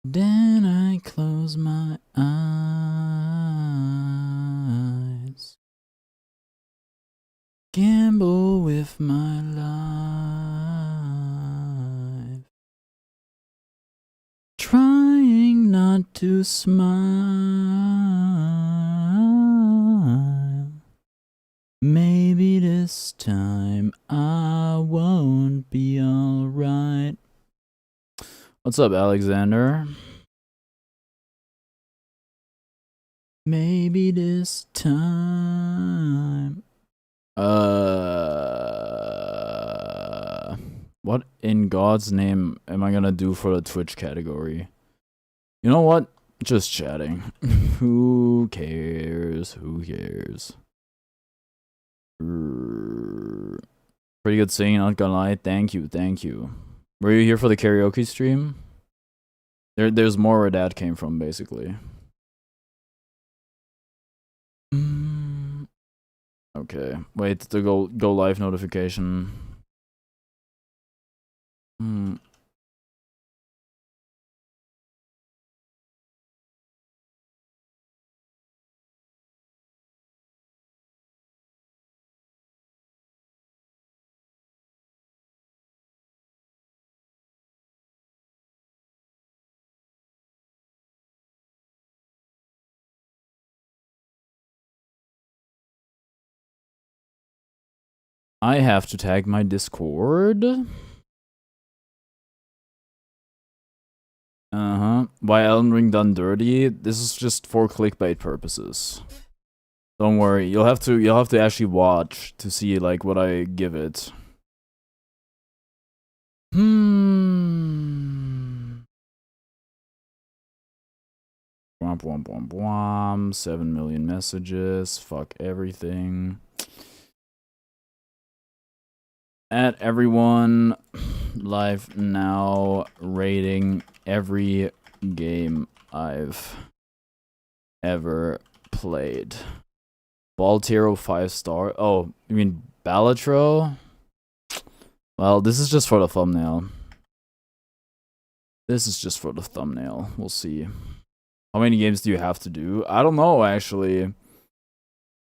Then I close my eyes, gamble with my life, trying not to smile. Maybe this time I won't be alright. What's up, Alexander? Maybe this time. What in God's name am I gonna do for the Twitch category? You know what? Just chatting. Who cares? Who cares? Pretty good singing, not gonna lie. Thank you, thank you. Were you here for the karaoke stream? There's more where that came from, basically. Okay, wait, the go live notification. I have to tag my Discord. Why Elden Ring done dirty? This is just for clickbait purposes. Don't worry, you'll have to actually watch to see like what I give it. Womp womp womp womp. 7 million messages. Fuck everything. At everyone live now, rating every game I've ever played. Baltero 5-star. Oh, you mean Balatro? Well, this is just for the thumbnail. This is just for the thumbnail. We'll see. How many games do you have to do? I don't know, actually.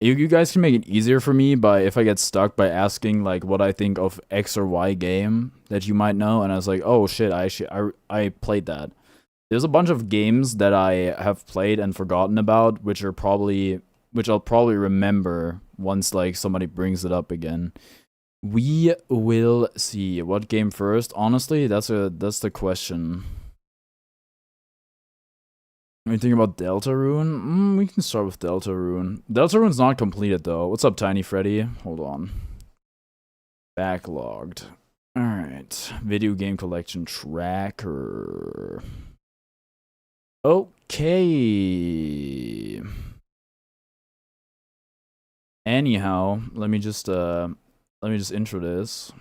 You guys can make it easier for me by if I get stuck by asking like what I think of X or Y game that you might know, and I was like, oh shit, I played that. There's a bunch of games that I have played and forgotten about, which I'll probably remember once like somebody brings it up again. We will see. What game first? Honestly, that's the question. Anything about Deltarune? We can start with Deltarune. Deltarune's not completed though. What's up, Tiny Freddy? Hold on. Backlogged. Alright. Video game collection tracker. Okay. Anyhow, let me just intro this.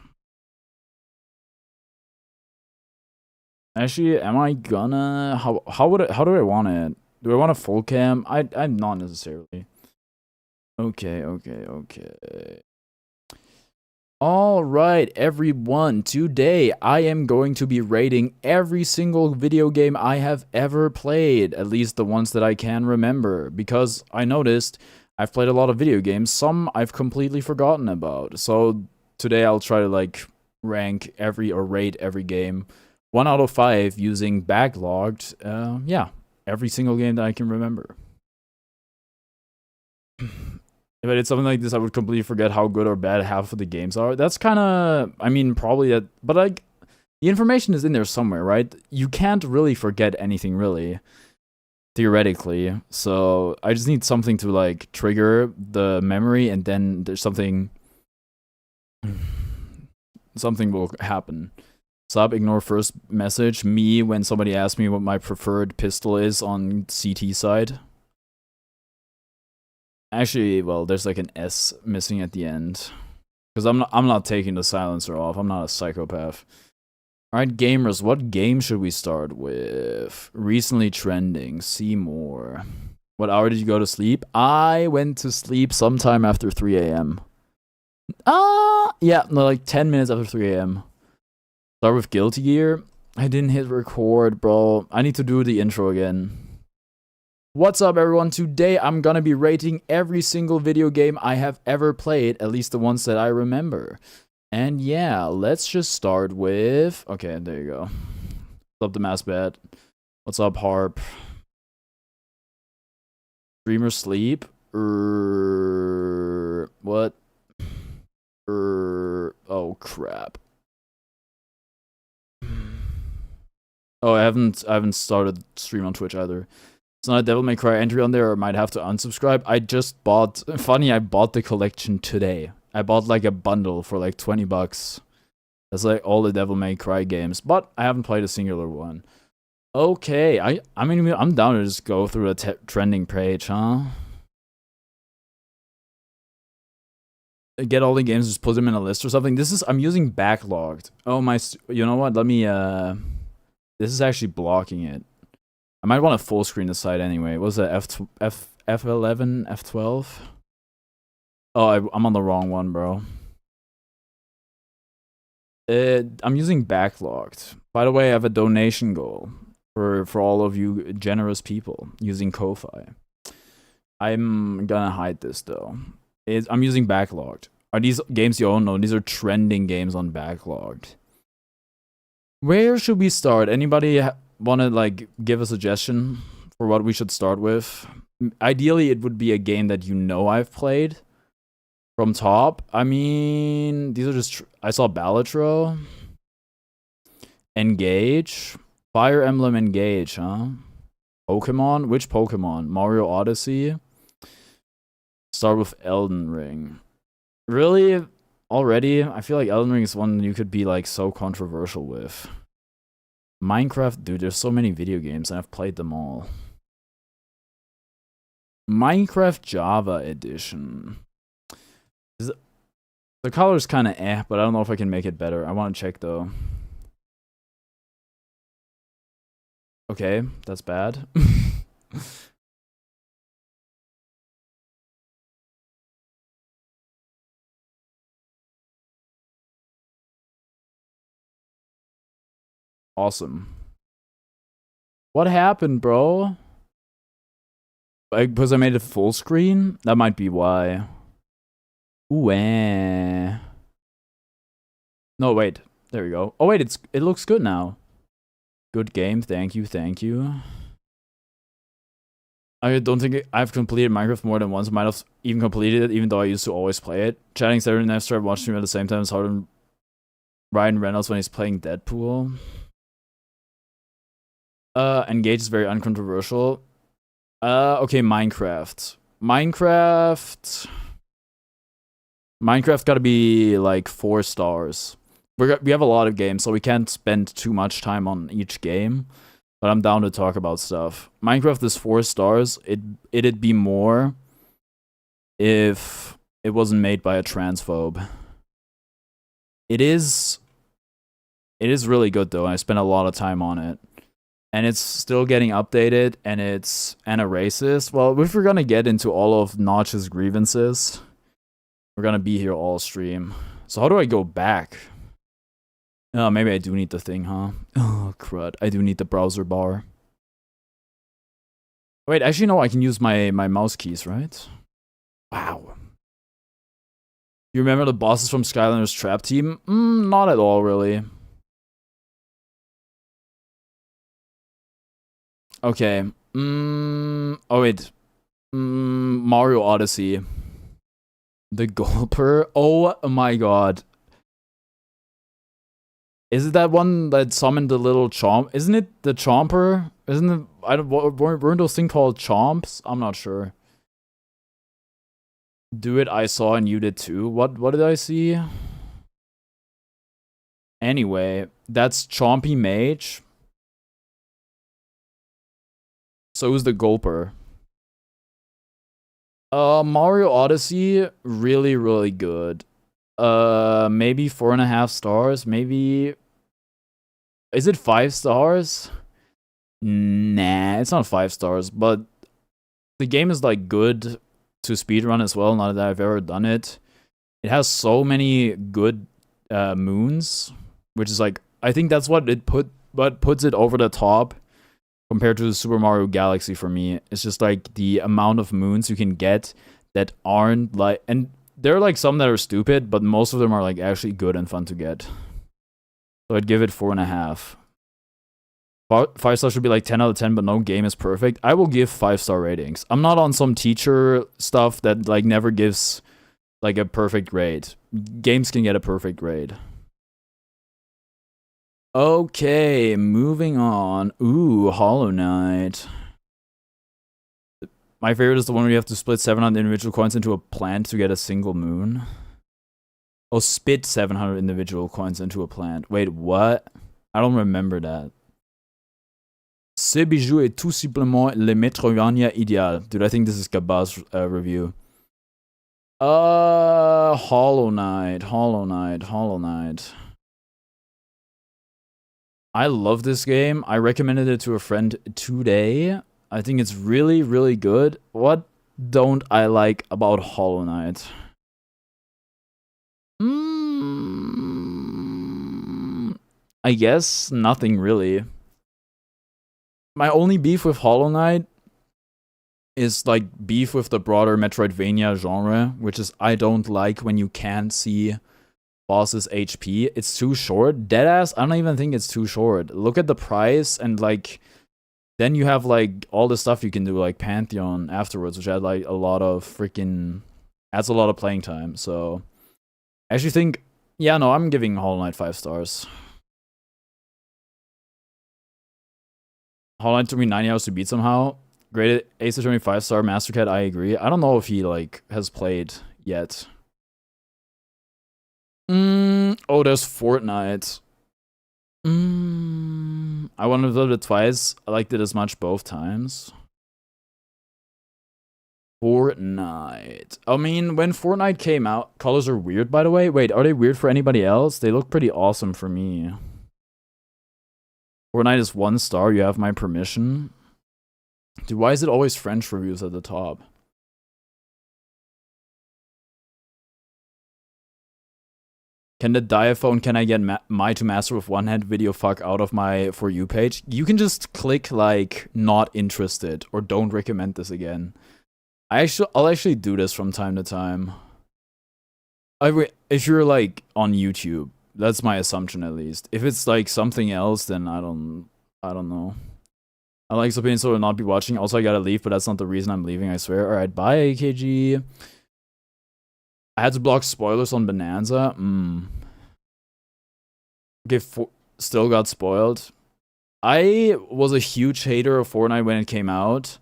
Actually, am I gonna how do I want it? Do I want a full cam? I'm not necessarily. Okay. Alright, everyone, today I am going to be rating every single video game I have ever played, at least the ones that I can remember, because I noticed I've played a lot of video games, some I've completely forgotten about. So today I'll try to like rank or rate every game 1 out of 5 using backlogged, yeah, every single game that I can remember. If I did something like this, I would completely forget how good or bad half of the games are. That's kind of, I mean, probably that, but like, the information is in there somewhere, right? You can't really forget anything, really, theoretically. So I just need something to like trigger the memory, and then there's something will happen. Sub, ignore first message. Me, when somebody asks me what my preferred pistol is on CT side. Actually, well, there's like an S missing at the end. Because I'm not taking the silencer off. I'm not a psychopath. Alright, gamers, what game should we start with? Recently trending. See more. What hour did you go to sleep? I went to sleep sometime after 3 a.m. Yeah, no, like 10 minutes after 3 a.m. Start with Guilty Gear. I didn't hit record, bro. I need to do the intro again. What's up, everyone? Today I'm gonna be rating every single video game I have ever played, at least the ones that I remember. And yeah, let's just start with... Okay, there you go. What's up, the mass bet? What's up, Harp? Dreamer sleep? What? Oh, crap. Oh, I haven't started stream on Twitch either. It's not a Devil May Cry entry on there, or I might have to unsubscribe. I just bought... Funny, I bought the collection today. I bought like a bundle for like 20 bucks. That's like all the Devil May Cry games, but I haven't played a singular one. Okay, I mean, I'm down to just go through a trending page, huh? Get all the games, just put them in a list or something. I'm using BACKLOGGD. Oh my, you know what? Let me, this is actually blocking it. I might want to full screen the site anyway. What was that, F11, F12? Oh, I'm on the wrong one, bro. I'm using BACKLOGGD. By the way, I have a donation goal for all of you generous people using kofi. I'm gonna hide this though. I'm using BACKLOGGD. Are these games you own? No, these are trending games on BACKLOGGD. Where should we start? Anybody want to like give a suggestion for what we should start with? Ideally, it would be a game that you know I've played. From top, I mean, these are just... I saw Balatro. Engage. Fire Emblem Engage, huh? Pokemon? Which Pokemon? Mario Odyssey? Start with Elden Ring. Really? Already? I feel like Elden Ring is one you could be like so controversial with. Minecraft? Dude, there's so many video games and I've played them all. Minecraft Java Edition. The color's kind of but I don't know if I can make it better. I want to check though. Okay, that's bad. Awesome. What happened, bro? Because I made it full screen? That might be why. Ooh, No, wait. There we go. Oh, wait, it looks good now. Good game. Thank you, thank you. I don't think I've completed Minecraft more than once. I might have even completed it, even though I used to always play it. Chatting Saturday Night Started watching him at the same time as Ryan Reynolds when he's playing Deadpool. Engage is very uncontroversial. Okay, Minecraft. Minecraft gotta be like 4 stars. We have a lot of games, so we can't spend too much time on each game. But I'm down to talk about stuff. Minecraft is 4 stars. It'd be more if it wasn't made by a transphobe. It is really good though, and I spent a lot of time on it. And it's still getting updated, and a racist. Well, if we're gonna get into all of Notch's grievances, we're gonna be here all stream. So how do I go back? Oh, maybe I do need the thing, huh? Oh, crud. I do need the browser bar. Wait, actually, no, I can use my mouse keys, right? Wow. You remember the bosses from Skylanders Trap Team? Not at all, really. Okay. Oh, wait. Mario Odyssey. The Gulper? Oh my god. Is it that one that summoned the little chomp? Isn't it the chomper? Isn't it... weren't those things called chomps? I'm not sure. Do it, I saw, and you did too. What did I see? Anyway, that's Chompy Mage. So who's the Gulper? Mario Odyssey, really, really good. Maybe 4.5 stars, maybe... Is it 5 stars? Nah, it's not 5 stars, but the game is like good to speedrun as well, not that I've ever done it. It has so many good moons, which is like, I think that's what it put but puts it over the top compared to the Super Mario Galaxy for me. It's just like the amount of moons you can get that aren't like, and there are like some that are stupid, but most of them are like actually good and fun to get. So I'd give it 4.5. 5 stars should be like 10 out of 10, but no game is perfect. I will give 5-star ratings. I'm not on some teacher stuff that like never gives like a perfect grade. Games can get a perfect grade. Okay, moving on. Ooh, Hollow Knight. My favorite is the one where you have to split 700 individual coins into a plant to get a single moon. Oh, spit 700 individual coins into a plant. Wait, what? I don't remember that. Ce bijou est tout simplement le Metroidvania idéal. Dude, I think this is Gaba's review. Hollow Knight. I love this game. I recommended it to a friend today. I think it's really, really good. What don't I like about Hollow Knight? I guess nothing really. My only beef with Hollow Knight is like beef with the broader Metroidvania genre, which is I don't like when you can't see boss's HP. It's too short. Deadass, I don't even think it's too short. Look at the price, and like then you have like all the stuff you can do like Pantheon afterwards, which had like a lot of freaking adds a lot of playing time. So I actually think, yeah, no, I'm giving Hollow Knight 5 stars. Hollow Knight took me 90 hours to beat somehow. Graded Ace Attorney 5-star. Mastercat, I agree. I don't know if he like has played yet. Oh, there's Fortnite. I wanted to build it twice. I liked it as much both times. Fortnite. I mean, when Fortnite came out, colors are weird, by the way. Wait, are they weird for anybody else? They look pretty awesome for me. Fortnite is 1 star. You have my permission. Dude, why is it always French reviews at the top? Can the diaphone, can I get my to master with one hand video fuck out of my For You page? You can just click like not interested or don't recommend this again. I'll actually do this from time to time. If you're like on YouTube, that's my assumption at least. If it's like something else, then I don't know. I like opinion, so I will not be watching. Also, I gotta leave, but that's not the reason I'm leaving, I swear. Alright, bye, AKG. I had to block spoilers on Bonanza. Okay, still got spoiled. I was a huge hater of Fortnite when it came out.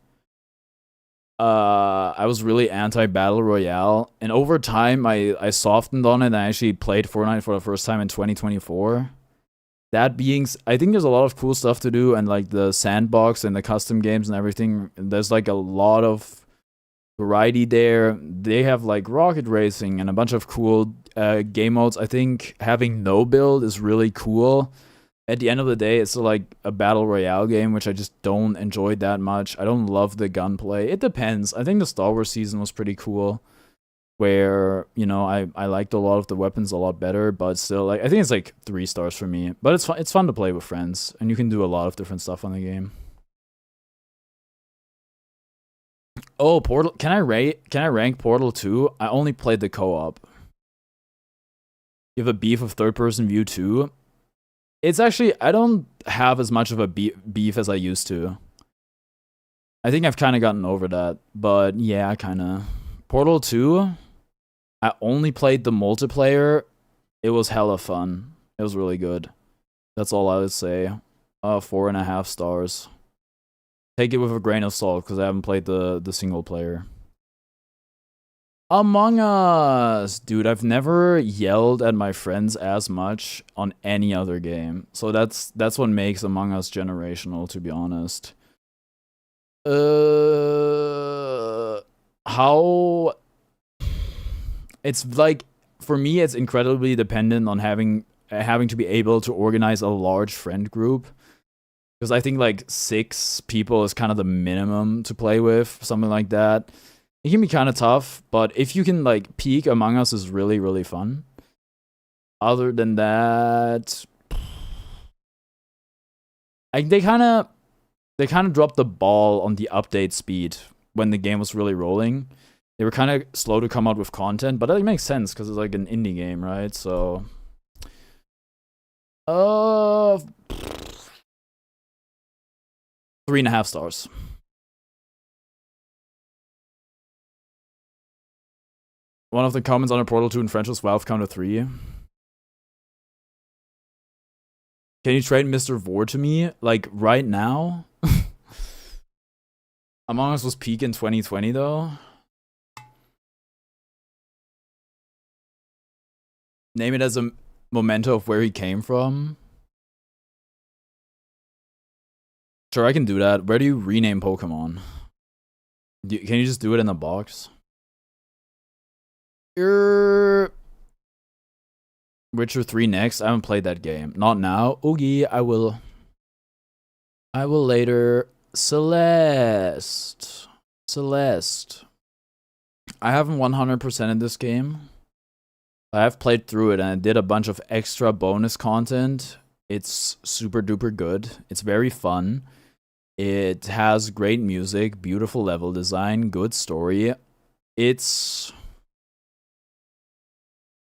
I was really anti-Battle Royale. And over time, I softened on it and I actually played Fortnite for the first time in 2024. That being, I think there's a lot of cool stuff to do, and like the sandbox and the custom games and everything, there's like a lot of variety there. They have like rocket racing and a bunch of cool game modes. I think having no build is really cool. At the end of the day, it's like a battle royale game, which I just don't enjoy that much. I don't love the gunplay. It depends. I think the Star Wars season was pretty cool, where, you know, I liked a lot of the weapons a lot better, but still, like, I think it's like 3 stars for me. But it's fun to play with friends, and you can do a lot of different stuff on the game. Oh, Portal, can I rank Portal 2? I only played the co-op. You have a beef of third-person view too? It's actually, I don't have as much of a beef as I used to. I think I've kind of gotten over that, but yeah, kind of. Portal 2, I only played the multiplayer. It was hella fun. It was really good. That's all I would say. 4.5 stars. Take it with a grain of salt, because I haven't played the single player. Among Us! Dude, I've never yelled at my friends as much on any other game. So that's what makes Among Us generational, to be honest. How... It's like, for me, it's incredibly dependent on having to be able to organize a large friend group. Because I think like 6 people is kind of the minimum to play with, something like that. It can be kind of tough, but if you can like peak, Among Us is really, really fun. Other than that, they kind of dropped the ball on the update speed when the game was really rolling. They were kind of slow to come out with content, but that makes sense because it's like an indie game, right? So, 3.5 stars. One of the comments on a Portal 2 in French was Valve counter 3. Can you trade Mr. Vor to me? Like, right now? Among Us was peak in 2020, though. Name it as a memento of where he came from. Sure, I can do that. Where do you rename Pokemon? Can you just do it in the box? Witcher 3 next. I haven't played that game. Not now. Oogie, I will later. Celeste. I haven't 100% in this game. I have played through it and I did a bunch of extra bonus content. It's super duper good. It's very fun. It has great music, beautiful level design, good story. It's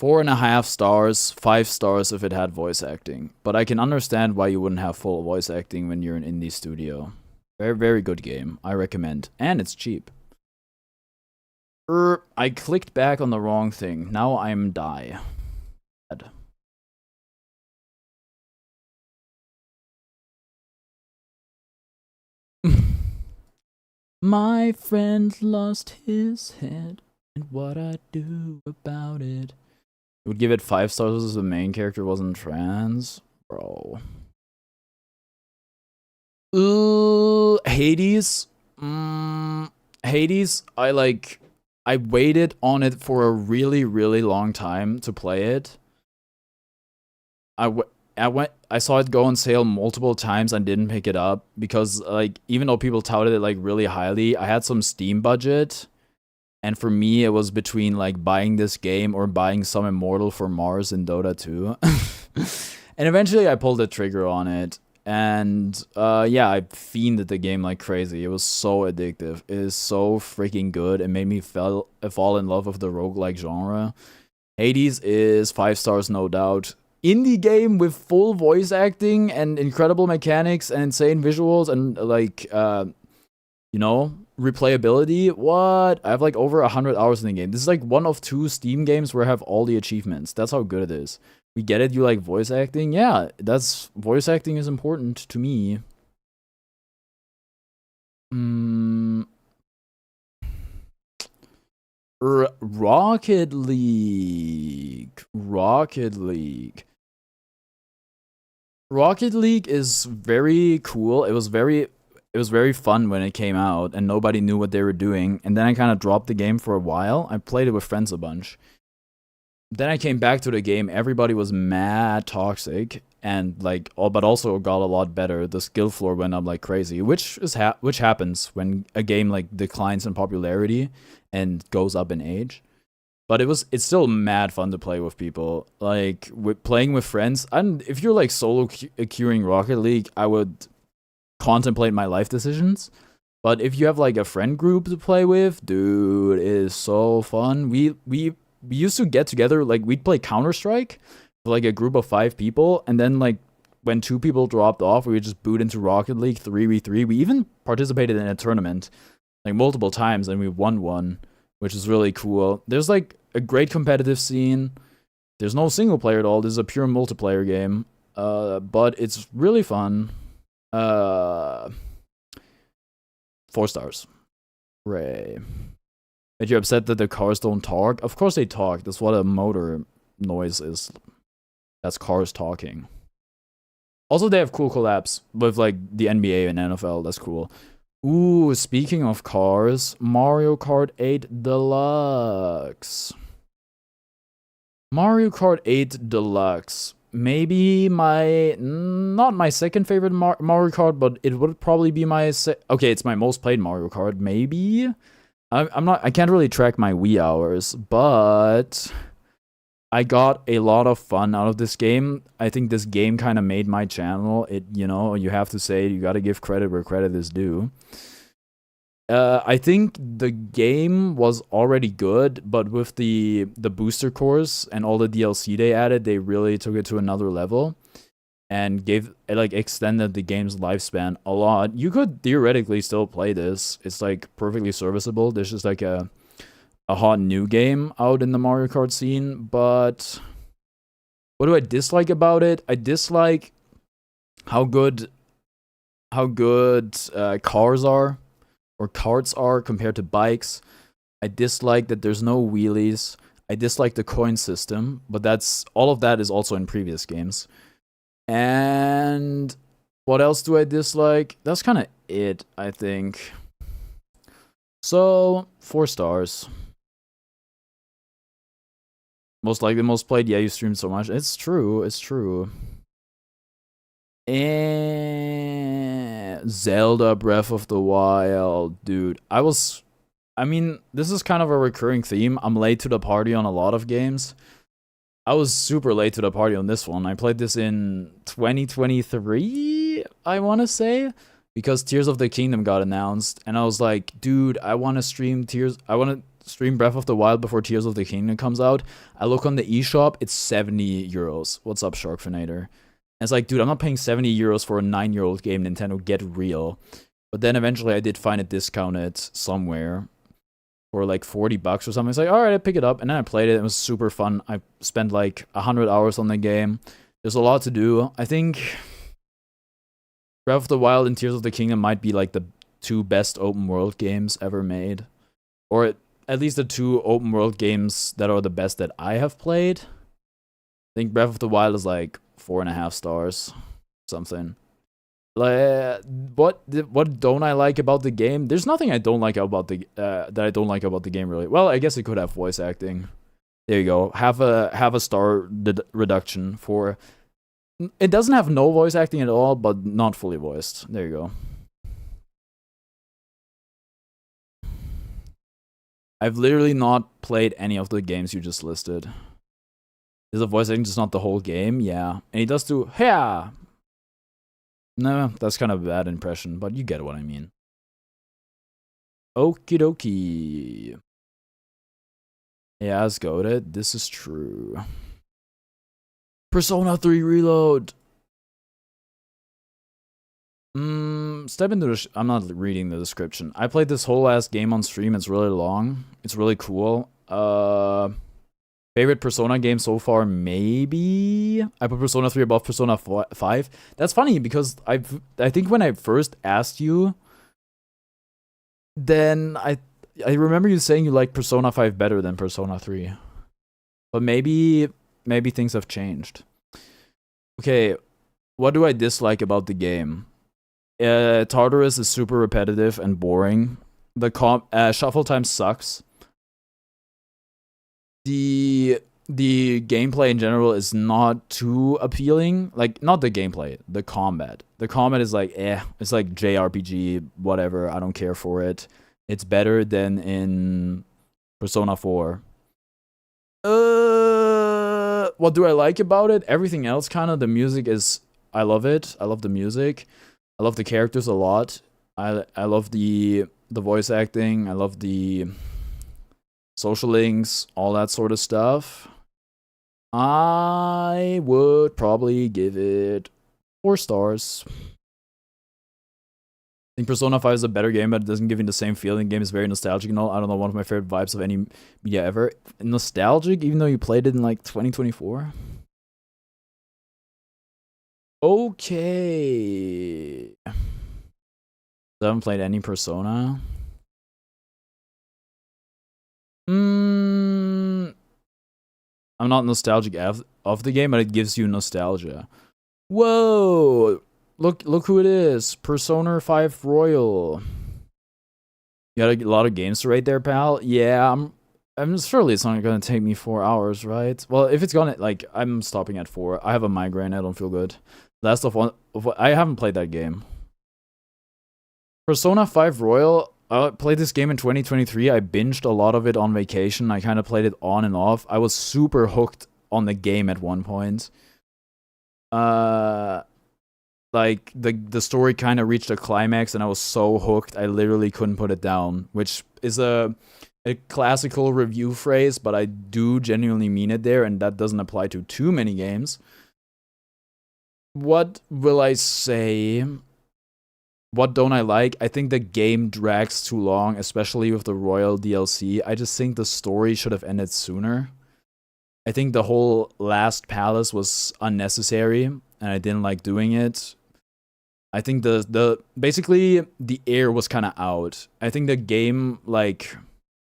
4.5 stars, 5 stars if it had voice acting. But I can understand why you wouldn't have full voice acting when you're an indie studio. Very, very good game. I recommend. And it's cheap. I clicked back on the wrong thing. Now I'm die. My friend lost his head, and what I do about it. I would give it 5 stars as the main character wasn't trans. Bro. Ooh, Hades. Hades, I waited on it for a really, really long time to play it. I saw it go on sale multiple times and didn't pick it up because, like, even though people touted it like really highly, I had some Steam budget, and for me it was between like buying this game or buying some Immortal for Mars in Dota 2. And eventually I pulled the trigger on it, and yeah, I fiended the game like crazy. It was so addictive. It is so freaking good. It made me fall in love with the roguelike genre. Hades is 5 stars, no doubt. Indie game with full voice acting and incredible mechanics and insane visuals and like you know, replayability. What? I have like over 100 hours in the game. This is like one of 2 Steam games where I have all the achievements. That's how good it is. We get it. You like voice acting? Yeah, that's voice acting is important to me. Rocket League. Rocket League is very cool. It was very fun when it came out and nobody knew what they were doing. And then I kind of dropped the game for a while. I played it with friends a bunch. Then I came back to the game. Everybody was mad toxic and like but also got a lot better. The skill floor went up like crazy, which happens when a game like declines in popularity and goes up in age. But it's still mad fun to play with people. Like playing with friends. And if you're like solo queuing Rocket League, I would contemplate my life decisions. But if you have like a friend group to play with, dude, it is so fun. We used to get together, like we'd play Counter-Strike with like a group of 5 people, and then like when 2 people dropped off, we would just boot into Rocket League 3v3. We even participated in a tournament like multiple times and we won one, which is really cool. There's like a great competitive scene. There's no single player at all. This is a pure multiplayer game. But it's really fun. 4 stars. Hooray. Are you upset that the cars don't talk? Of course they talk. That's what a motor noise is. That's cars talking. Also, they have cool collabs with like the NBA and NFL. That's cool. Ooh, speaking of cars, Mario Kart 8 Deluxe. Mario Kart 8 Deluxe. Maybe not my second favorite Mario Kart, but it would probably be my okay, it's my most played Mario Kart, maybe? I can't really track my Wii hours, but I got a lot of fun out of this game. I think this game kind of made my channel. You have to say, you got to give credit where credit is due. I think the game was already good, but with the booster course and all the DLC they added, they really took it to another level and extended the game's lifespan a lot. You could theoretically still play this. It's like perfectly serviceable. There's just like a hot new game out in the Mario Kart scene, but what do I dislike about it? I dislike how good cars are, or carts are, compared to bikes. I dislike that there's no wheelies. I dislike the coin system, but all of that is also in previous games. And what else do I dislike? That's kind of it, I think. So 4 stars. Most likely most played. Yeah, you streamed so much. It's true. It's true. And Zelda Breath of the Wild. Dude, I mean, this is kind of a recurring theme. I'm late to the party on a lot of games. I was super late to the party on this one. I played this in 2023, I want to say, because Tears of the Kingdom got announced. And I was like, dude, I want to stream Breath of the Wild before Tears of the Kingdom comes out. I look on the eShop, it's 70 euros. What's up, Sharkfinator? And it's like, dude, I'm not paying 70 euros for a 9-year-old game, Nintendo, get real. But then eventually I did find it discounted somewhere for like 40 bucks or something. It's like, alright, I pick it up. And then I played it. It was super fun. I spent like 100 hours on the game. There's a lot to do. I think Breath of the Wild and Tears of the Kingdom might be like the 2 best open world games ever made. Or at least the 2 open world games that are the best that I have played. I think Breath of the Wild is like 4.5 stars, something. Like, what don't I like about the game? There's nothing I don't like about the that I don't like about the game, really. Well, I guess it could have voice acting. There you go. Have a star reduction for. It doesn't have no voice acting at all, but not fully voiced. There you go. I've literally not played any of the games you just listed. Is the voice acting just not the whole game? Yeah. And he does do, yeah. No, that's kind of a bad impression, but you get what I mean. Okie dokie. Yeah, as goated, this is true. Persona 3 Reload. Step into the. I'm not reading the description. I played this whole ass game on stream. It's really long. It's really cool. Favorite Persona game so far? Maybe I put Persona 3 above Persona 5. That's funny because I think when I first asked you, then I remember you saying you like Persona 5 better than Persona 3. But maybe things have changed. Okay, what do I dislike about the game? Tartarus is super repetitive and boring. The shuffle time sucks. The gameplay in general is not too appealing. Like, not the gameplay, the combat. The combat is like, it's like JRPG, whatever. I don't care for it. It's better than in Persona 4. What do I like about it? Everything else, kind of. The music is, I love it. I love the music. I love the characters a lot. I love the voice acting. I love the social links, all that sort of stuff. I would probably give it 4 stars. I think Persona 5 is a better game, but it doesn't give you the same feeling. The game is very nostalgic and all. I don't know, one of my favorite vibes of any media ever. Nostalgic, even though you played it in like 2024. Okay. I haven't played any Persona. I'm not nostalgic of the game, but it gives you nostalgia. Whoa! Look who it is. Persona 5 Royal. You got a lot of games to rate there, pal. Yeah, I'm surely it's not gonna take me 4 hours, right? Well, if it's gonna, like, I'm stopping at 4. I have a migraine. I don't feel good. Last of one. I haven't played that game. Persona 5 Royal. I played this game in 2023. I binged a lot of it on vacation. I kind of played it on and off. I was super hooked on the game at one point. Like the story kind of reached a climax and I was so hooked I literally couldn't put it down, which is a classical review phrase, but I do genuinely mean it there, and that doesn't apply to too many games. What will I say? What don't I like? I think the game drags too long, especially with the Royal DLC. I just think the story should have ended sooner. I think the whole last palace was unnecessary, and I didn't like doing it. I think basically the air was kind of out. I think the game like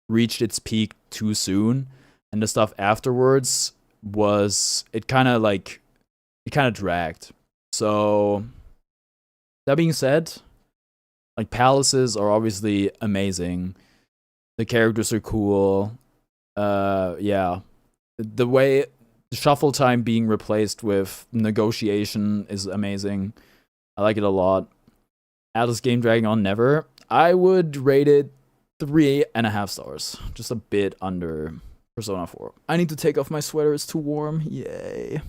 reached its peak too soon, and the stuff afterwards was it kind of dragged. So that being said, like palaces are obviously amazing. The characters are cool. Yeah. The way shuffle time being replaced with negotiation is amazing. I like it a lot. Atlas game dragging on never. I would rate it 3.5 stars. Just a bit under Persona 4. I need to take off my sweater, it's too warm. Yay.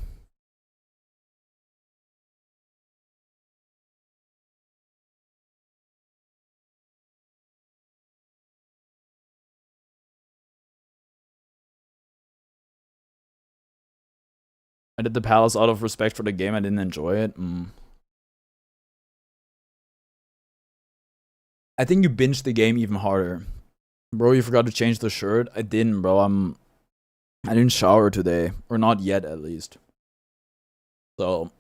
I did the palace out of respect for the game. I didn't enjoy it. I think you binged the game even harder. Bro, you forgot to change the shirt? I didn't, bro. I didn't shower today. Or not yet, at least. So,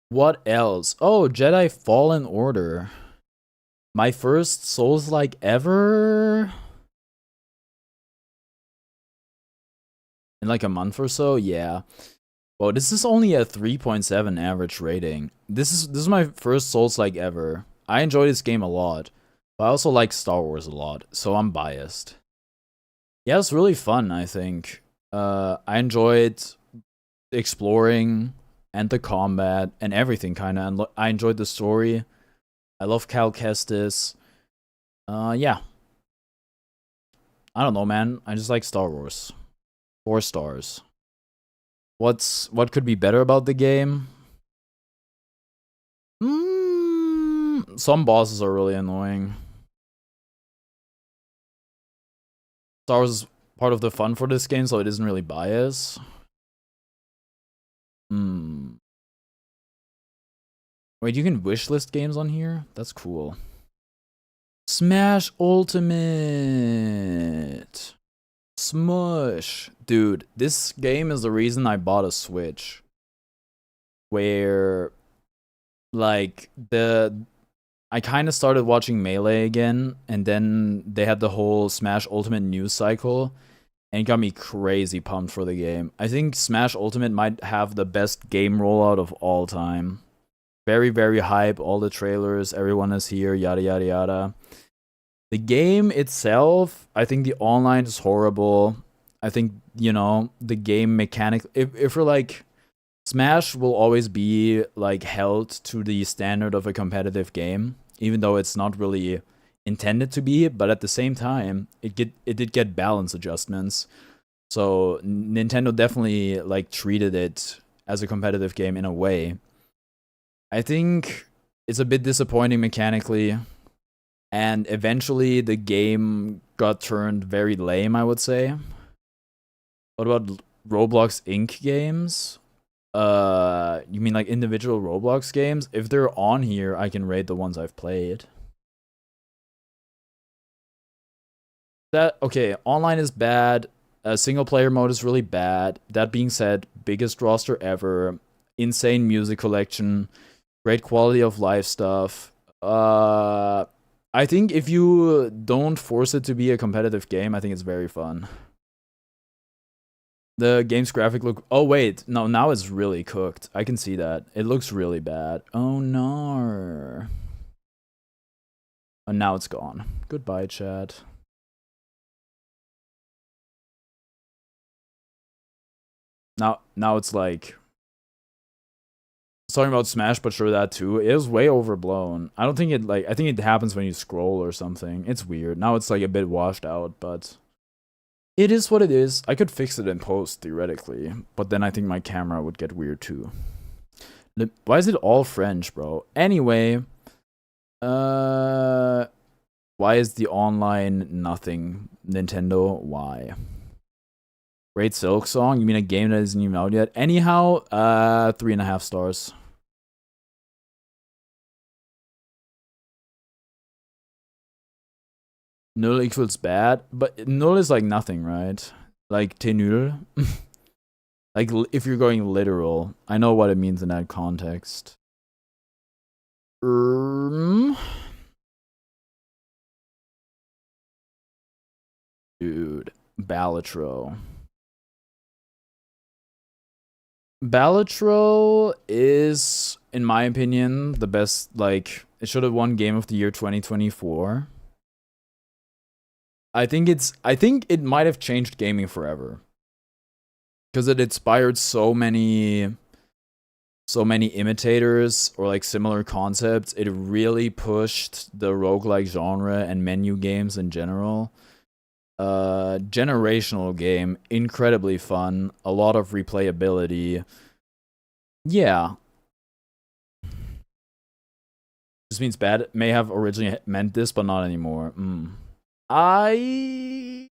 What else? Oh, Jedi Fallen Order. My first Souls-like ever? In like a month or so? Yeah. Well, this is only a 3.7 average rating. This is my first Souls-like ever. I enjoy this game a lot, but I also like Star Wars a lot, so I'm biased. Yeah, it's really fun, I think. I enjoyed exploring and the combat and everything, kind of. And I enjoyed the story. I love Cal Kestis. Yeah. I don't know, man. I just like Star Wars. 4 stars. What could be better about the game? Some bosses are really annoying. Star Wars is part of the fun for this game, so it isn't really biased. Wait, you can wishlist games on here? That's cool. Smash Ultimate. Smush. Dude, this game is the reason I bought a Switch. Where, like, I kind of started watching Melee again, and then they had the whole Smash Ultimate news cycle, and it got me crazy pumped for the game. I think Smash Ultimate might have the best game rollout of all time. Very, very hype, all the trailers, everyone is here, yada, yada, yada. The game itself, I think the online is horrible. I think, the game mechanic, if you're like, Smash will always be like held to the standard of a competitive game, even though it's not really intended to be, but at the same time, it did get balance adjustments. So Nintendo definitely like treated it as a competitive game in a way. I think it's a bit disappointing mechanically, and eventually the game got turned very lame, I would say. What about Roblox Inc. games? You mean like individual Roblox games? If they're on here, I can rate the ones I've played. Okay, online is bad. Single player mode is really bad. That being said, biggest roster ever. Insane music collection. Great quality of life stuff. I think if you don't force it to be a competitive game, I think it's very fun. The game's graphic look... Oh, wait. No, now it's really cooked. I can see that. It looks really bad. Oh, no. And now it's gone. Goodbye, chat. Now it's like... Talking about Smash, but sure, that too. It was way overblown. I don't think it, I think it happens when you scroll or something. It's weird. Now it's like a bit washed out, but... It is what it is. I could fix it in post, theoretically. But then I think my camera would get weird, too. Why is it all French, bro? Anyway. Why is the online nothing? Nintendo, why? Great Silk Song? You mean a game that isn't even out yet? Anyhow, 3.5 stars. Null equals bad, but null is like nothing, right? Like t'es nul. Like if you're going literal, I know what it means in that context. Dude, Balatro. Balatro is, in my opinion, the best. Like, it should have won Game of the Year 2024. I think it might have changed gaming forever. Because it inspired so many imitators or like similar concepts. It really pushed the roguelike genre and menu games in general. Generational game, incredibly fun, a lot of replayability. Yeah. This means bad may have originally meant this, but not anymore. I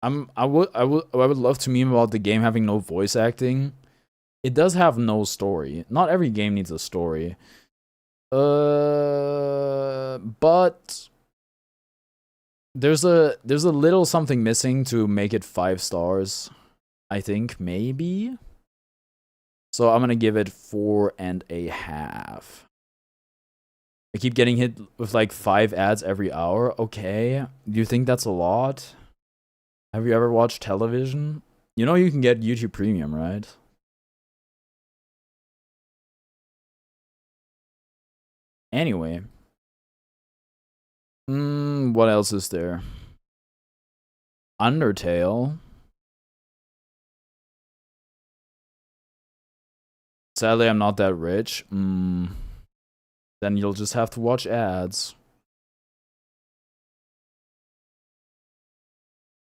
would love to meme about the game having no voice acting. It does have no story. Not every game needs a story. But there's a little something missing to make it 5 stars. I think maybe. So I'm gonna give it 4.5. I keep getting hit with like 5 ads every hour. Okay. Do you think that's a lot? Have you ever watched television? You know you can get YouTube Premium, right? Anyway. What else is there? Undertale. Sadly, I'm not that rich. Then you'll just have to watch ads.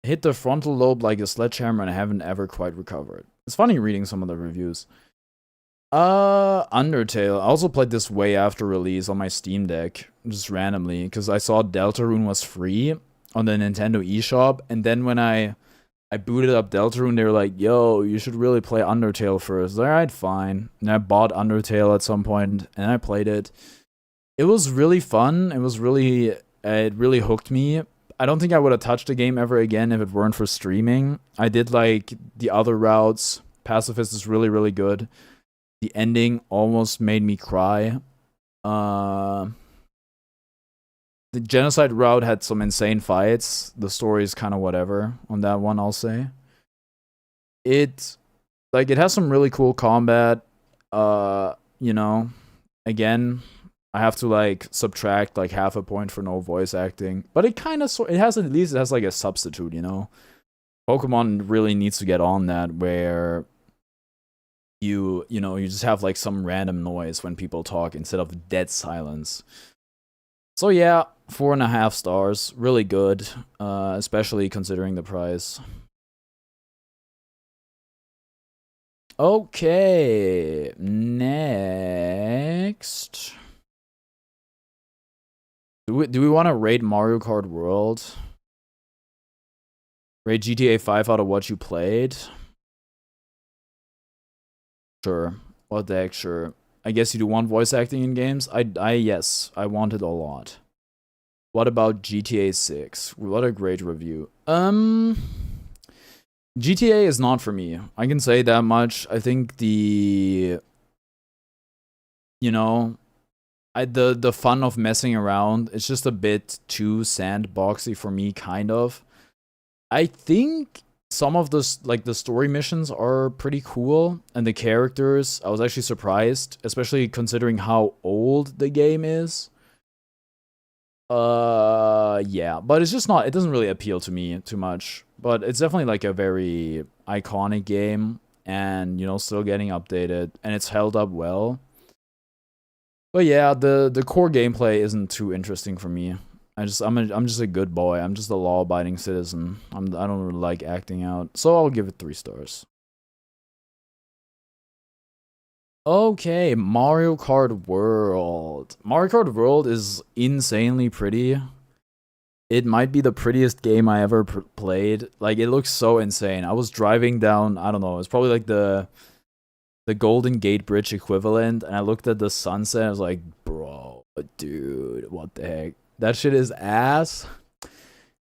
Hit the frontal lobe like a sledgehammer and I haven't ever quite recovered. It's funny reading some of the reviews. Undertale. I also played this way after release on my Steam Deck, just randomly, because I saw Deltarune was free on the Nintendo eShop, and then when I booted up Deltarune, they were like, yo, you should really play Undertale first. Alright, fine. And I bought Undertale at some point, and I played it. It was really fun. It really hooked me. I don't think I would have touched the game ever again if it weren't for streaming. I did like the other routes. Pacifist is really, really good. The ending almost made me cry. The genocide route had some insane fights. The story is kind of whatever on that one, I'll say. It has some really cool combat. You know, again, I have to like subtract like half a point for no voice acting, but it has like a substitute, you know. Pokemon really needs to get on that where you just have like some random noise when people talk instead of dead silence. So yeah, 4.5 stars, really good, especially considering the price. Okay, next. Do we want to rate Mario Kart World? Rate GTA 5 out of what you played? Sure. What the heck, sure. I guess you do want voice acting in games? Yes, I want it a lot. What about GTA 6? What a great review. GTA is not for me. I can say that much. I think the fun of messing around, it's just a bit too sandboxy for me, kind of. I think some of the story missions are pretty cool, and the characters, I was actually surprised, especially considering how old the game is. Yeah, but it's just not, it doesn't really appeal to me too much, but it's definitely like a very iconic game, and still getting updated, and it's held up well. But yeah, the core gameplay isn't too interesting for me. I'm just a good boy. I'm just a law-abiding citizen. I don't really like acting out. So I'll give it 3 stars. Okay, Mario Kart World. Mario Kart World is insanely pretty. It might be the prettiest game I ever played. Like, it looks so insane. I was driving down, I don't know, it's probably like the Golden Gate Bridge equivalent, and I looked at the sunset, and I was like, bro, dude, what the heck? That shit is ass.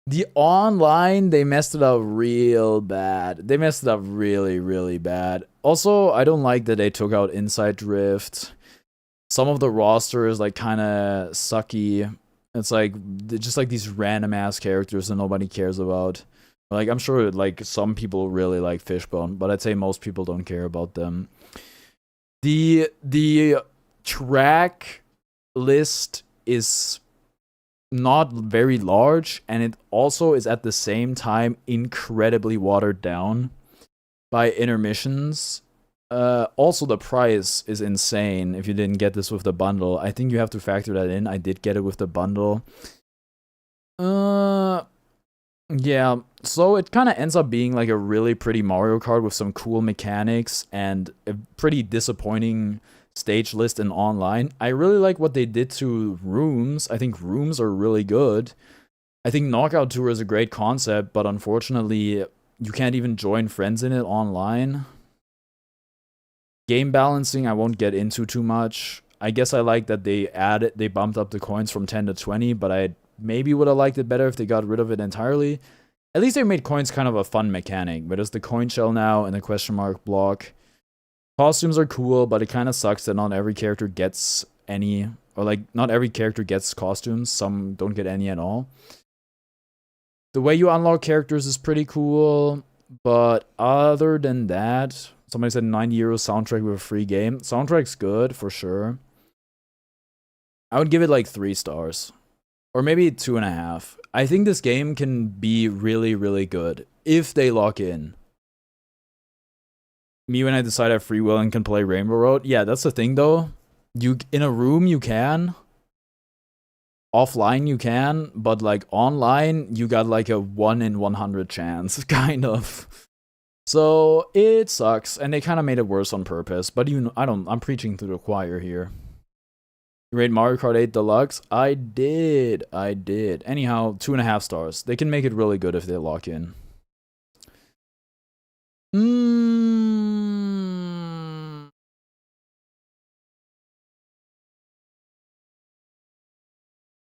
The online, they messed it up real bad. They messed it up really, really bad. Also, I don't like that they took out Inside Drift. Some of the roster is like kind of sucky. It's like just like these random ass characters that nobody cares about. Like, I'm sure like some people really like Fishbone, but I'd say most people don't care about them. The track list is not very large, and it also is at the same time incredibly watered down by intermissions. Also, the price is insane if you didn't get this with the bundle. I think you have to factor that in. I did get it with the bundle. Yeah, so it kind of ends up being like a really pretty Mario Kart with some cool mechanics and a pretty disappointing stage list and online. I really like what they did to rooms. I think rooms are really good. I think Knockout Tour is a great concept, but unfortunately, you can't even join friends in it online. Game balancing, I won't get into too much. I guess I like that they bumped up the coins from 10 to 20, but I maybe would have liked it better if they got rid of it entirely. At least they made coins kind of a fun mechanic, but there's the coin shell now and the question mark block. Costumes are cool, but it kind of sucks that not every character gets any, or like not every character gets costumes. Some don't get any at all. The way you unlock characters is pretty cool, but other than that, somebody said 90 euros soundtrack with a free game. Soundtrack's good for sure. I would give it like 3 stars. Or maybe 2.5. I think this game can be really, really good if they lock in. Me when I decide I have free will and can play Rainbow Road. Yeah, that's the thing though. You in a room you can. Offline you can, but like online you got like a 1 in 100 chance, kind of. So it sucks, and they kind of made it worse on purpose. But I'm preaching to the choir here. You rate Mario Kart 8 Deluxe? I did. Anyhow, 2.5 stars. They can make it really good if they lock in.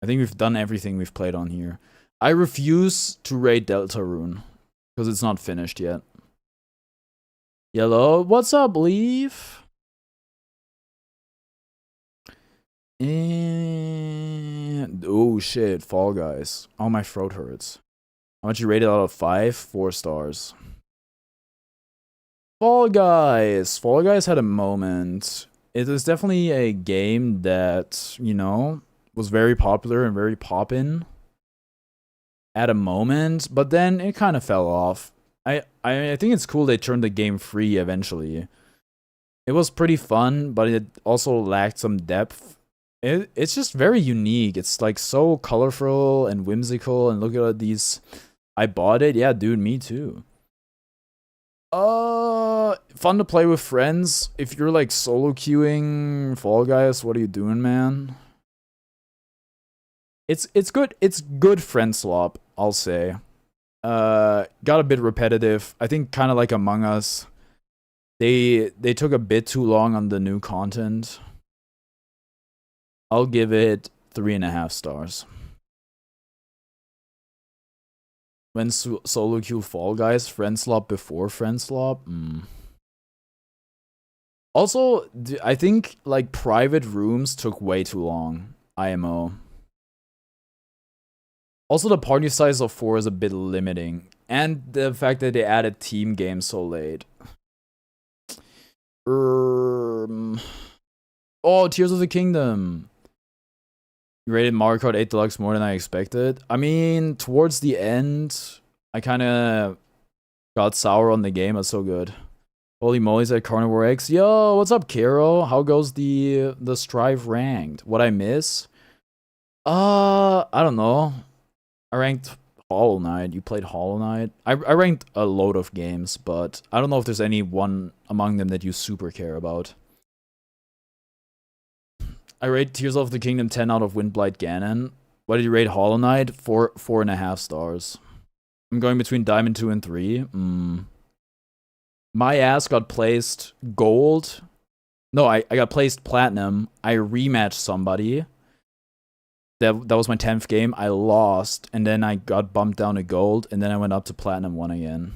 I think we've done everything we've played on here. I refuse to rate Deltarune because it's not finished yet. Yellow, what's up, Leaf? And oh shit, Fall Guys. Oh, my throat hurts. How much you rate it out of 5? 4 stars. Fall Guys. Fall Guys had a moment. It is definitely a game that, you know, was very popular and very poppin' at a moment, but then it kind of fell off. I think it's cool they turned the game free eventually. It was pretty fun, but it also lacked some depth. It's just very unique. It's like so colorful and whimsical, and look at these. I bought it. Yeah, dude, me too. Fun to play with friends. If you're like solo queuing Fall Guys, what are you doing, man? It's good. It's good friend swap, I'll say. Got a bit repetitive. I think kind of like Among Us. They took a bit too long on the new content. I'll give it 3.5 stars. When solo queue Fall Guys, friend swap before friend swap. Also, I think like private rooms took way too long. IMO. Also, the party size of 4 is a bit limiting, and the fact that they added team games so late. Oh, Tears of the Kingdom. You rated Mario Kart 8 Deluxe more than I expected. I mean, towards the end, I kind of got sour on the game. It's so good. Holy moly's at Carnivore X. Yo, what's up, Karo? How goes the Strive ranked? What I miss? I don't know. I ranked Hollow Knight. You played Hollow Knight. I ranked a load of games, but I don't know if there's any one among them that you super care about. I rate Tears of the Kingdom 10 out of Windblight Ganon. What did you rate Hollow Knight? 4.5 stars. I'm going between Diamond 2 and 3. My ass got placed gold. No, I got placed platinum. I rematched somebody. That was my 10th game. I lost, and then I got bumped down to gold, and then I went up to platinum 1 again.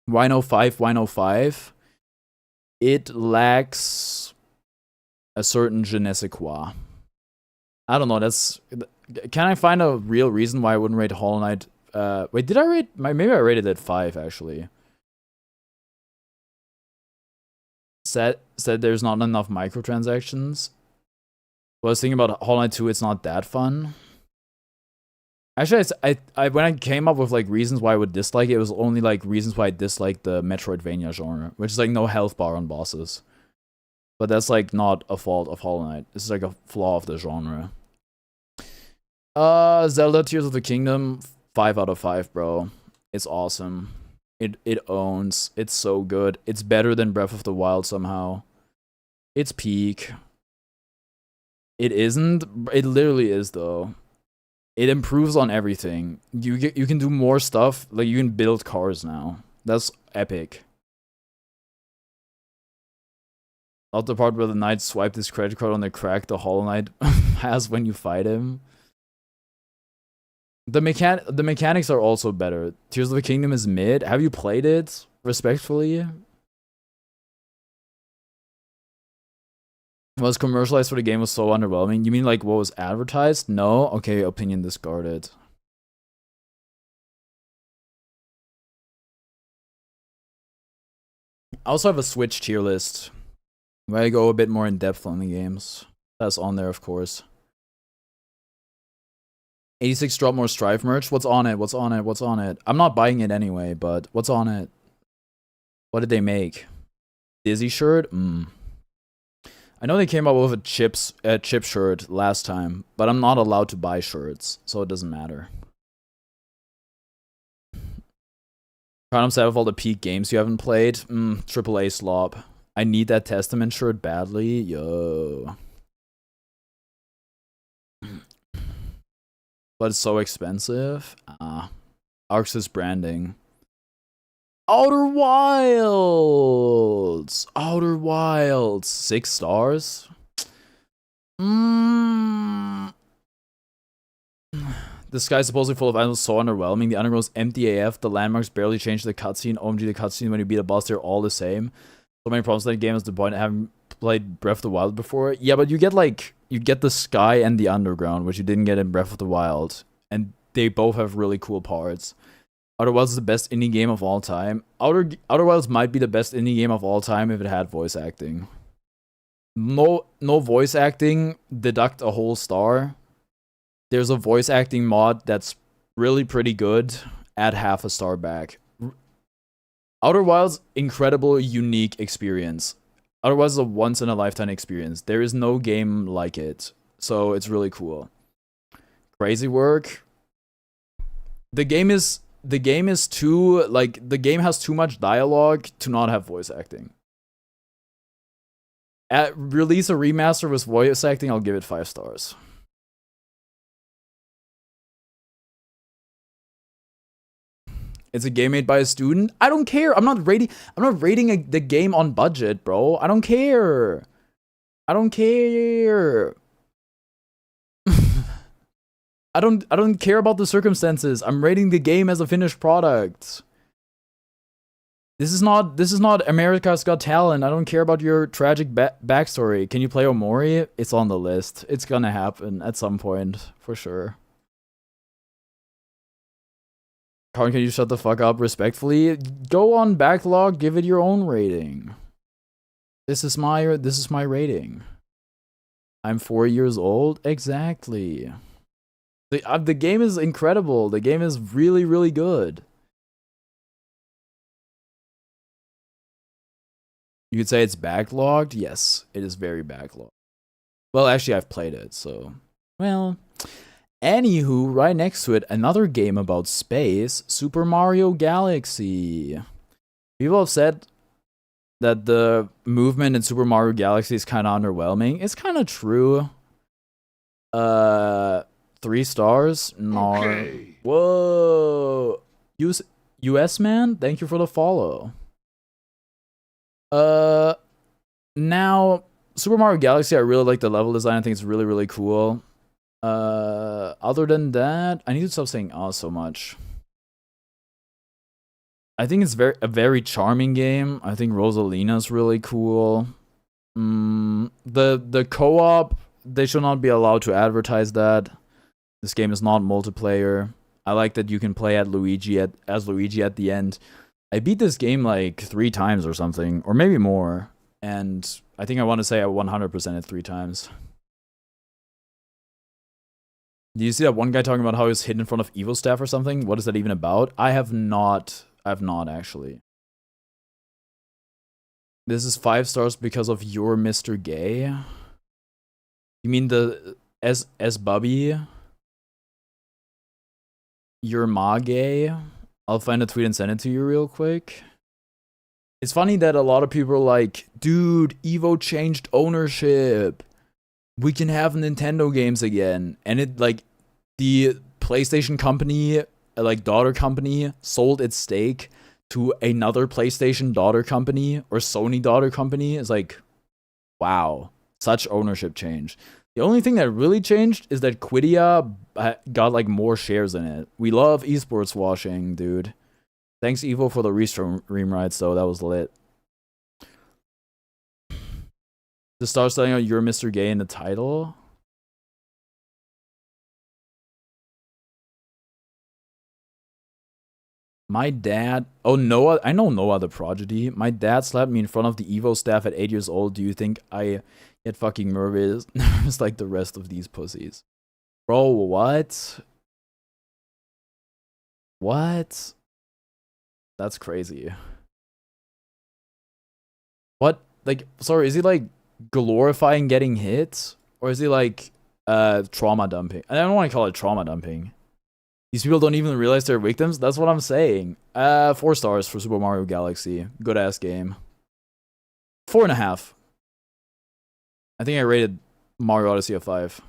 Why no 5? Why no 5? It lacks a certain je ne sais quoi. I don't know. That's. Can I find a real reason why I wouldn't rate Hollow Knight? Wait, did I rate? Maybe I rated it 5 actually. Said there's not enough microtransactions. Well, I was thinking about Hollow Knight 2. It's not that fun. Actually, I when I came up with like reasons why I would dislike it, it was only like reasons why I dislike the Metroidvania genre, which is like no health bar on bosses. But that's like not a fault of Hollow Knight. This is like a flaw of the genre. Zelda Tears of the Kingdom, 5 out of 5, bro. It's awesome. It owns. It's so good. It's better than Breath of the Wild somehow. It's peak. It isn't. It literally is though. It improves on everything. You can do more stuff. Like you can build cars now. That's epic. Not the part where the knight swiped his credit card on the crack the Hollow Knight has when you fight him. The mechanics are also better. Tears of the Kingdom is mid. Have you played it? Respectfully? Was commercialized for the game was so underwhelming. You mean like what was advertised? No? Okay, opinion discarded. I also have a Switch tier list where I go a bit more in depth on the games. That's on there, of course. 86 drop more Strive merch. What's on it? What's on it? What's on it? I'm not buying it anyway, but what's on it? What did they make? Dizzy shirt? I know they came up with a chip shirt last time, but I'm not allowed to buy shirts, so it doesn't matter. Kind set of all the peak games you haven't played. AAA slop. I need that Testament shirt badly. Yo. But it's so expensive. Arxis branding. Outer Wilds. Outer Wilds. 6 stars. The sky's supposedly full of items, so underwhelming. The underground's empty AF. The landmarks barely change the cutscene. OMG, the cutscene when you beat a boss, they're all the same. So many problems with that game is the point of having played Breath of the Wild before. Yeah, but you get like the sky and the underground, which you didn't get in Breath of the Wild, and they both have really cool parts. Outer Wilds is the best indie game of all time. Outer Wilds might be the best indie game of all time if it had voice acting. No voice acting, deduct a whole star. There's a voice acting mod that's really pretty good. Add half a star back. Outer Wilds, incredible, unique experience. Outer Wilds is a once in a lifetime experience. There is no game like it, so it's really cool. Crazy work. The game has too much dialogue to not have voice acting. Release a remaster with voice acting, I'll give it 5 stars. It's a game made by a student. I don't care. I'm not rating the game on budget, bro. I don't care. I don't care. I don't care about the circumstances. I'm rating the game as a finished product. This is not America's Got Talent. I don't care about your tragic backstory. Can you play Omori? It's on the list. It's gonna happen at some point for sure. Colin, can you shut the fuck up respectfully? Go on Backlog, give it your own rating. This is my rating. I'm 4 years old? Exactly. The game is incredible. The game is really, really good. You could say it's backlogged? Yes, it is very backlogged. Well, actually, I've played it, so... Well... Anywho, right next to it, another game about space, Super Mario Galaxy. People have said that the movement in Super Mario Galaxy is kind of underwhelming. It's kind of true. 3 stars? No. Okay. Whoa. US man, thank you for the follow. Now, Super Mario Galaxy, I really like the level design. I think it's really, really cool. Other than that, I need to stop saying so much. I think it's a very charming game. I think Rosalina's really cool. The co-op, they should not be allowed to advertise that. This game is not multiplayer. I like that you can play as Luigi at the end. I beat this game like 3 times or something, or maybe more. And I think I want to say I 100% it 3 times. Do you see that one guy talking about how he was hidden in front of Evil Staff or something? What is that even about? I have not actually. This is 5 stars because of your Mr. Gay? You mean the S Bubby? Your Ma Gay? I'll find a tweet and send it to you real quick. It's funny that a lot of people are like, dude, Evo changed ownership. We can have Nintendo games again. And it, like, the PlayStation company, like, daughter company, sold its stake to another PlayStation daughter company or Sony daughter company. It's like, wow, such ownership change. The only thing that really changed is that Quidia got, like, more shares in it. We love esports washing, dude. Thanks, Evo, for the restream rights, though. That was lit. The star starting out, you're Mr. Gay in the title. My dad... Oh, Noah... I know Noah the Prodigy. My dad slapped me in front of the Evo staff at 8 years old. Do you think I get fucking nervous like the rest of these pussies? Bro, what? What? That's crazy. What? Like, sorry, is he, like, glorifying getting hit? Or is he, like, trauma dumping? I don't want to call it trauma dumping. These people don't even realize they're victims? That's what I'm saying. 4 stars for Super Mario Galaxy. Good-ass game. 4.5. I think I rated Mario Odyssey a 5.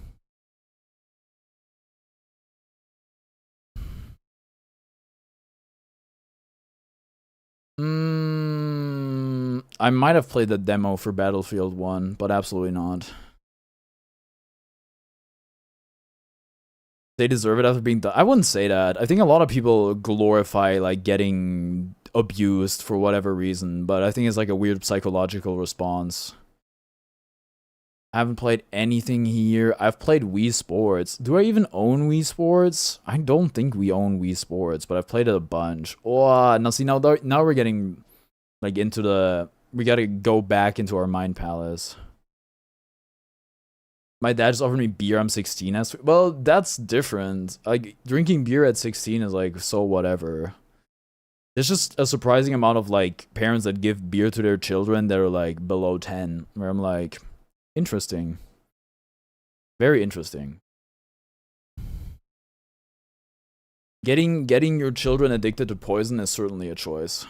I might have played the demo for Battlefield 1, but absolutely not. They deserve it after being done. I wouldn't say that. I think a lot of people glorify, like, getting abused for whatever reason, but I think it's like a weird psychological response. I haven't played anything here. I've played Wii Sports. Do I even own Wii Sports? I don't think we own Wii Sports, but I've played it a bunch. Oh, now see, now we're getting, like, into the... We gotta go back into our mind palace. My dad just offered me beer. I'm 16. Well, that's different. Like, drinking beer at 16 is, like, so whatever. There's just a surprising amount of, like, parents that give beer to their children that are, like, below 10. Where I'm like, interesting. Very interesting. Getting your children addicted to poison is certainly a choice.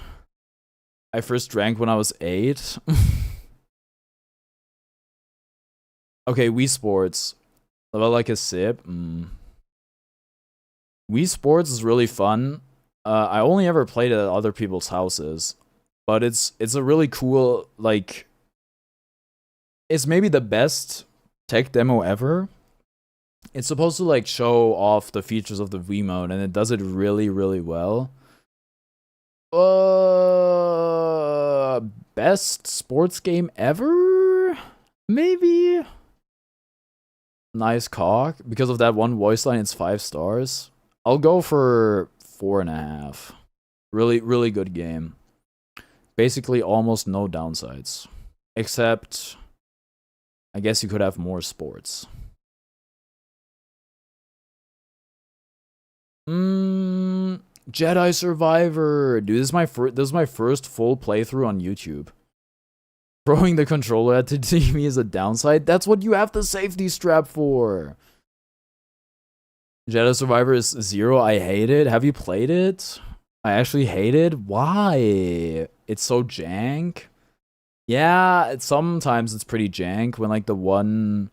I first drank when I was 8. Okay, Wii Sports. About like a sip. Wii Sports is really fun. I only ever played it at other people's houses, but it's a really cool, like, it's maybe the best tech demo ever. It's supposed to, like, show off the features of the Wiimote, and it does it really, really well. Best sports game ever? Maybe? Nice cock. Because of that one voice line, it's 5 stars. I'll go for 4.5. Really, really good game. Basically, almost no downsides. Except, I guess you could have more sports. Jedi Survivor. Dude, this is my first full playthrough on YouTube. Throwing the controller at the TV is a downside. That's what you have the safety strap for. Jedi Survivor is 0. I hate it. Have you played it? I actually hate it. Why? It's so jank. Yeah, sometimes it's pretty jank when like the one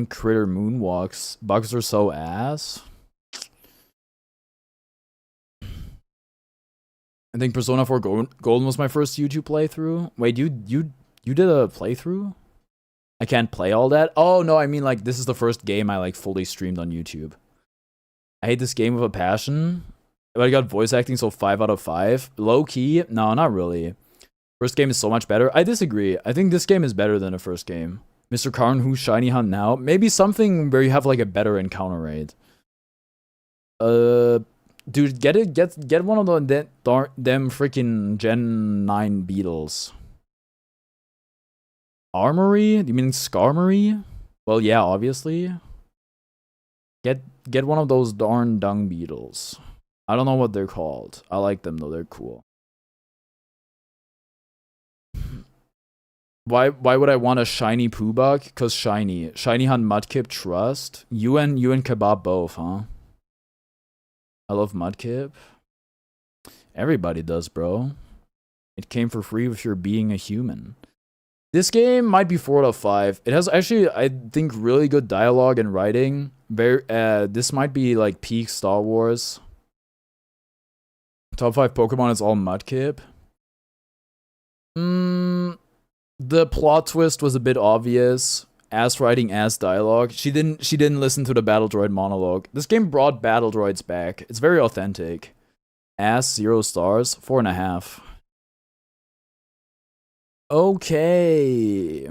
critter moonwalks. Bugs are so ass. I think Persona 4 Golden was my first YouTube playthrough. Wait, you did a playthrough? I can't play all that? Oh, no, I mean, like, this is the first game I, like, fully streamed on YouTube. I hate this game with a passion. But I got voice acting, so 5 out of 5. Low-key? No, not really. First game is so much better. I disagree. I think this game is better than the first game. Mr. Karn, who's Shiny Hunt now? Maybe something where you have, like, a better encounter rate. Dude, get one of them freaking Gen 9 beetles. Armory? Do you mean Skarmory? Well, yeah, obviously. Get one of those darn dung beetles. I don't know what they're called. I like them though, they're cool. Why would I want a shiny Poobah? Cause shiny. Shiny Hunt Mudkip Trust. You and Kebab both, huh? I love Mudkip. Everybody does, bro. It came for free with your being a human. This game might be 4 out of 5. It has actually, I think, really good dialogue and writing. This might be like peak Star Wars. Top 5 Pokemon is all Mudkip. The plot twist was a bit obvious. Ass writing, ass dialogue. She didn't listen to the Battle Droid monologue. This game brought Battle Droids back. It's very authentic. Ass 0 stars, 4.5. Okay.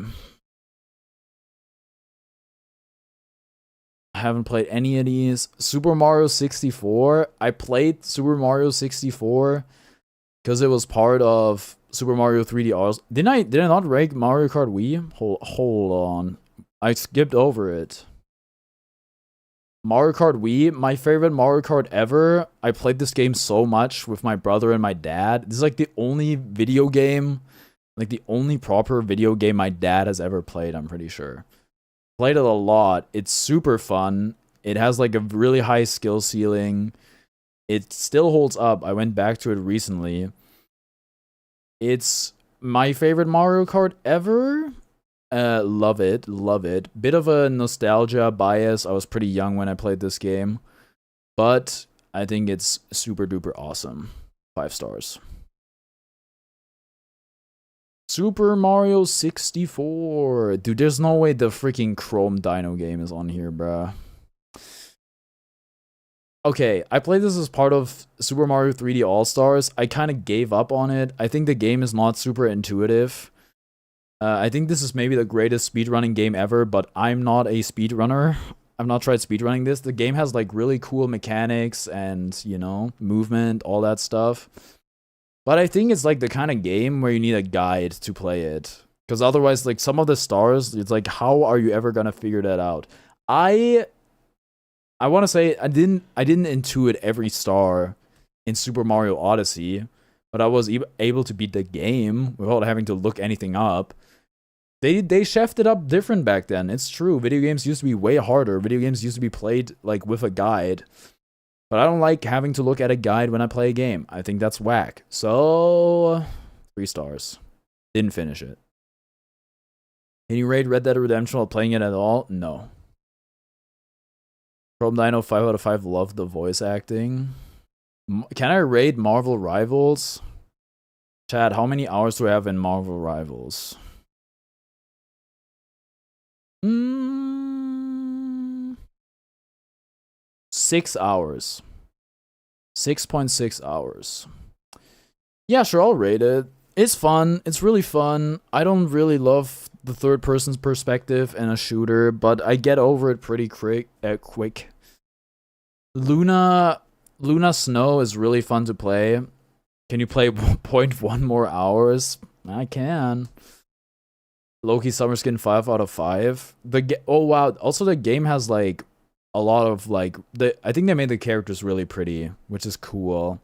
I haven't played any of these. Super Mario 64. I played Super Mario 64 because it was part of Super Mario 3D All. Did I not rank Mario Kart Wii? Hold on. I skipped over it. Mario Kart Wii, my favorite Mario Kart ever. I played this game so much with my brother and my dad. This is like the only video game, like the only proper video game my dad has ever played, I'm pretty sure. Played it a lot. It's super fun. It has like a really high skill ceiling. It still holds up. I went back to it recently. It's my favorite Mario Kart ever. Love it. Bit of a nostalgia bias. I was pretty young when I played this game. But I think it's super duper awesome. 5 stars. Super Mario 64. Dude, there's no way the freaking Chrome Dino game is on here, bruh. Okay, I played this as part of Super Mario 3D All-Stars. I kind of gave up on it. I think the game is not super intuitive. I think this is maybe the greatest speedrunning game ever, but I'm not a speedrunner. I've not tried speedrunning this. The game has like really cool mechanics and, you know, movement, all that stuff. But I think it's like the kind of game where you need a guide to play it. Because otherwise, like some of the stars, it's like, how are you ever gonna figure that out? I want to say I didn't intuit every star in Super Mario Odyssey, but I was able to beat the game without having to look anything up. They chefed it up different back then. It's true. Video games used to be way harder. Video games used to be played like with a guide. But I don't like having to look at a guide when I play a game. I think that's whack. So 3 stars. Didn't finish it. Can you rate Red Dead Redemption while playing it at all? No. Chrome Dino 5 out of 5. Love the voice acting. Can I rate Marvel Rivals? Chad, how many hours do I have in Marvel Rivals? 6 hours. 6.6 hours. Yeah, sure, I'll rate it. It's fun. It's really fun. I don't really love the third person's perspective in a shooter, but I get over it pretty quick. Luna Snow is really fun to play. Can you play 0.1 more hours? I can. Loki Summer Skin 5 out of 5. Oh wow, also the game has like a lot of like I think they made the characters really pretty, which is cool.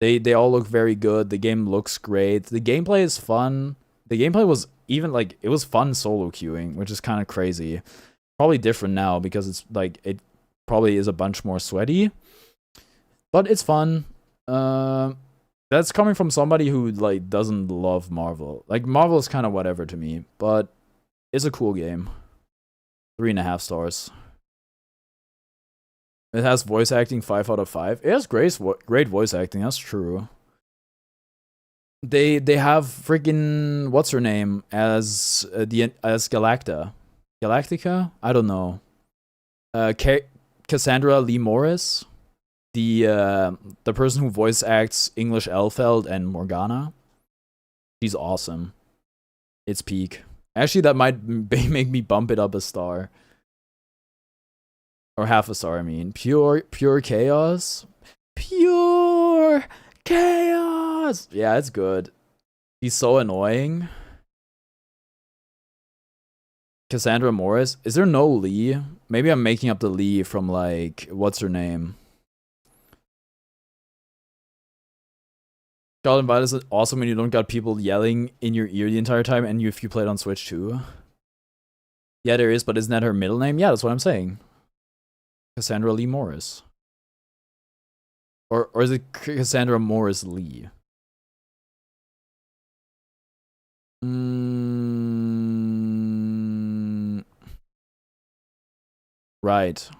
They all look very good. The game looks great. The gameplay is fun. The gameplay was even like it was fun solo queuing, which is kind of crazy. Probably different now because it's like it probably is a bunch more sweaty, but it's fun. That's coming from somebody who like doesn't love Marvel. Like Marvel is kind of whatever to me, but it's a cool game. 3.5 stars. It has voice acting 5 out of 5. It has great voice acting. That's true. They have freaking what's her name as Galactica. I don't know. Cassandra Lee Morris, the person who voice acts English Elfeld and Morgana. She's awesome. It's peak. Actually, that might make me bump it up a star. Or half a star, I mean. Pure chaos. Pure chaos! Yeah, it's good. He's so annoying. Cassandra Morris. Is there no Lee? Maybe I'm making up the Lee from, like, what's her name? Scarlet Violet is awesome when you don't got people yelling in your ear the entire time, and if you play it on Switch too. Yeah, there is, but isn't that her middle name? Yeah, that's what I'm saying. Cassandra Lee Morris. Or is it Cassandra Morris Lee? Right.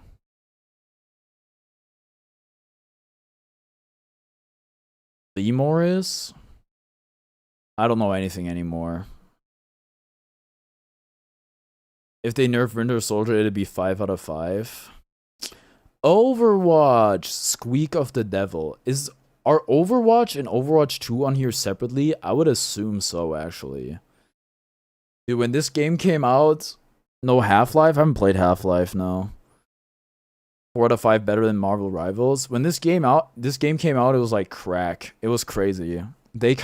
Lee Morris? I don't know anything anymore. If they nerf Winter Soldier, it'd be 5 out of 5. Overwatch! Squeak of the Devil. Are Overwatch and Overwatch 2 on here separately? I would assume so, actually. Dude, when this game came out... No, Half-Life? I haven't played Half-Life, no. 4 out of 5 better than Marvel Rivals. When this game came out, it was like crack. It was crazy. They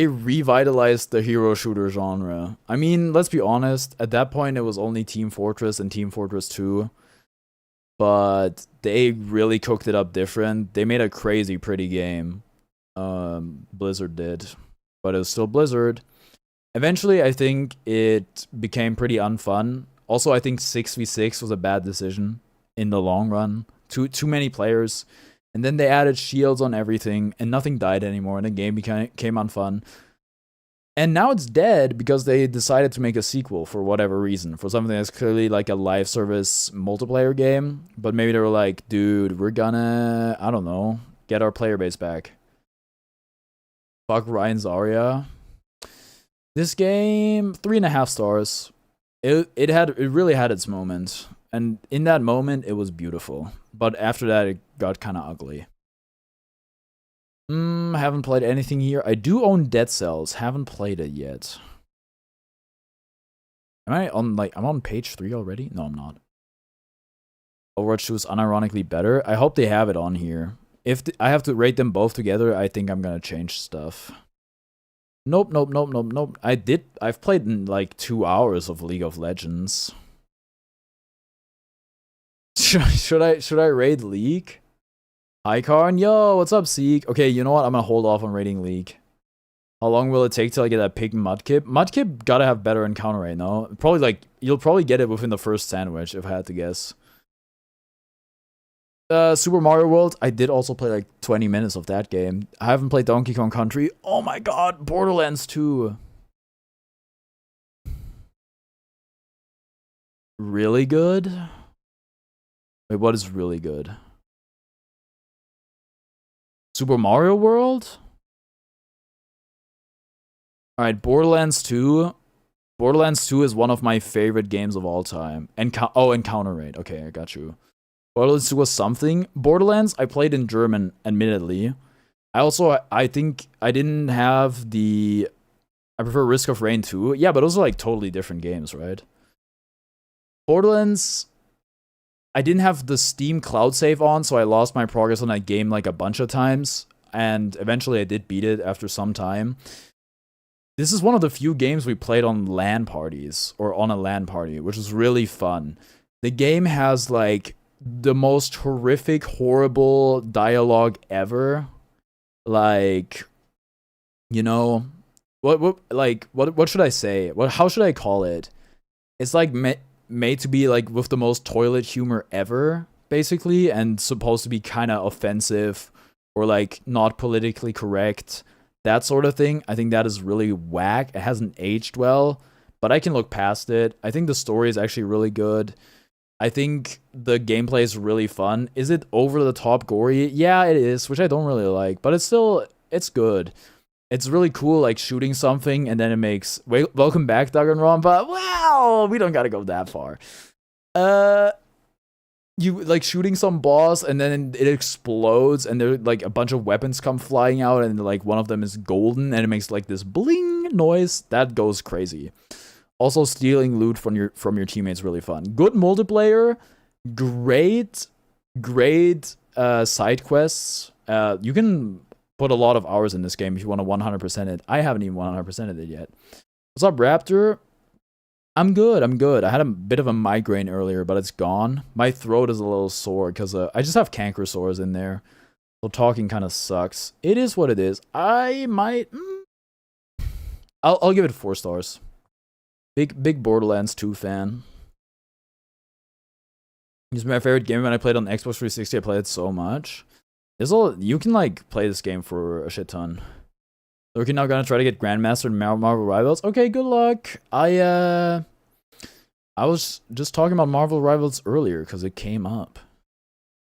revitalized the hero shooter genre. I mean, let's be honest, at that point it was only Team Fortress and Team Fortress 2. But they really cooked it up different. They made a crazy pretty game. Blizzard did. But it was still Blizzard. Eventually, I think it became pretty unfun. Also, I think 6v6 was a bad decision in the long run. Too many players. And then they added shields on everything, and nothing died anymore, and the game became unfun. And now it's dead because they decided to make a sequel for whatever reason. For something that's clearly like a live service multiplayer game. But maybe they were like, dude, we're gonna, I don't know, get our player base back. Fuck Ryan Zarya. This game, 3.5 stars. It really had its moment. And in that moment, it was beautiful. But after that, it got kind of ugly. Haven't played anything here. I do own Dead Cells. Haven't played it yet. Am I on, like, I'm on page 3 already? No, I'm not. Overwatch 2 is unironically better. I hope they have it on here. If I have to rate them both together, I think I'm gonna change stuff. Nope. I've played in like 2 hours of League of Legends. Should I raid League? Hi Karn, yo, what's up, Seek? Okay, you know what? I'm gonna hold off on raiding League. How long will it take till I get that pig Mudkip? Mudkip gotta have better encounter rate, no? Probably like you'll probably get it within the first sandwich, if I had to guess. Super Mario World, I did also play like 20 minutes of that game. I haven't played Donkey Kong Country. Oh my god, Borderlands 2. Really good? Wait, what is really good? Super Mario World? Alright, Borderlands 2. Borderlands 2 is one of my favorite games of all time. Encounter rate. Okay, I got you. Borderlands 2 was something. Borderlands, I played in German, admittedly. I think I didn't have the... I prefer Risk of Rain 2. Yeah, but those are like totally different games, right? Borderlands... I didn't have the Steam cloud save on, so I lost my progress on that game like a bunch of times. And eventually I did beat it after some time. This is one of the few games we played on LAN parties, or on a LAN party, which was really fun. The game has like the most horrific, horrible dialogue ever. Like, you know, what should I say? How should I call it? It's like made to be like with the most toilet humor ever, basically, and supposed to be kind of offensive or like not politically correct, that sort of thing. I think that is really whack. It hasn't aged well, but I can look past it. I think the story is actually really good. I think the gameplay is really fun. Is it over the top gory? Yeah, it is, which I don't really like, but it's good. It's really cool, like shooting something and then it makes welcome back, Danganronpa. But well, we don't gotta go that far. You like shooting some boss and then it explodes and there like a bunch of weapons come flying out and like one of them is golden and it makes like this bling noise that goes crazy. Also, stealing loot from your teammates really fun. Good multiplayer, great side quests. You can put a lot of hours in this game if you want to 100% it. I haven't even 100%ed it yet. What's up, Raptor? I'm good. I had a bit of a migraine earlier, but it's gone. My throat is a little sore because I just have canker sores in there. So talking kind of sucks. It is what it is. I might... I'll give it 4 stars. Big Borderlands 2 fan. It's my favorite game when I played on Xbox 360. I played it so much. You can like play this game for a shit ton. Lurky now gonna try to get Grandmaster in Marvel Rivals. Okay, good luck. I was just talking about Marvel Rivals earlier because it came up.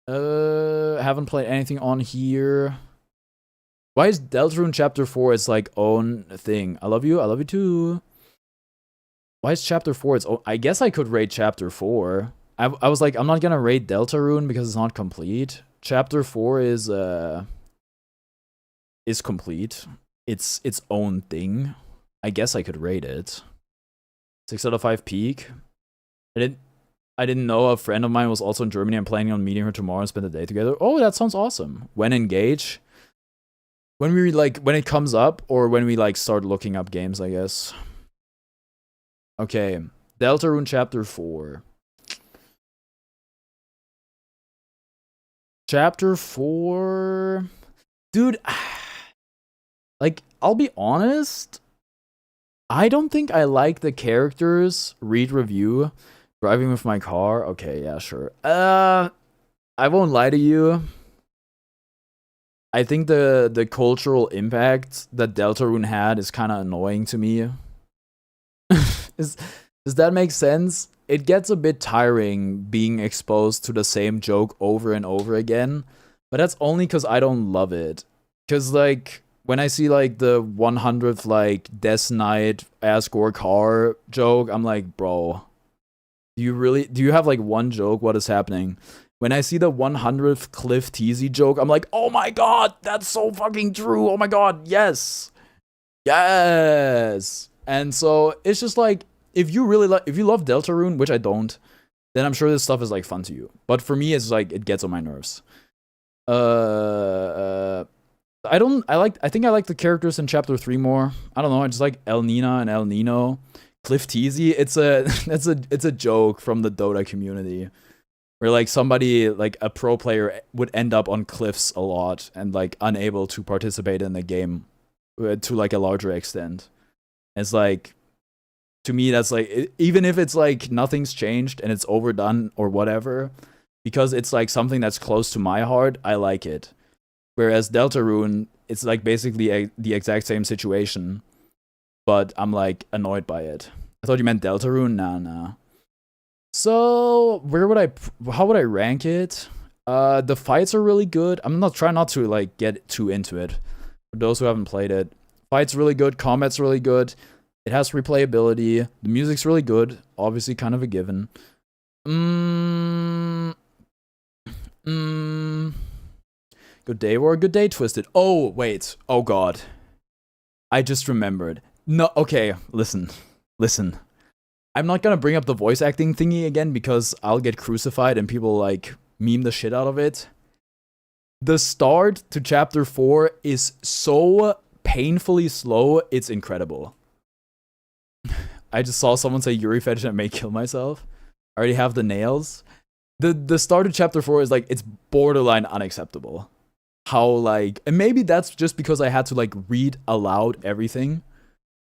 Haven't played anything on here. Why is Deltarune Chapter 4 its like own thing? I love you too. Why is Chapter 4 its own? I guess I could rate Chapter 4. I was like, I'm not gonna rate Deltarune because it's not complete. Chapter 4 is complete. It's its own thing. I guess I could rate it. 6 out of 5 peak. I didn't know a friend of mine was also in Germany. I'm planning on meeting her tomorrow and spend the day together. Oh, that sounds awesome. When engage? When it comes up or when we like start looking up games, I guess. Okay. Deltarune Chapter 4. Chapter 4. Dude, like, I'll be honest. I don't think I like the characters. Read review. Driving with my car. Okay, yeah, sure. I won't lie to you. I think the cultural impact that Deltarune had is kind of annoying to me. Does that make sense? It gets a bit tiring being exposed to the same joke over and over again, but that's only because I don't love it. Because, like, when I see, like, the 100th, like, Death Knight Asgore car joke, I'm like, bro, do you have, like, one joke? What is happening? When I see the 100th Cliff Teasy joke, I'm like, oh my god, that's so fucking true. Oh my god, yes. Yes. And so, it's just like, if you love Deltarune, which I don't, then I'm sure this stuff is like fun to you. But for me, it's like it gets on my nerves. I think I like the characters in Chapter 3 more. I don't know. I just like El Nina and El Nino. Cliff Teasy. It's a joke from the Dota community, where like somebody like a pro player would end up on cliffs a lot and like unable to participate in the game to like a larger extent. It's like, to me, that's like, even if it's like nothing's changed and it's overdone or whatever, because it's like something that's close to my heart, I like it. Whereas Deltarune, it's like basically the exact same situation, but I'm like annoyed by it. I thought you meant Deltarune. Nah. So how would I rank it? The fights are really good. I'm not trying not to like get too into it. For those who haven't played it, fights really good. Combat's really good. It has replayability. The music's really good. Obviously, kind of a given. Good day, War. Good day, Twisted. Oh, wait. Oh, God. I just remembered. No, okay. Listen. I'm not gonna bring up the voice acting thingy again because I'll get crucified and people, like, meme the shit out of it. The start to Chapter 4 is so painfully slow, it's incredible. I just saw someone say Yuri fetish and I may kill myself. I already have the nails. The start of Chapter 4 is like, it's borderline unacceptable. How like, and maybe that's just because I had to like read aloud everything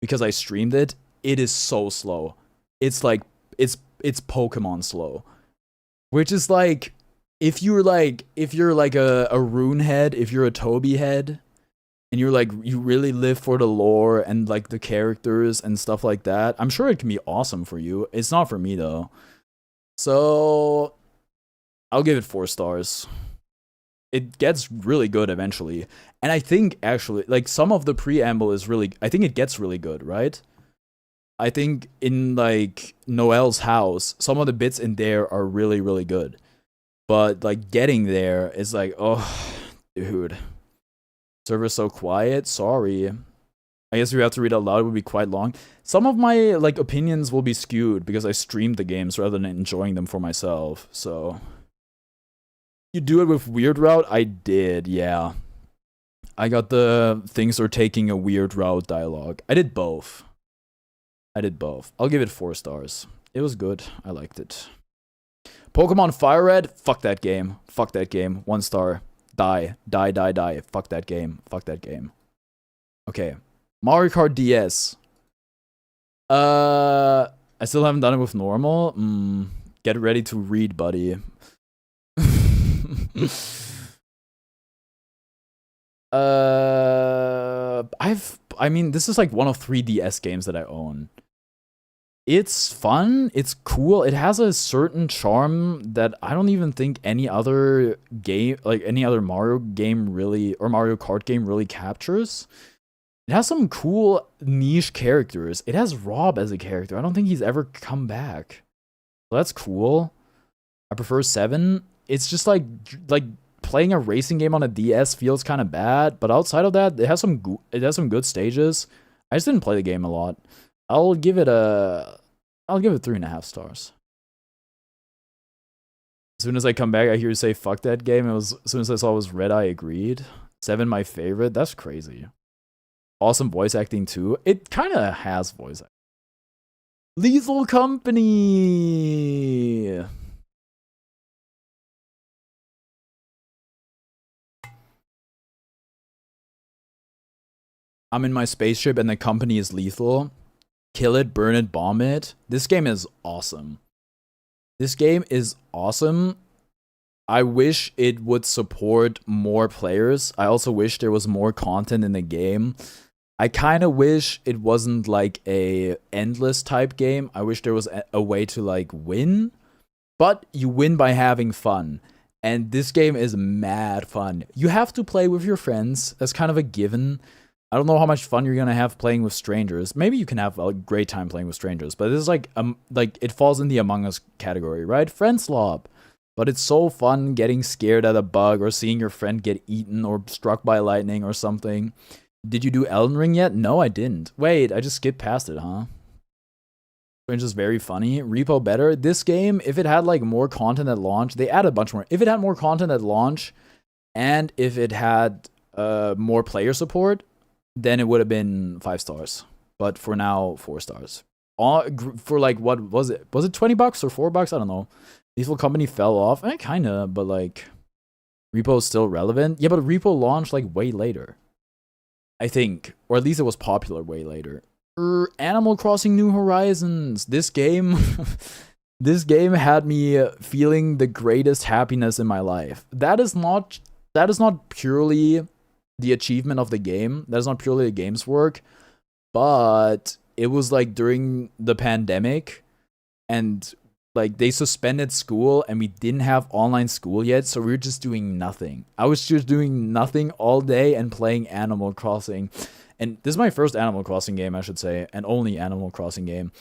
because I streamed it. It is so slow. It's like, it's it's Pokemon slow. Which is like, if you're like a Rune head, if you're a Toby head, and you're like, you really live for the lore and like the characters and stuff like that, I'm sure it can be awesome for you. It's not for me though. So I'll give it 4 stars. It gets really good eventually. And I think actually, like, some of the preamble is really, I think it gets really good, right? I think in like Noel's house, some of the bits in there are really, really good. But like getting there is like, oh, dude. Server's so quiet. Sorry. I guess if you have to read out loud, it would be quite long. Some of my like opinions will be skewed because I streamed the games rather than enjoying them for myself. So you do it with Weird Route? I did, yeah. I got the things are taking a weird route dialogue. I did both. I'll give it 4 stars. It was good. I liked it. Pokemon Fire Red? Fuck that game. 1 star. Die. Fuck that game. Okay. Mario Kart DS. I still haven't done it with normal. Get ready to read, buddy. I mean, this is like one of 3 DS games that I own. It's fun, it's cool, it has a certain charm that I don't even think any other game, like any other Mario game really, or Mario Kart game really captures. It has some cool niche characters. It has Rob as a character. I don't think he's ever come back. So that's cool. I prefer 7. It's just like playing a racing game on a DS feels kind of bad, but outside of that, it has some good stages. I just didn't play the game a lot. I'll give it 3.5 stars. As soon as I come back, I hear you say fuck that game. As soon as I saw it was red, I agreed. 7 my favorite. That's crazy. Awesome voice acting too. It kind of has voice acting. Lethal Company. I'm in my spaceship and the company is lethal. Kill it, burn it, bomb it. This game is awesome. I wish it would support more players. I also wish there was more content in the game. I kind of wish it wasn't like a endless type game. I wish there was a way to like win. But you win by having fun. And this game is mad fun. You have to play with your friends. That's kind of a given. I don't know how much fun you're gonna have playing with strangers. Maybe you can have a great time playing with strangers, but this is like it falls in the Among Us category, right? Friend slop. But it's so fun getting scared at a bug or seeing your friend get eaten or struck by lightning or something. Did you do Elden Ring yet? No, I didn't. Wait, I just skipped past it, huh? Strange is very funny. Repo better. This game, if it had like more content at launch, they add a bunch more. If it had more content at launch, and if it had more player support, then it would have been 5 stars. But for now, 4 stars. For like, what was it? Was it $20 or $4? I don't know. Lethal Company fell off. Kinda, but like, Repo's still relevant. Yeah, but Repo launched like way later. I think. Or at least it was popular way later. Animal Crossing New Horizons. This game this game had me feeling the greatest happiness in my life. That is not purely the achievement of the game. That is not purely the game's work, but it was like during the pandemic and like they suspended school and we didn't have online school yet, so we were just doing nothing. I was just doing nothing all day and playing Animal Crossing. And this is my first Animal Crossing game, I should say, and only Animal Crossing game.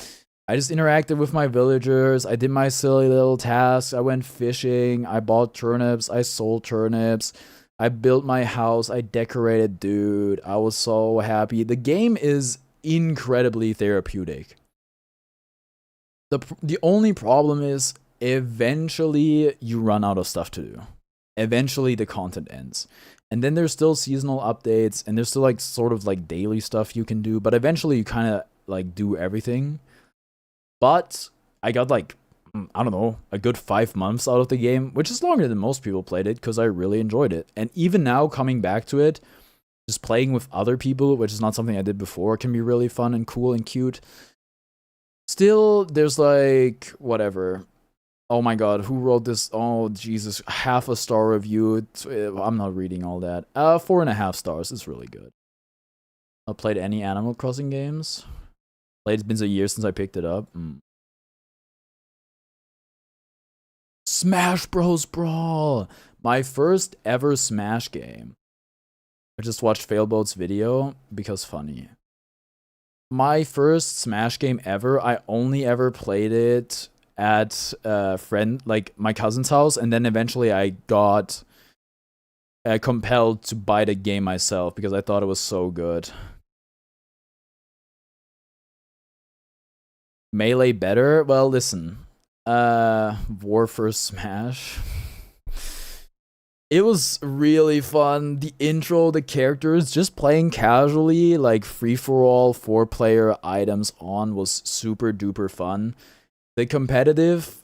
I just interacted with my villagers. I did my silly little tasks. I went fishing. I bought turnips. I sold turnips. I built my house. I decorated. Dude, I was so happy. The game is incredibly therapeutic. The only problem is eventually you run out of stuff to do. Eventually the content ends. And then there's still seasonal updates, and there's still like sort of like daily stuff you can do, but eventually you kind of like do everything. But I got like, I don't know, a good 5 months out of the game, which is longer than most people played it because I really enjoyed it. And even now coming back to it, just playing with other people, which is not something I did before, can be really fun and cool and cute. Still, there's like, whatever. Oh my god, who wrote this? Oh, Jesus, half a star review. I'm not reading all that. 4.5 stars. It's really good. I played any Animal Crossing games. It's been a year since I picked it up. Smash Bros. Brawl! My first ever Smash game. I just watched Failboat's video because funny. My first Smash game ever, I only ever played it at my cousin's house, and then eventually I got compelled to buy the game myself because I thought it was so good. Melee better? Well, listen. War first Smash. It was really fun. The intro, the characters, just playing casually, like free-for-all, 4-player items on was super duper fun. The competitive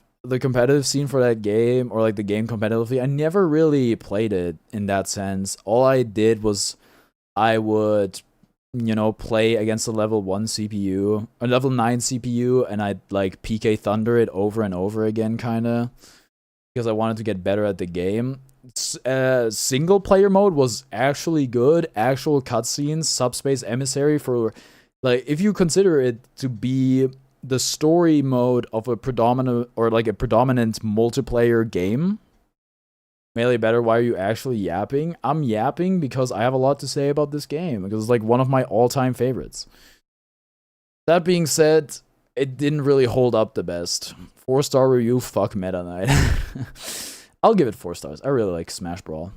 scene for that game, or like the game competitively, I never really played it in that sense. All I did was I would, play against a level 1 CPU, a level 9 CPU, and I'd like PK Thunder it over and over again, kinda, because I wanted to get better at the game. Single player mode was actually good. Actual cutscenes, Subspace Emissary, for like, if you consider it to be the story mode of a predominant multiplayer game. Melee better, why are you actually yapping? I'm yapping because I have a lot to say about this game, because it's like one of my all-time favorites. That being said, it didn't really hold up the best. 4-star review, fuck Meta Knight. I'll give it 4 stars. I really like Smash Brawl.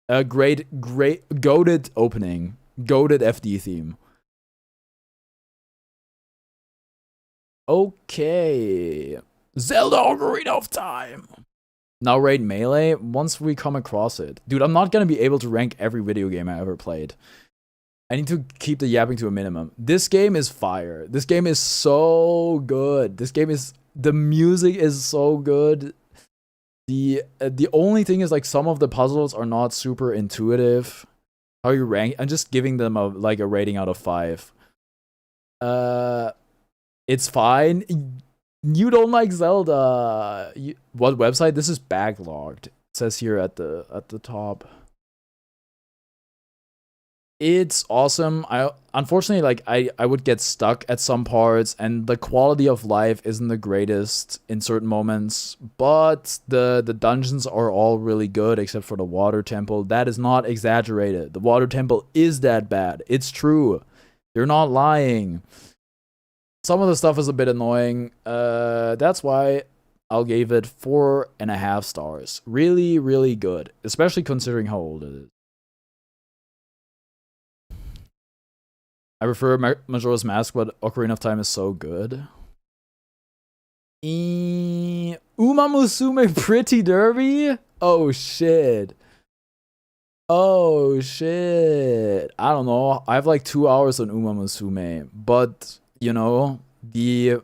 Great, goated opening. Goated FD theme. Okay. Zelda Ocarina of Time. Now rate Melee once we come across it. Dude, I'm not gonna be able to rank every video game I ever played. I need to keep the yapping to a minimum. This game is fire. This game is so good. The music is so good. The only thing is, like, some of the puzzles are not super intuitive. How you rank? I'm just giving them a rating out of 5. It's fine. You don't like Zelda. What website? This is backlogged. It says here at the top. It's awesome. Unfortunately, I would get stuck at some parts, and the quality of life isn't the greatest in certain moments, but the dungeons are all really good except for the water temple. That is not exaggerated. The water temple is that bad. It's true. They're not lying. Some of the stuff is a bit annoying. That's why I'll give it 4.5 stars. Really, really good, especially considering how old it is. I prefer Majora's Mask, but Ocarina of Time is so good. Uma Musume Pretty Derby? Oh shit. Oh shit. I don't know. I have like 2 hours on Uma Musume, but the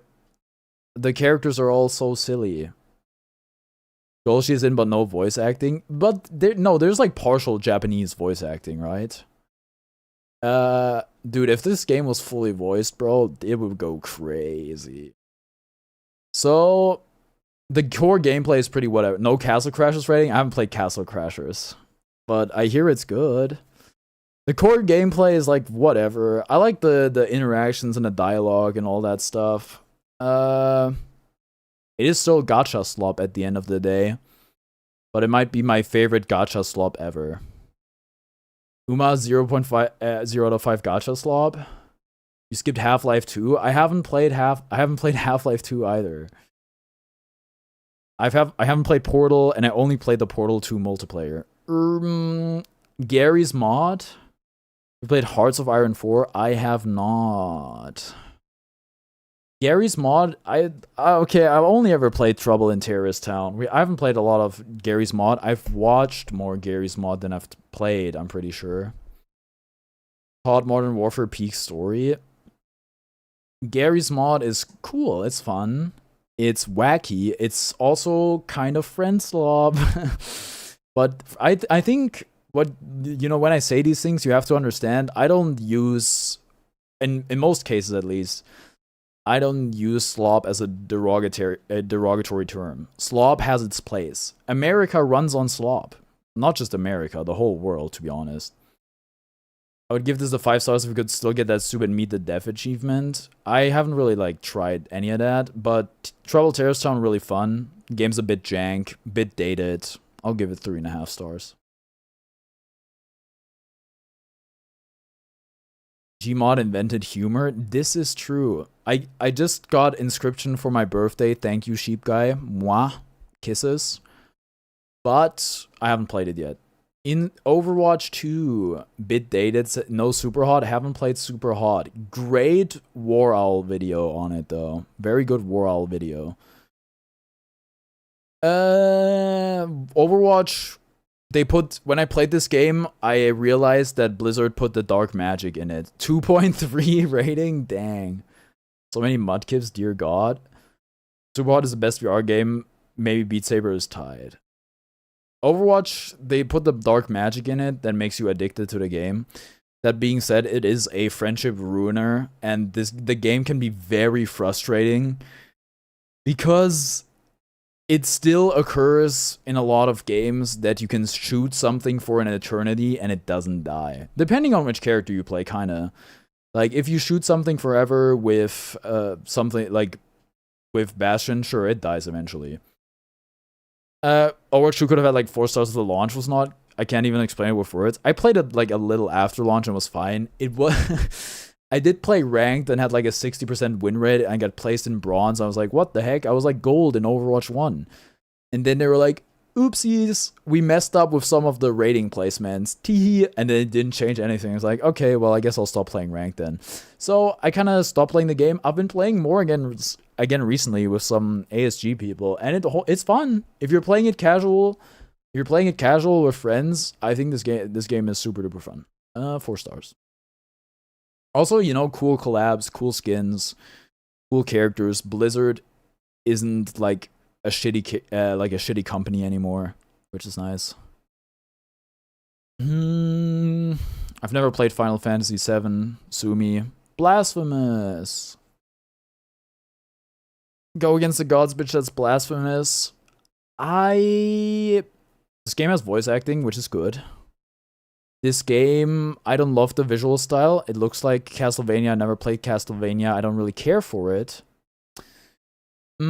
characters are all so silly. Golshi's in, but no voice acting. But there's like partial Japanese voice acting, right? Dude, if this game was fully voiced, bro, it would go crazy. So, the core gameplay is pretty whatever. No Castle Crashers rating? I haven't played Castle Crashers, but I hear it's good. The core gameplay is like whatever. I like the interactions and the dialogue and all that stuff. It is still gacha slop at the end of the day, but it might be my favorite gacha slop ever. Uma 0.5 0 out of 5 gacha slop. You skipped Half-Life 2. I haven't played Half-Life 2 either. I haven't played Portal, and I only played the Portal 2 multiplayer. Gary's mod. You played Hearts of Iron 4. I have not. Gary's mod, okay, I've only ever played Trouble in Terrorist Town. I haven't played a lot of Gary's mod. I've watched more Gary's mod than I've played, I'm pretty sure. COD Modern Warfare Peak Story. Gary's mod is cool. It's fun. It's wacky. It's also kind of friend slob. But I think when I say these things, you have to understand, I don't use, in most cases at least, I don't use slob as a derogatory term. Slob has its place. America runs on slob. Not just America, the whole world, to be honest. I would give this the 5 stars if we could still get that stupid meet the death achievement. I haven't really like tried any of that, but Trouble Terrace sound really fun. Game's a bit jank, bit dated. I'll give it 3.5 stars. Gmod invented humor. This is true. I just got Inscription for my birthday. Thank you, sheep guy. Mwah. Kisses. But I haven't played it yet. In Overwatch 2, bit dated, no super hot. Haven't played super hot. Great War Owl video on it though. Very good War Owl video. Overwatch, when I played this game, I realized that Blizzard put the dark magic in it. 2.3 rating, dang. So many mudkips, dear god. Super hot is the best VR game. Maybe Beat Saber is tied. Overwatch, they put the dark magic in it that makes you addicted to the game. That being said, it is a friendship ruiner, and the game can be very frustrating because it still occurs in a lot of games that you can shoot something for an eternity and it doesn't die. Depending on which character you play, kinda. Like, if you shoot something forever with something like with Bastion, sure, it dies eventually. Overwatch 2 could have had like 4 stars if the launch was not. I can't even explain it with words. I played it like a little after launch and was fine. It was. I did play ranked and had like a 60% win rate and got placed in bronze. I was like, what the heck? I was like gold in Overwatch 1. And then they were like, oopsies, we messed up with some of the rating placements. Teehee. And then it didn't change anything. I was like, okay, well, I guess I'll stop playing ranked then. So I kind of stopped playing the game. I've been playing more again recently with some ASG people, and it's fun. If you're playing it casual, with friends, I think this game is super duper fun. 4 stars. Also, you know, cool collabs, cool skins, cool characters. Blizzard isn't like a shitty company anymore, which is nice. I've never played Final Fantasy VII. Sue me. Blasphemous. Go against the gods, bitch. That's blasphemous. This game has voice acting, which is good. This game, I don't love the visual style. It looks like Castlevania. I never played Castlevania. I don't really care for it. I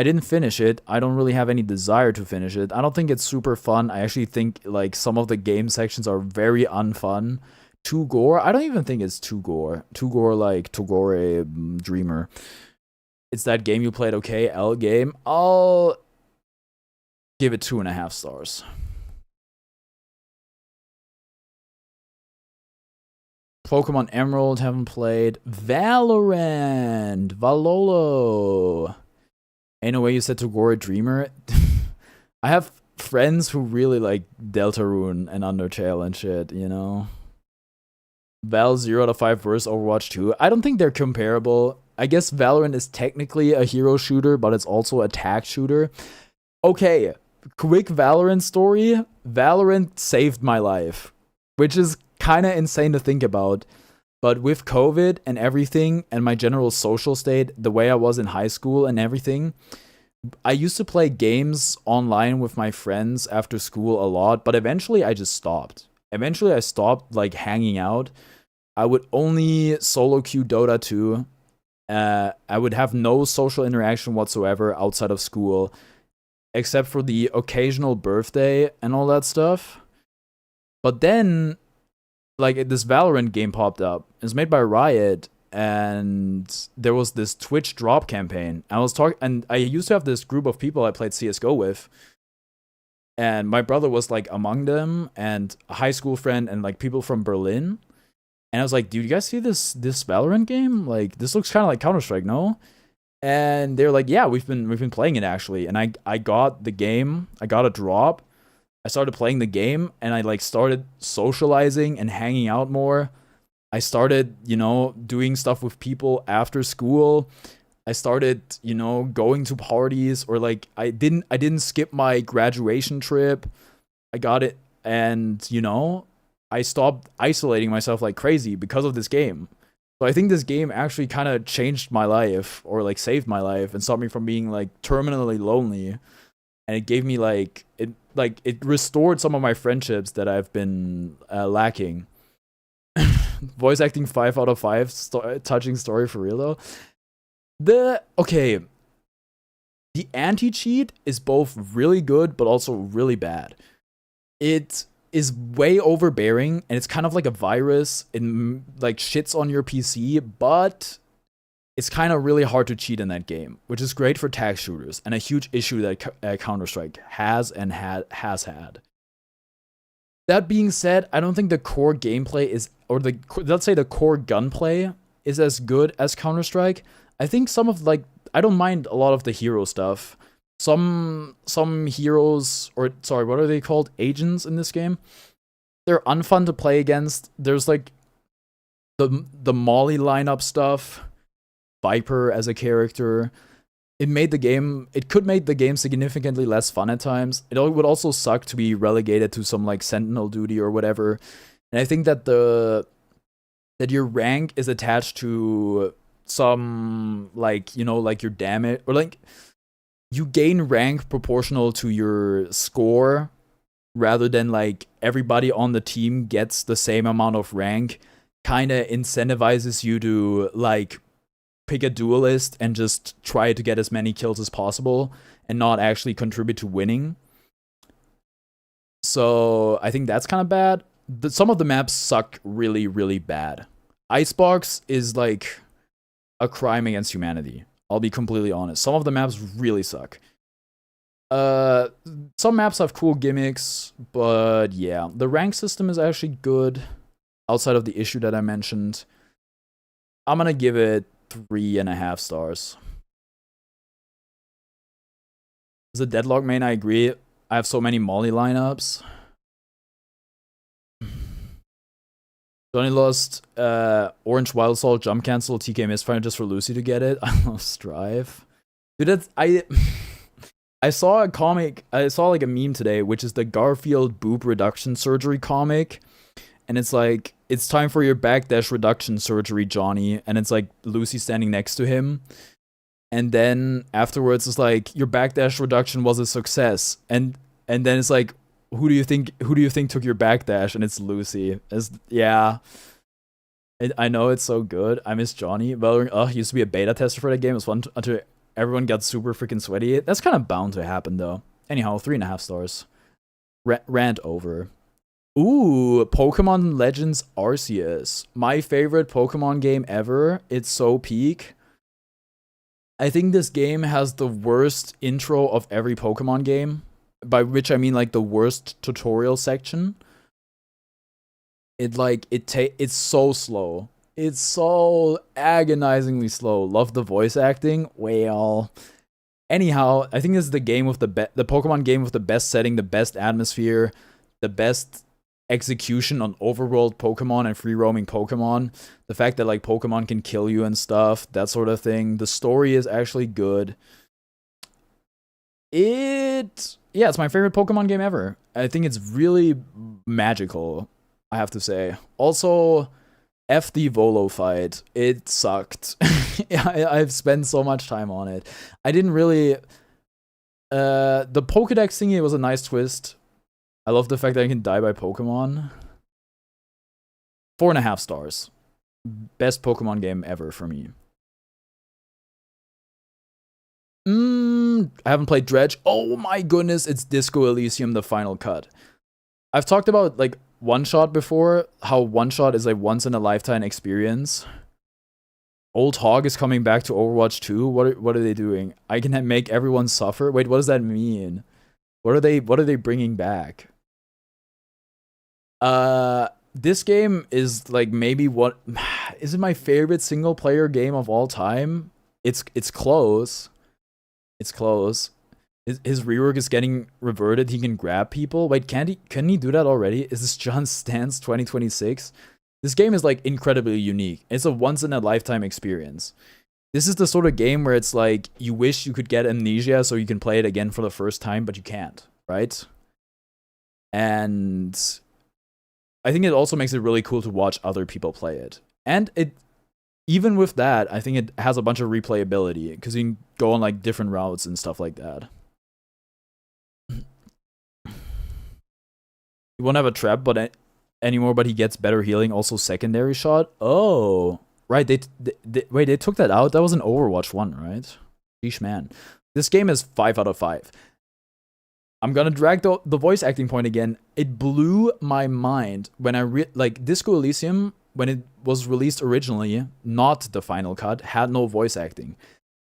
didn't finish it. I don't really have any desire to finish it. I don't think it's super fun. I actually think like some of the game sections are very unfun. Too gore. I don't even think it's too gore. Too gore like Togore Dreamer. It's that game you played, okay, L game. I'll give it 2.5 stars. Pokemon Emerald, haven't played. Valorant, Valolo. Ain't no way you said Togore Dreamer. I have friends who really like Deltarune and Undertale and shit, you know? Val 0 out of 5 versus Overwatch 2. I don't think they're comparable. I guess Valorant is technically a hero shooter, but it's also a tag shooter. Okay, quick Valorant story. Valorant saved my life, which is kind of insane to think about. But with COVID and everything and my general social state, the way I was in high school and everything, I used to play games online with my friends after school a lot, but eventually I just stopped. Eventually I stopped like hanging out. I would only solo queue Dota 2. I would have no social interaction whatsoever outside of school, except for the occasional birthday and all that stuff. But then, like, this Valorant game popped up. It's made by Riot, and there was this Twitch drop campaign. And I used to have this group of people I played CS:GO with, and my brother was like among them, and a high school friend, and like people from Berlin. And I was like, dude, you guys see this Valorant game? Like, this looks kind of like Counter-Strike, no? And they're like, yeah, we've been playing it actually. And I got the game. I got a drop. I started playing the game, and I like started socializing and hanging out more. I started, you know, doing stuff with people after school. I started, you know, going to parties, or like I didn't skip my graduation trip. I got it, and you know, I stopped isolating myself like crazy because of this game. So I think this game actually kind of changed my life, or like saved my life, and stopped me from being like terminally lonely. And it gave me it restored some of my friendships that I've been lacking. Voice acting 5 out of 5, touching story for real though. The anti-cheat is both really good but also really bad. It is way overbearing, and it's kind of like a virus. It like shits on your PC, but it's kind of really hard to cheat in that game, which is great for tag shooters, and a huge issue that Counter-Strike has and has had. That being said, I don't think the core gameplay is, or let's say the core gunplay is as good as Counter-Strike. I think some of I don't mind a lot of the hero stuff. Some heroes, or sorry, what are they called? Agents in this game. They're unfun to play against. There's like the Molly lineup stuff, Viper as a character. It could make the game significantly less fun at times. It would also suck to be relegated to some like Sentinel duty or whatever. And I think that that your rank is attached to some like your damage, or like you gain rank proportional to your score, rather than like everybody on the team gets the same amount of rank. Kind of incentivizes you to like pick a duelist and just try to get as many kills as possible and not actually contribute to winning. So I think that's kind of bad. Some of the maps suck really, really bad. Icebox is like a crime against humanity. I'll be completely honest. Some of the maps really suck. Some maps have cool gimmicks, but yeah, the rank system is actually good outside of the issue that I mentioned. I'm gonna give it 3.5 stars. As a Deadlock main, I agree. I have so many Molly lineups. Johnny lost Orange Wild Salt, Jump Cancel, TK Misfire just for Lucy to get it. I love Strive. Dude, that's I saw a comic, I saw like a meme today, which is the Garfield boob reduction surgery comic. And it's like, it's time for your backdash reduction surgery, Johnny. And it's like Lucy standing next to him. And then afterwards it's like, your backdash reduction was a success. And then it's like, who do you think took your backdash? And it's Lucy. Yeah. I know it's so good. I miss Johnny. Well, he used to be a beta tester for that game. It was fun until everyone got super freaking sweaty. That's kind of bound to happen though. Anyhow, 3.5 stars. Rant over. Ooh, Pokemon Legends Arceus. My favorite Pokemon game ever. It's so peak. I think this game has the worst intro of every Pokemon game. By which I mean like the worst tutorial section. It's so slow. It's so agonizingly slow. Love the voice acting. Well, anyhow, I think this is the game with the Pokemon game with the best setting, the best atmosphere, the best execution on overworld Pokemon and free roaming Pokemon. The fact that like Pokemon can kill you and stuff, that sort of thing. The story is actually good. It's my favorite Pokemon game ever. I think it's really magical, I have to say. Also, F the Volo fight. It sucked. I've spent so much time on it. I didn't really... the Pokedex thingy was a nice twist. I love the fact that I can die by Pokemon. 4.5 stars. Best Pokemon game ever for me. I haven't played Dredge. Oh my goodness, it's Disco Elysium, the final cut. I've talked about like One Shot before, how One Shot is a once in a lifetime experience. Old Hog is coming back to Overwatch 2. What are they doing? I can make everyone suffer. Wait, what does that mean? What are they bringing back? This game is like maybe is it my favorite single player game of all time? It's close. It's close. His rework is getting reverted. He can grab people. Wait, can he do that already? Is this John Stance 2026? This game is like incredibly unique. It's a once in a lifetime experience. This is the sort of game where it's like you wish you could get amnesia so you can play it again for the first time, but you can't, right? And I think it also makes it really cool to watch other people play it. And even with that, I think it has a bunch of replayability because you can go on like different routes and stuff like that. He won't have a trap, but anymore. But he gets better healing. Also, secondary shot. Oh, right. Wait. They took that out. That was an Overwatch 1, right? Sheesh, man. This game is 5 out of 5. I'm gonna drag the voice acting point again. It blew my mind when I like Disco Elysium, when it was released originally, not the final cut, had no voice acting.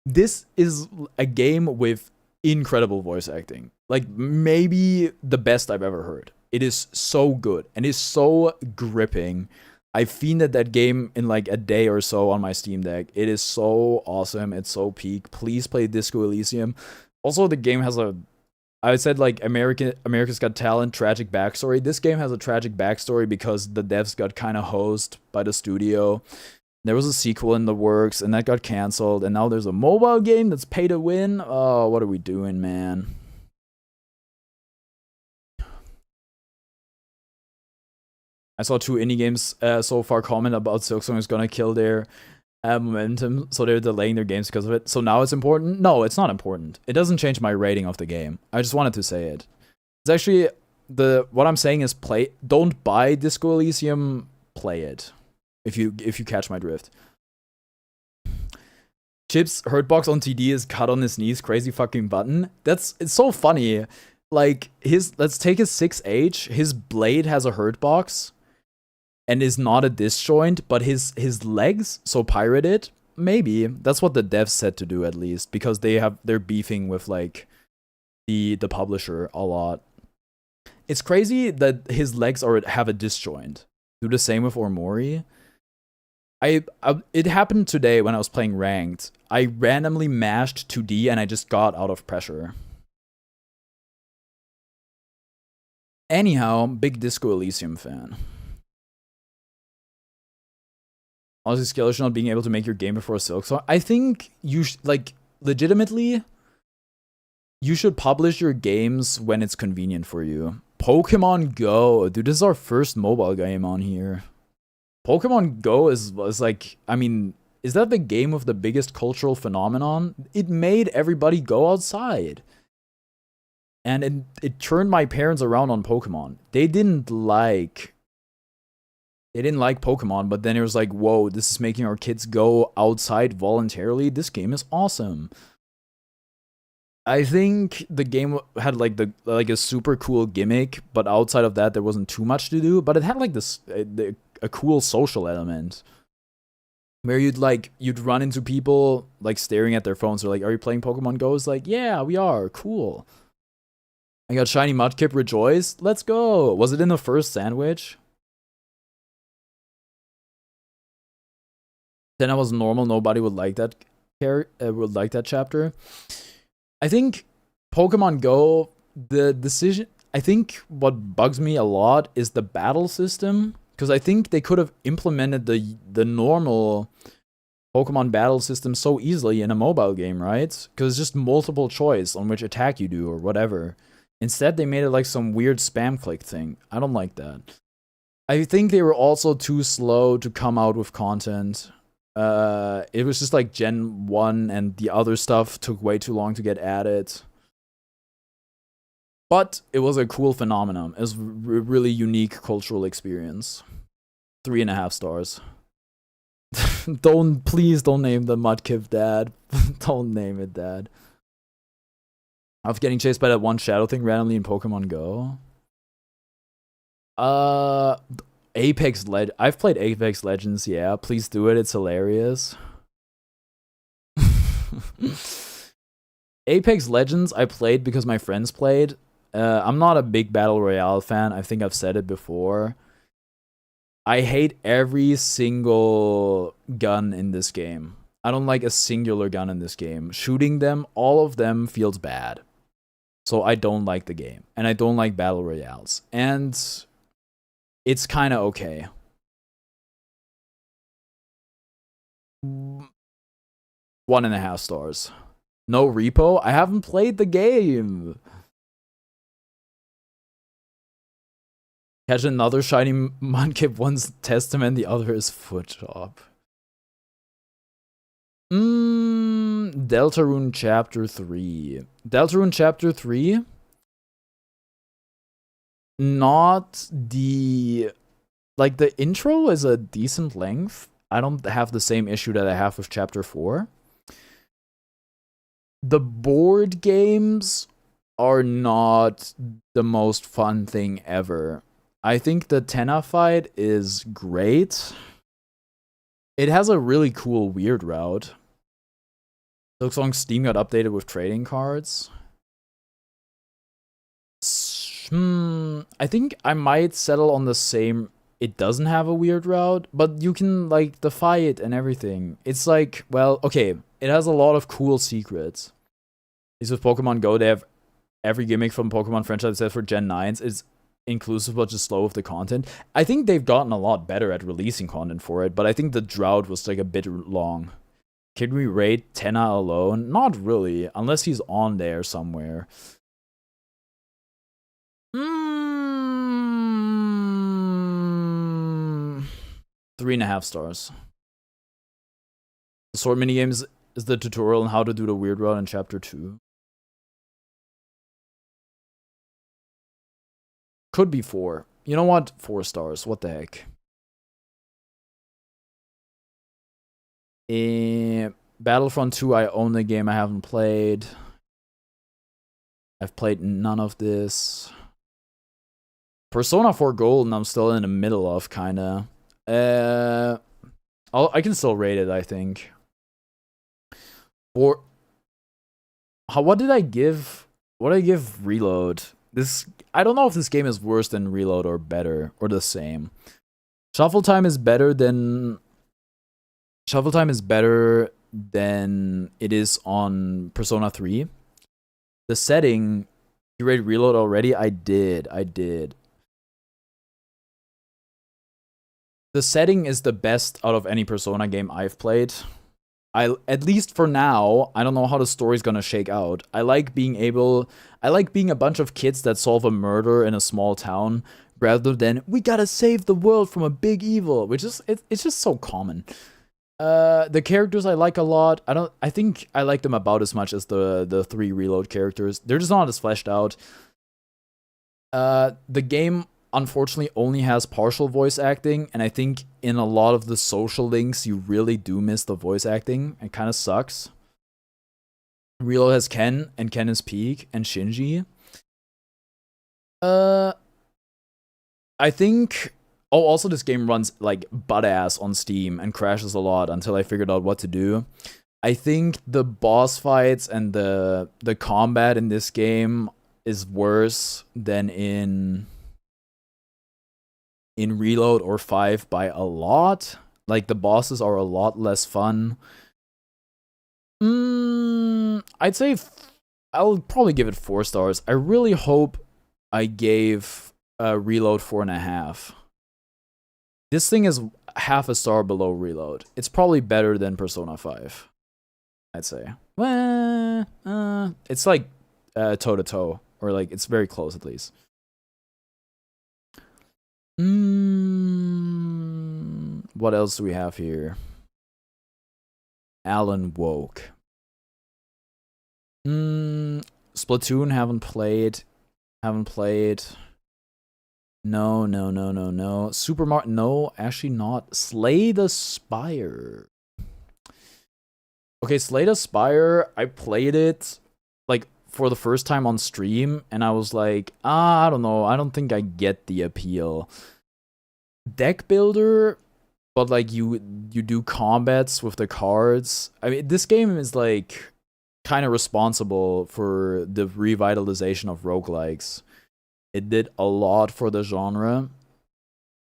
This is a game with incredible voice acting. Like maybe the best I've ever heard. It is so good and is so gripping. I fiended that game in like a day or so on my Steam Deck. It is so awesome. It's so peak. Please play Disco Elysium. Also, the game has I said like America's Got Talent, tragic backstory. This game has a tragic backstory because the devs got kind of hosed by the studio. There was a sequel in the works and that got canceled. And now there's a mobile game that's pay to win. Oh, what are we doing, man? I saw 2 indie games so far comment about Silksong is gonna kill their momentum, so they're delaying their games because of it. So now it's important? No, it's not important. It doesn't change my rating of the game. I just wanted to say it. It's actually what I'm saying is don't buy Disco Elysium, play it. If you catch my drift. Chip's hurtbox on TD is cut on his knees, crazy fucking button. It's so funny. Like let's take his 6H, his blade has a hurtbox and is not a disjoint, but his legs, so pirated, maybe. That's what the devs said to do, at least, because they're beefing with like the publisher a lot. It's crazy that his legs have a disjoint. Do the same with Ormori. It happened today when I was playing ranked. I randomly mashed 2D and I just got out of pressure. Anyhow, big Disco Elysium fan. Honestly, Skeleton not being able to make your game before Silksong. I think you like legitimately. You should publish your games when it's convenient for you. Pokemon Go, dude. This is our first mobile game on here. Pokemon Go is like, I mean, is that the game of the biggest cultural phenomenon? It made everybody go outside. And it turned my parents around on Pokemon. They didn't like Pokemon, but then it was like, whoa, this is making our kids go outside voluntarily. This game is awesome. I think the game had like a super cool gimmick, but outside of that, there wasn't too much to do. But it had like a cool social element where you'd run into people like staring at their phones. They're like, "Are you playing Pokemon Go?" It's like, "Yeah, we are. Cool." I got shiny Mudkip, rejoice. Let's go. Was it in the first sandwich? Then I was normal. Nobody would like that chapter. I think Pokemon Go, the decision. I think what bugs me a lot is the battle system, because I think they could have implemented the normal Pokemon battle system so easily in a mobile game, right? Because it's just multiple choice on which attack you do or whatever. Instead, they made it like some weird spam click thing. I don't like that. I think they were also too slow to come out with content. It was just like Gen 1 and the other stuff took way too long to get added. But it was a cool phenomenon. It was a really unique cultural experience. 3.5 stars. Please don't name the Mudkip Dad. Don't name it Dad. Of getting chased by that one shadow thing randomly in Pokemon Go. I've played Apex Legends, yeah. Please do it, it's hilarious. Apex Legends I played because my friends played. I'm not a big Battle Royale fan. I think I've said it before. I hate every single gun in this game. I don't like a singular gun in this game. Shooting them, all of them feels bad. So I don't like the game. And I don't like Battle Royales. And it's kind of okay. 1.5 stars. No repo? I haven't played the game. Catch another shiny Mudkip, one's Testament, the other is Foot Job. Deltarune Chapter 3. Deltarune Chapter 3. Not the... Like, the intro is a decent length. I don't have the same issue that I have with Chapter 4. The board games are not the most fun thing ever. I think the Tenna fight is great. It has a really cool weird route. Looks like Steam got updated with trading cards. I think I might settle on the same. It doesn't have a weird route, but you can, like, defy it and everything. It's like, well, okay, it has a lot of cool secrets. These with Pokemon Go, they have every gimmick from Pokemon franchise except for Gen 9s is inclusive but just slow with the content. I think they've gotten a lot better at releasing content for it, but I think the drought was like a bit long. Can we rate Tenna alone? Not really, unless he's on there somewhere. 3.5 stars. The sword minigames is the tutorial on how to do the weird route in Chapter 2. Could be 4. You know what? 4 stars. What the heck? Battlefront 2, I own the game. I haven't played. I've played none of this. Persona 4 Golden, I'm still in the middle of, kinda. I can still rate it, I think. What did I give? What did I give Reload? I don't know if this game is worse than Reload or better or the same. Shuffle time is better than it is on Persona 3. The setting, you rated Reload already? I did. The setting is the best out of any Persona game I've played. At least for now, I don't know how the story's gonna shake out. I like being a bunch of kids that solve a murder in a small town, rather than, we gotta save the world from a big evil, which is, it's just so common. The characters I like a lot. I think I like them about as much as the 3 Reload characters. They're just not as fleshed out. The game unfortunately only has partial voice acting, and I think in a lot of the social links you really do miss the voice acting. It kind of sucks. Reload has Ken, and Ken is Peak, and Shinji. I think... Oh, also this game runs like butt-ass on Steam and crashes a lot until I figured out what to do. I think the boss fights and the combat in this game is worse than in Reload or 5 by a lot. Like, the bosses are a lot less fun. I'd say I'll probably give it 4 stars. I really hope I gave Reload 4.5. This thing is half a star below Reload. It's probably better than Persona 5, I'd say. Well, it's like toe-to-toe, or like it's very close at least. What else do we have here? Alan Woke. Splatoon, haven't played. No. Super Mario, no, actually not. Slay the Spire. Okay, Slay the Spire, I played it, like, for the first time on stream, and I was like, I don't know, I don't think I get the appeal. Deck builder, but, like, you do combats with the cards. I mean, this game is, like, kind of responsible for the revitalization of roguelikes. It did a lot for the genre.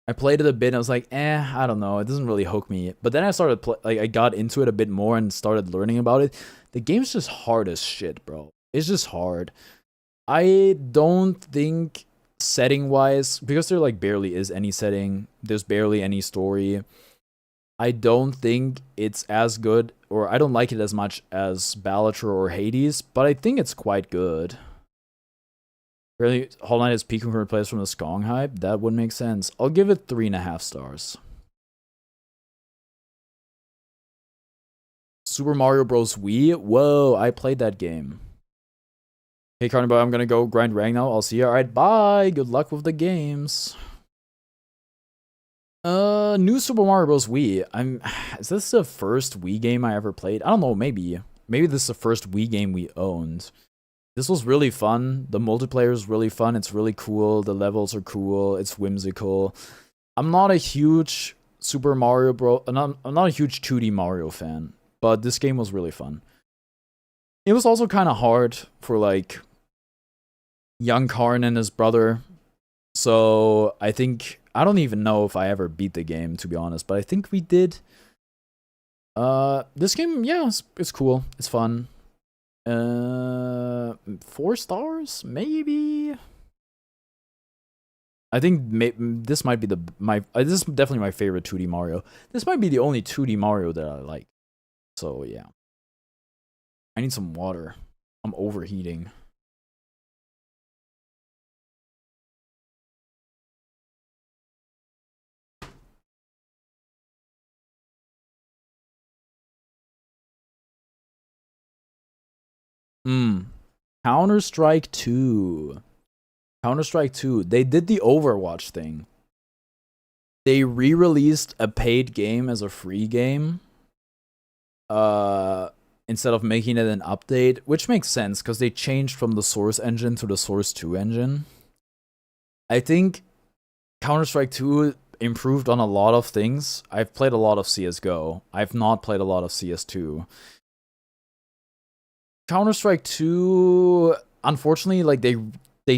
I played it a bit and I was like, I don't know, it doesn't really hook me. But then I started I got into it a bit more and started learning about it. The game's just hard as shit, bro. It's just hard. I don't think setting-wise, because there like barely is any setting, there's barely any story, I don't think it's as good, or I don't like it as much as Balatro or Hades, but I think it's quite good. Really, Hollow Knight is peaking replaced from the Skong hype? That would make sense. I'll give it 3.5 stars. Super Mario Bros. Wii? Whoa, I played that game. Hey, Carnival, I'm gonna go grind rank now. I'll see you. Alright, bye. Good luck with the games. New Super Mario Bros. Wii. Is this the first Wii game I ever played? I don't know, maybe. Maybe this is the first Wii game we owned. This was really fun. The multiplayer is really fun. It's really cool. The levels are cool. It's whimsical. I'm not a huge Super Mario Bros. I'm not a huge 2D Mario fan, but this game was really fun. It was also kind of hard for like young Karn and his brother. So I think I don't even know if I ever beat the game, to be honest, but I think we did. This game, yeah, it's cool. It's fun. 4 stars, maybe. I think this might be this is definitely my favorite 2D Mario. This might be the only 2D Mario that I like. So yeah. I need some water. I'm overheating. Counter-Strike 2. Counter-Strike 2. They did the Overwatch thing. They re-released a paid game as a free game. Instead of making it an update, which makes sense because they changed from the Source engine to the Source 2 engine. I think Counter-Strike 2 improved on a lot of things. I've played a lot of CSGO. I've not played a lot of CS2. Counter-Strike 2, unfortunately, like they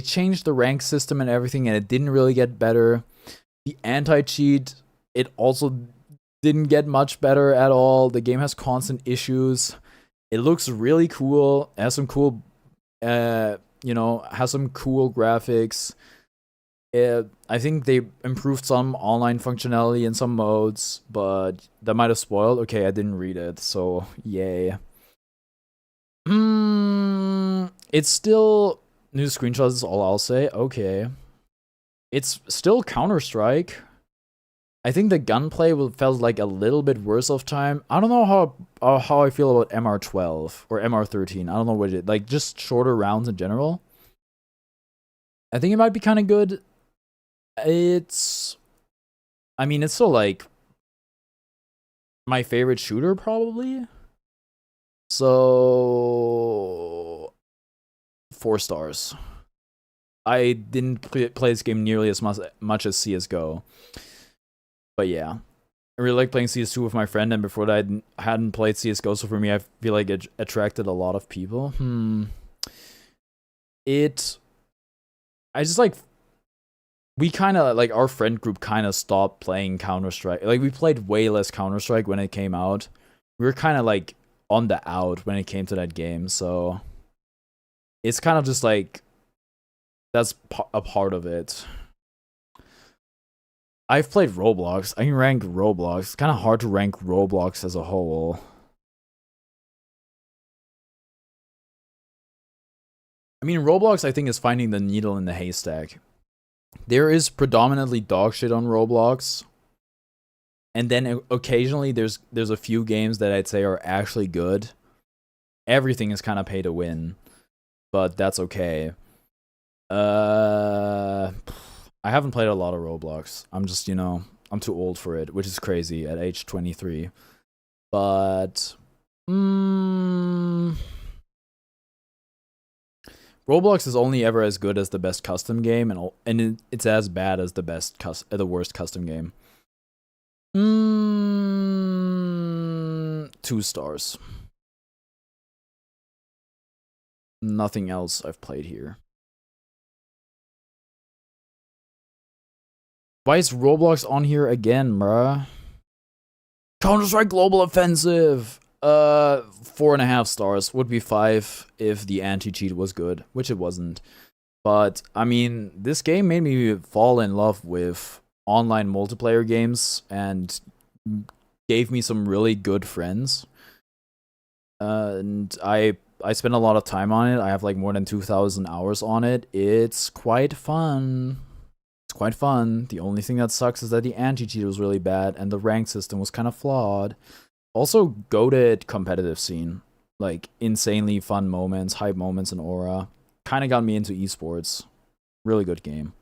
changed the rank system and everything, and it didn't really get better. The anti-cheat, it also didn't get much better at all. The game has constant issues. It looks really cool. It has some cool, has some cool graphics. I think they improved some online functionality in some modes, but that might have spoiled. Okay, I didn't read it, so yay. It's still new screenshots is all I'll say. Okay. It's still Counter-Strike. I think the gunplay felt like a little bit worse of time. I don't know how I feel about MR12 or MR13. I don't know what it is. Like, just shorter rounds in general. I think it might be kind of good. It's still like my favorite shooter probably. So 4 stars. I didn't play this game nearly as much as CSGO. But yeah. I really like playing CS2 with my friend, and before that I hadn't played CSGO, so for me I feel like it attracted a lot of people. We kind of, like, our friend group kind of stopped playing Counter-Strike. Like, we played way less Counter-Strike when it came out. We were kind of, like, on the out when it came to that game, so it's kind of just, like, that's a part of it. I've played Roblox. I can rank Roblox. It's kind of hard to rank Roblox as a whole. I mean, Roblox, I think, is finding the needle in the haystack. There is predominantly dog shit on Roblox, and then occasionally there's a few games that I'd say are actually good. Everything is kind of pay to win, but that's okay. I haven't played a lot of Roblox. I'm just, I'm too old for it, which is crazy at age 23. But Roblox is only ever as good as the best custom game, and it's as bad as the worst custom game. 2 stars. Nothing else I've played here. Why is Roblox on here again, bruh? Counter-Strike Global Offensive! 4.5 stars. Would be 5 if the anti-cheat was good, which it wasn't. But, I mean, this game made me fall in love with online multiplayer games and gave me some really good friends. And I spent a lot of time on it. I have like more than 2,000 hours on it. It's quite fun. It's quite fun. The only thing that sucks is that the anti-cheat was really bad and the rank system was kind of flawed. Also, goated competitive scene. Like, insanely fun moments, hype moments, and aura. Kind of got me into esports. Really good game.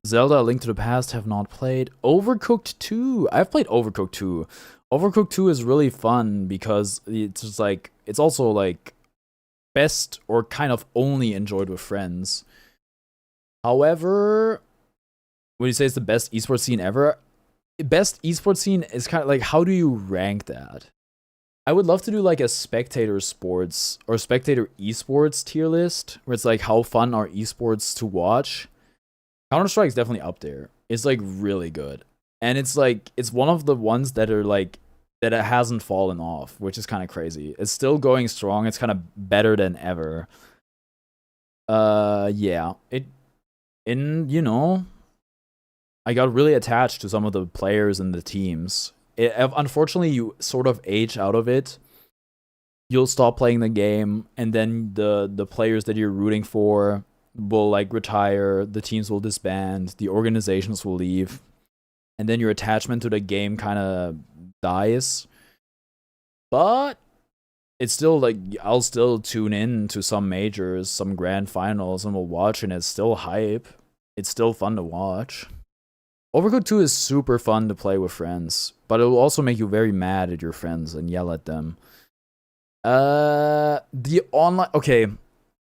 Zelda: A Link to the Past have not played. Overcooked 2. I've played Overcooked 2. Overcooked 2 is really fun because it's just like, it's also like best or kind of only enjoyed with friends. However, would you say it's the best esports scene ever? Best esports scene is kind of like, how do you rank that? I would love to do like a spectator sports or spectator esports tier list where it's like, how fun are esports to watch? Counter-Strike is definitely up there. It's like really good. And it's like, it's one of the ones that are like, that it hasn't fallen off, which is kind of crazy. It's still going strong. It's kind of better than ever. Yeah. You know, I got really attached to some of the players and the teams. Unfortunately, you sort of age out of it. You'll stop playing the game, and then the players that you're rooting for will like retire, the teams will disband, the organizations will leave, and then your attachment to the game kind of dies. But it's still like, I'll still tune in to some majors, some grand finals, and we'll watch, and it's still hype. It's still fun to watch. Overcooked 2 is super fun to play with friends, but it will also make you very mad at your friends and yell at them. The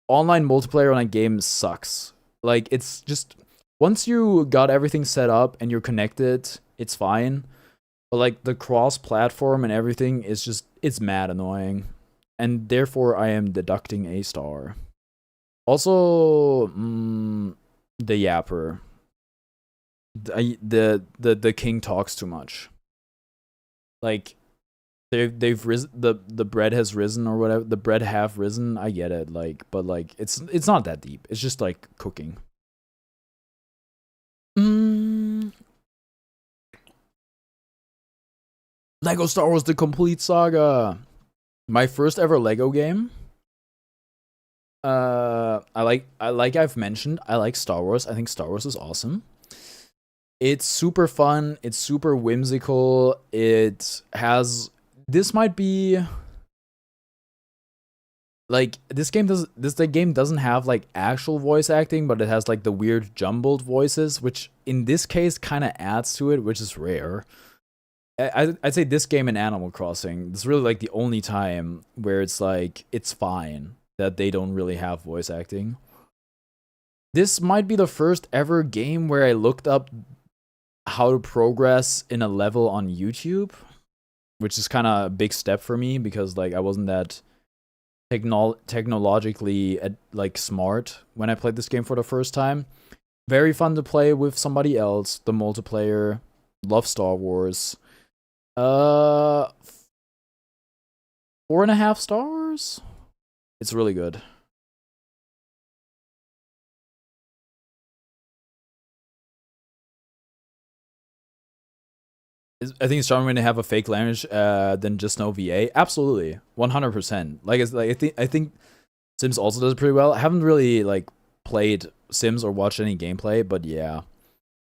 online multiplayer on a game sucks. Like, it's just, once you got everything set up and you're connected, it's fine. But like, the cross-platform and everything is just, it's mad annoying. And therefore, I am deducting a star. Also, the yapper. The king talks too much. Like, they've risen, the bread has risen or whatever. The bread have risen. I get it. Like, but like, it's not that deep. It's just like cooking. Lego Star Wars: The Complete Saga. My first ever Lego game. I've mentioned, I like Star Wars. I think Star Wars is awesome. It's super fun. It's super whimsical. It has, this might be like, this game doesn't have like actual voice acting, but it has like the weird jumbled voices, which in this case kind of adds to it, which is rare. I'd say this game and Animal Crossing, it's really like the only time where it's like, it's fine that they don't really have voice acting. This might be the first ever game where I looked up how to progress in a level on YouTube, which is kind of a big step for me because like, I wasn't that technologically like smart when I played this game for the first time. Very fun to play with somebody else. The multiplayer, love Star Wars. 4.5 stars. It's really good. I think it's stronger when they have a fake language than just no VA. Absolutely, 100%. Like, it's like, I think Sims also does it pretty well. I haven't really like played Sims or watched any gameplay, but yeah,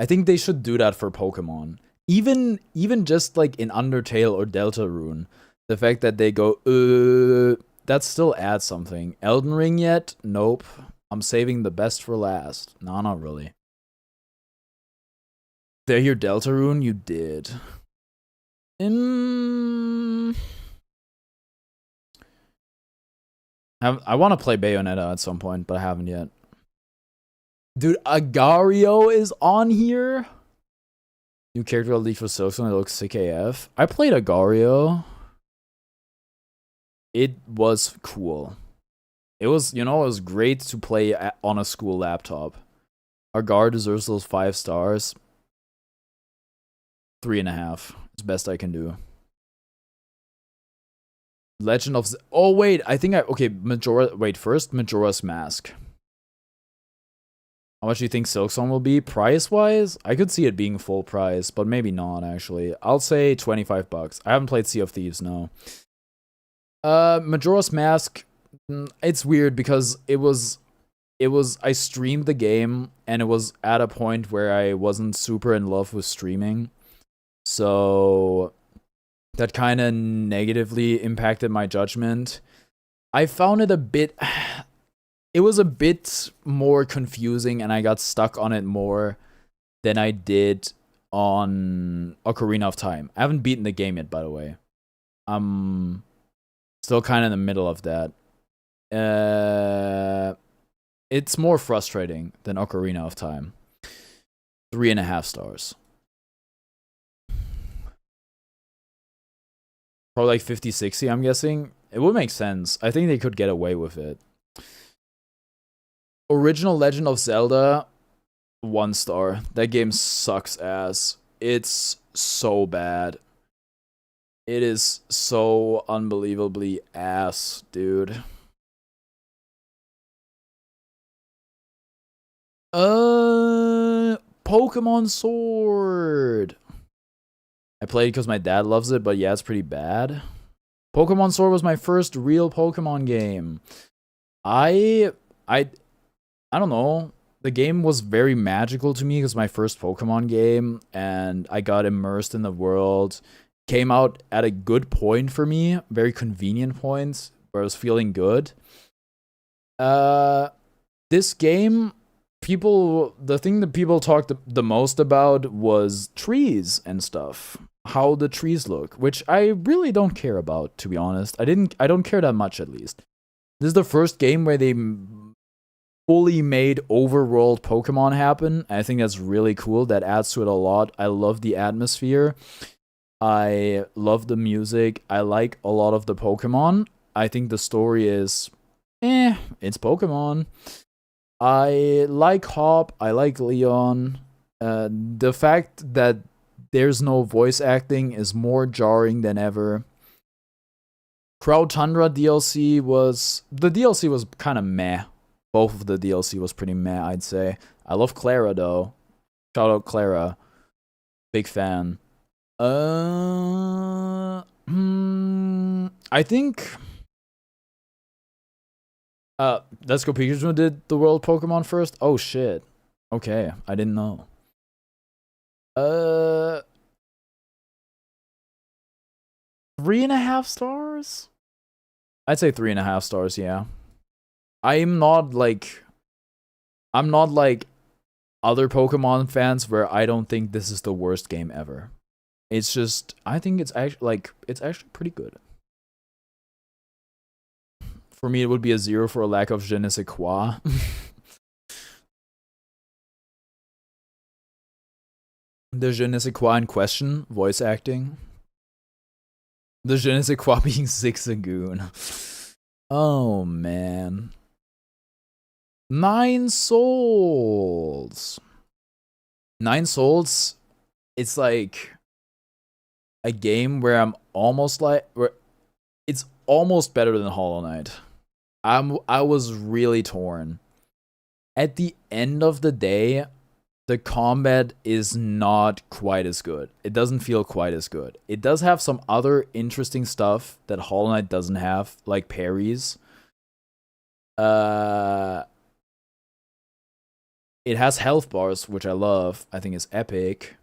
I think they should do that for Pokemon. Even just like in Undertale or Deltarune, the fact that they go that still adds something. Elden Ring yet? Nope. I'm saving the best for last. No, not really. Did I hear Deltarune? You did. I want to play Bayonetta at some point, but I haven't yet. Dude, Agario is on here. New character leaked for social and it looks sick AF. I played Agario. It was cool. It was, it was great to play on a school laptop. Agar deserves those 5 stars. 3.5. It's best I can do. Legend of oh wait, I think okay, first Majora's Mask. How much do you think Silksong will be? Price-wise, I could see it being full price, but maybe not, actually. I'll say $25. I haven't played Sea of Thieves, no. Majora's Mask, it's weird because it was, I streamed the game, and it was at a point where I wasn't super in love with streaming. So that kind of negatively impacted my judgment. I found it a bit. It was a bit more confusing, and I got stuck on it more than I did on Ocarina of Time. I haven't beaten the game yet, by the way. I'm still kind of in the middle of that. It's more frustrating than Ocarina of Time. 3.5 stars. Probably like 50, 60, I'm guessing. It would make sense. I think they could get away with it. Original Legend of Zelda, 1 star. That game sucks ass. It's so bad. It is so unbelievably ass, dude. Pokemon Sword. I played because my dad loves it, but yeah, it's pretty bad. Pokemon Sword was my first real Pokemon game. I don't know. The game was very magical to me because my first Pokemon game, and I got immersed in the world. Came out at a good point for me, very convenient point where I was feeling good. This game, the thing that people talked the most about was trees and stuff. How the trees look, which I really don't care about, to be honest. I don't care that much, at least. This is the first game where they fully made overworld Pokemon happen. I think that's really cool. That adds to it a lot. I love the atmosphere. I love the music. I like a lot of the Pokemon. I think the story is it's Pokemon. I like Hop. I like Leon. The fact that there's no voice acting is more jarring than ever. Crow Tundra DLC was kind of meh. Both of the DLC was pretty meh, I'd say. I love Clara though. Shout out Clara. Big fan. I think Let's Go Pikachu did the world Pokemon first. Oh shit. Okay, I didn't know. 3.5 stars? I'd say 3.5 stars, yeah. I'm not like other Pokemon fans where I don't think this is the worst game ever. It's just, I think it's actually pretty good. For me, it would be a 0 for a lack of je ne sais quoi. The je ne sais quoi in question, voice acting. The je ne sais quoi being Zigzagoon. Oh, man. 9 Souls. 9 Souls, it's like a game where it's almost better than Hollow Knight. I was really torn. At the end of the day, the combat is not quite as good. It doesn't feel quite as good. It does have some other interesting stuff that Hollow Knight doesn't have, like parries. It has health bars, which I love. I think it's epic.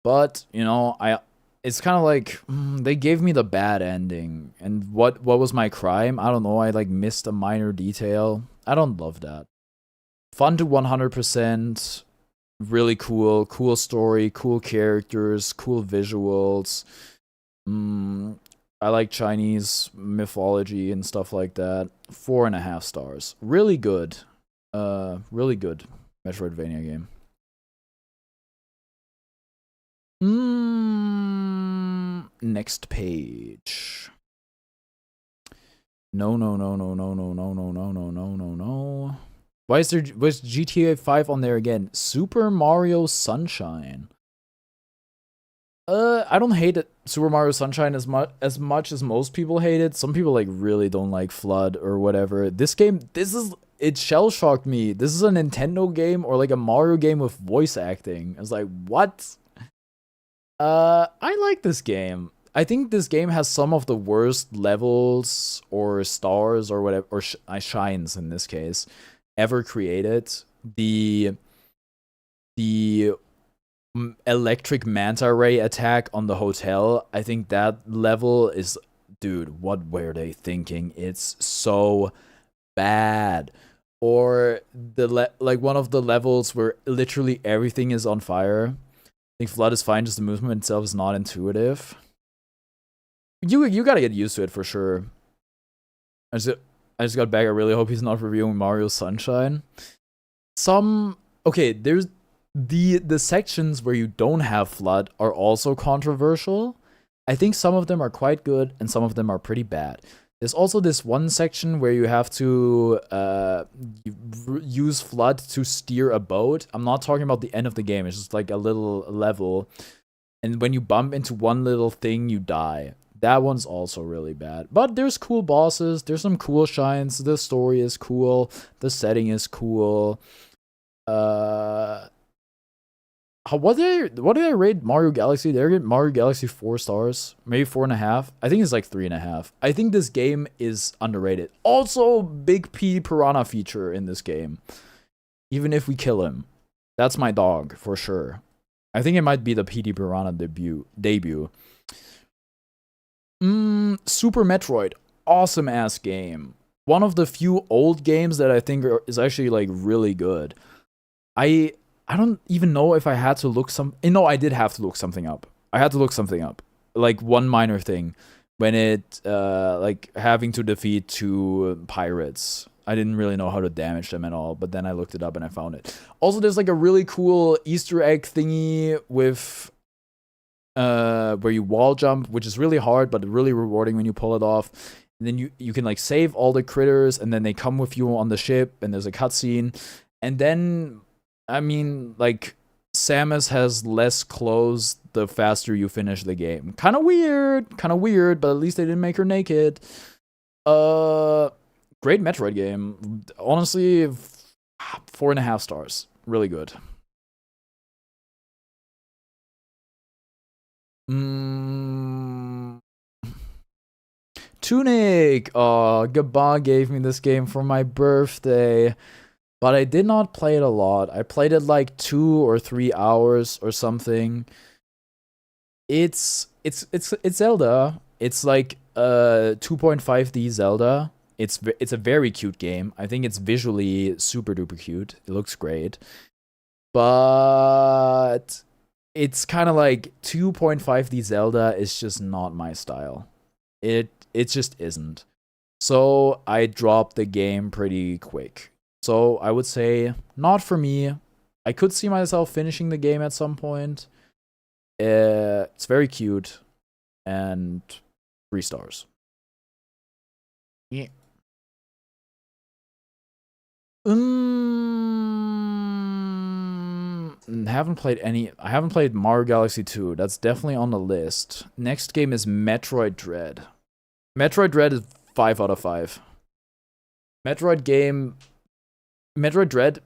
But, you know, it's kind of like they gave me the bad ending. And what was my crime? I don't know. I like missed a minor detail. I don't love that. Fun to 100%. Really cool. Cool story, cool characters, cool visuals. I like Chinese mythology and stuff like that. 4.5 stars. Really good. Really good Metroidvania game. Next page. No. Why is GTA 5 on there again? Super Mario Sunshine. I don't hate it, Super Mario Sunshine as much as most people hate it. Some people like really don't like Flood or whatever. It shell shocked me. This is a Nintendo game or like a Mario game with voice acting. I was like, what? I like this game. I think this game has some of the worst levels or stars or whatever, or shines in this case, ever created. The electric manta ray attack on the hotel. I think that level is, dude, what were they thinking? It's so bad. Or like one of the levels where literally everything is on fire. I think Flood is fine, just the movement itself is not intuitive. You gotta get used to it for sure. I just got back. I really hope he's not reviewing Mario Sunshine. Okay, there's the sections where you don't have Flood are also controversial. I think some of them are quite good and some of them are pretty bad. There's also this one section where you have to use Flood to steer a boat. I'm not talking about the end of the game. It's just like a little level. And when you bump into one little thing, you die. That one's also really bad. But there's cool bosses. There's some cool shines. The story is cool. The setting is cool. What did I rate Mario Galaxy? Did I rate Mario Galaxy 4 stars? Maybe 4.5? I think it's like 3.5. I think this game is underrated. Also, big P Piranha feature in this game. Even if we kill him. That's my dog, for sure. I think it might be the PD Piranha debut. Super Metroid. Awesome ass game. One of the few old games that I think is actually like really good. I don't even know if I had to look no, I did have to look something up. I had to look something up. Like one minor thing. When it, like having to defeat 2 pirates. I didn't really know how to damage them at all, but then I looked it up and I found it. Also, there's like a really cool Easter egg thingy with, where you wall jump, which is really hard, but really rewarding when you pull it off. And then you can like save all the critters and then they come with you on the ship and there's a cutscene. And then, I mean, like, Samus has less clothes the faster you finish the game. Kind of weird, but at least they didn't make her naked. Great Metroid game. Honestly, 4.5 stars. Really good. Tunic! Gaba gave me this game for my birthday. But I did not play it a lot. I played it like 2 or 3 hours or something. It's Zelda. It's like 2.5D Zelda. It's a very cute game. I think it's visually super duper cute. It looks great. But it's kind of like 2.5D Zelda is just not my style. It just isn't. So I dropped the game pretty quick. So I would say not for me. I could see myself finishing the game at some point. It's very cute and 3 stars. Yeah. Haven't played any. I haven't played Mario Galaxy 2. That's definitely on the list. Next game is Metroid Dread. Metroid Dread is 5 out of 5. Metroid Dread,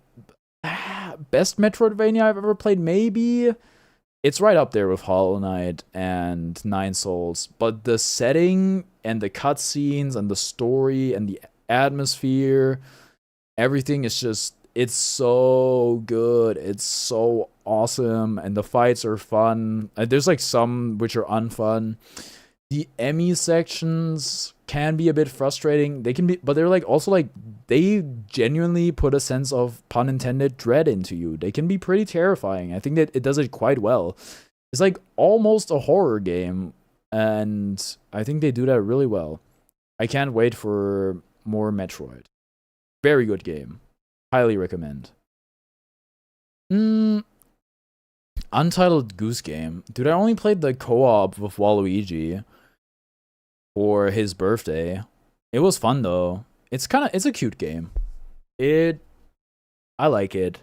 best Metroidvania I've ever played, maybe. It's right up there with Hollow Knight and Nine Souls, but the setting and the cutscenes and the story and the atmosphere, everything is just, it's so good. It's so awesome, and the fights are fun. There's like some which are unfun. The Emmy sections can be a bit frustrating. They can be, but they're like also like, they genuinely put a sense of, pun intended, dread into you. They can be pretty terrifying. I think that it does it quite well. It's like almost a horror game, and I think they do that really well. I can't wait for more Metroid. Very good game. Highly recommend. Untitled Goose Game. Dude, I only played the co-op with Waluigi for his birthday. It was fun though. It's a cute game. I like it.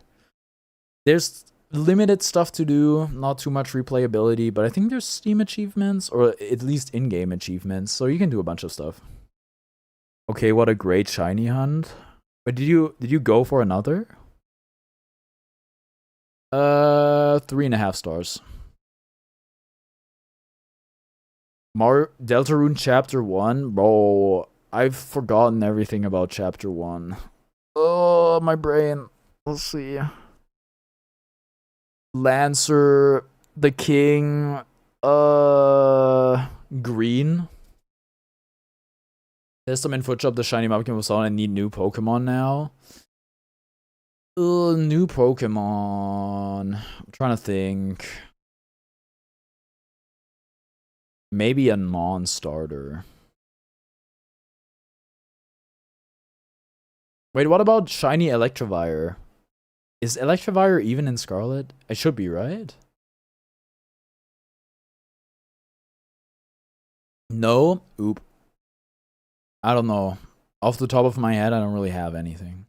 There's limited stuff to do, not too much replayability, but I think there's Steam achievements, or at least in-game achievements, so you can do a bunch of stuff. Okay, what a great shiny hunt. But did you go for another? 3.5 stars. Deltarune Chapter 1? Bro, I've forgotten everything about Chapter 1. Oh, my brain. Let's see. Lancer, the King, green. There's some info shop, the shiny Pokemon was on. I need new Pokemon now. New Pokemon. I'm trying to think. Maybe a non-starter. Wait, what about shiny Electivire? Is Electivire even in Scarlet? It should be, right? No? Oop. I don't know. Off the top of my head, I don't really have anything.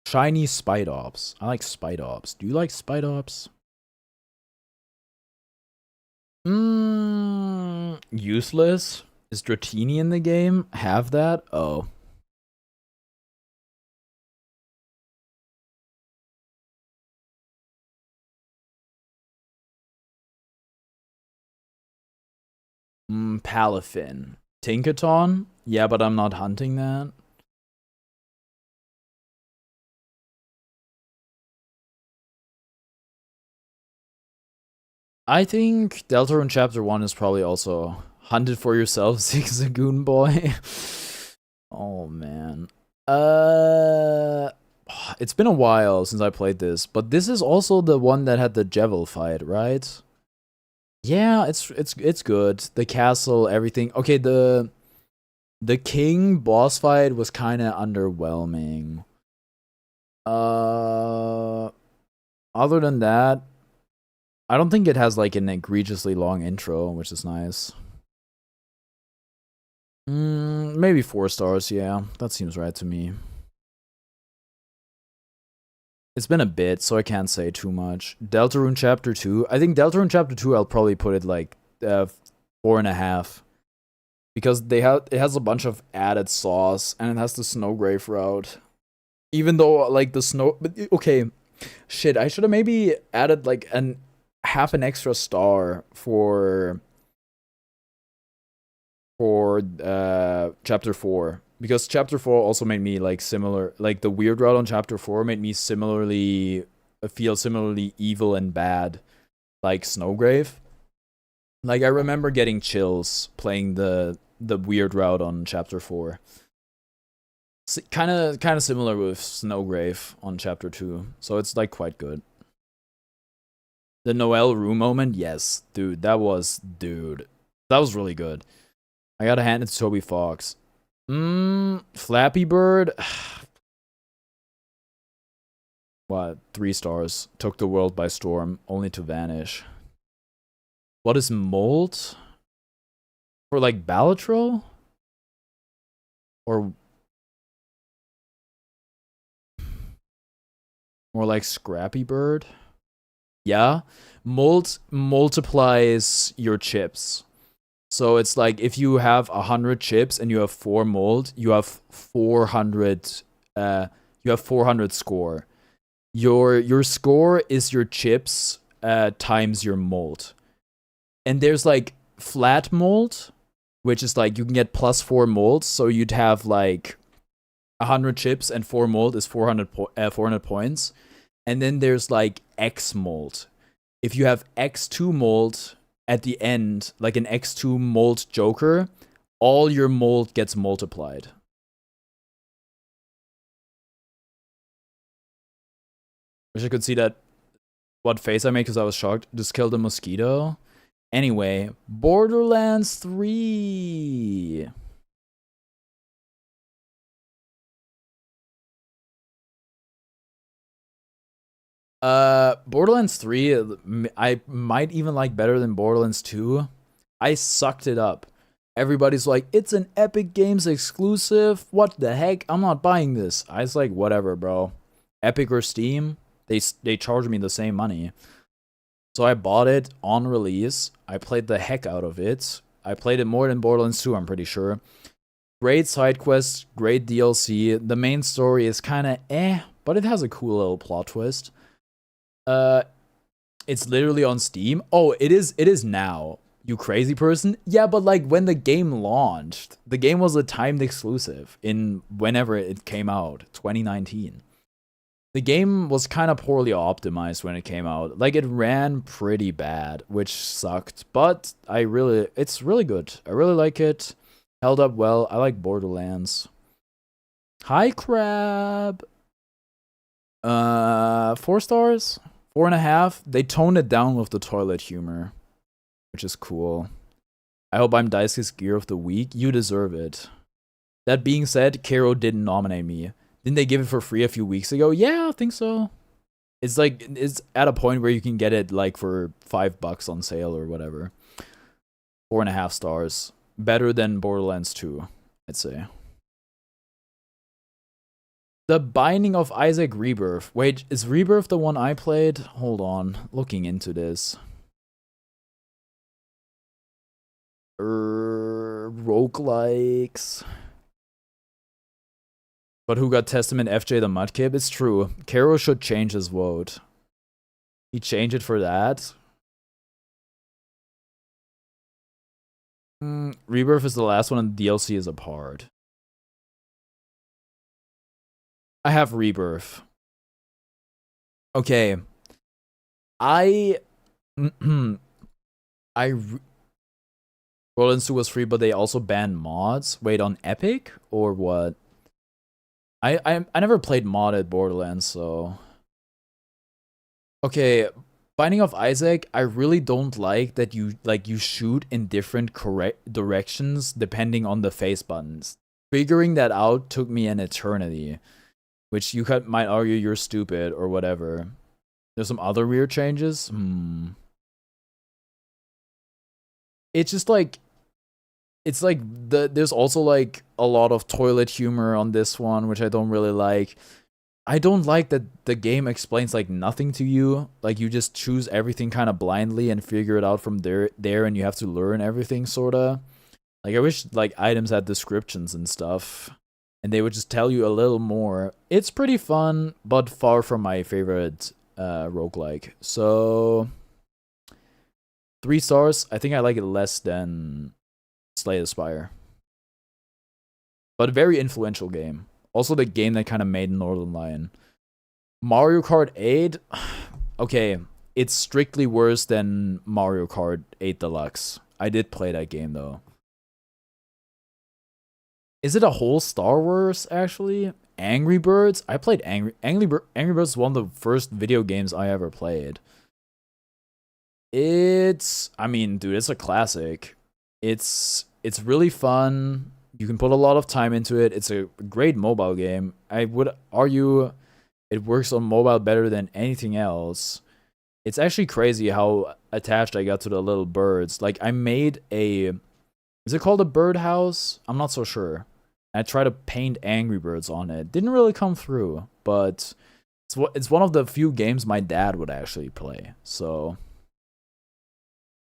Shiny Spidops. I like Spidops. Do you like Spidops? Useless? Is Dratini in the game? Have that? Oh. Palafin. Tinkaton? Yeah, but I'm not hunting that. I think Deltarune Chapter 1 is probably also hunted for yourself, Zigzagoon boy. Oh, man. It's been a while since I played this, but this is also the one that had the Jevil fight, right? Yeah, it's good. The castle, everything. Okay, the king boss fight was kind of underwhelming. Other than that, I don't think it has like an egregiously long intro, which is nice. Maybe 4 stars, yeah. That seems right to me. It's been a bit, so I can't say too much. Deltarune Chapter 2. I think Deltarune Chapter 2, I'll probably put it like 4.5. Because it has a bunch of added sauce, and it has the Snowgrave route. Even though, like, the snow... But, okay, shit, I should have maybe added, like, half an extra star for Chapter 4. Because Chapter 4 also made me, like, similar... Like, the weird route on Chapter 4 made me feel similarly evil and bad, like Snowgrave. Like, I remember getting chills playing the weird route on Chapter 4. Kind of similar with Snowgrave on Chapter 2. So it's, like, quite good. The Noelle Rue moment? Yes. Dude, that was really good. I gotta hand it to Toby Fox. Flappy Bird? What? 3 stars. Took the world by storm, only to vanish. What is Molt? For like Balatro? Or more like Scrappy Bird? Yeah. Molt multiplies your chips. So it's like if you have 100 chips and you have 4 mold, you have 400 score. Your score is your chips times your mold. And there's like flat mold, which is like you can get +4 molds, so you'd have like 100 chips and 4 mold is 400 points. And then there's like X mold. If you have X2 mold at the end, like an X2 mold Joker, all your mold gets multiplied. Wish I could see that what face I made because I was shocked. Just killed a mosquito. Anyway, Borderlands 3. Borderlands 3, I might even like better than Borderlands 2. I sucked it up. Everybody's like, it's an Epic Games exclusive. What the heck? I'm not buying this. I was like, whatever, bro. Epic or Steam, they charge me the same money. So I bought it on release. I played the heck out of it. I played it more than Borderlands 2, I'm pretty sure. Great side quests, great DLC. The main story is kind of but it has a cool little plot twist. It's literally on Steam. Oh, it is now. You crazy person? Yeah, but like when the game launched, the game was a timed exclusive in whenever it came out, 2019. The game was kind of poorly optimized when it came out. Like, it ran pretty bad, which sucked. But it's really good. I really like it. Held up well. I like Borderlands. Hi, Crab. 4 stars? 4.5. They toned it down with the toilet humor, which is cool. I hope I'm Daisuke's Gear of the Week. You deserve it. That being said, Kero didn't nominate me. Didn't they give it for free a few weeks ago? Yeah, I think so. It's like, it's at a point where you can get it like for $5 on sale or whatever. 4.5 stars. Better than Borderlands 2, I'd say. The Binding of Isaac Rebirth. Wait, is Rebirth the one I played? Hold on, looking into this. Roguelikes. But who got Testament FJ the Mudkip? It's true. Kero should change his vote. He changed it for that. Rebirth is the last one and DLC is a part. I have Rebirth. Okay. Borderlands 2 was free, but they also banned mods. Wait, on Epic or what? I never played modded Borderlands, so okay. Binding of Isaac, I really don't like that you shoot in different directions depending on the face buttons. Figuring that out took me an eternity, which you might argue you're stupid or whatever. There's some other weird changes. It's just like, it's like there's also like a lot of toilet humor on this one, which I don't really like. I don't like that the game explains like nothing to you. Like, you just choose everything kind of blindly and figure it out from there, and you have to learn everything sorta. Like, I wish like items had descriptions and stuff, and they would just tell you a little more. It's pretty fun, but far from my favorite roguelike. So 3 stars. I think I like it less than Slay the Spire. But a very influential game. Also the game that kind of made Northern Lion. Mario Kart 8. Okay, it's strictly worse than Mario Kart 8 Deluxe. I did play that game though. Is it a whole Star Wars actually? Angry Birds? I played Angry Birds is one of the first video games I ever played. I mean, dude, it's a classic. It's really fun. You can put a lot of time into it. It's a great mobile game. I would argue it works on mobile better than anything else. It's actually crazy how attached I got to the little birds. Like, I made is it called a birdhouse? I'm not so sure. I tried to paint Angry Birds on it. Didn't really come through, but it's one of the few games my dad would actually play. So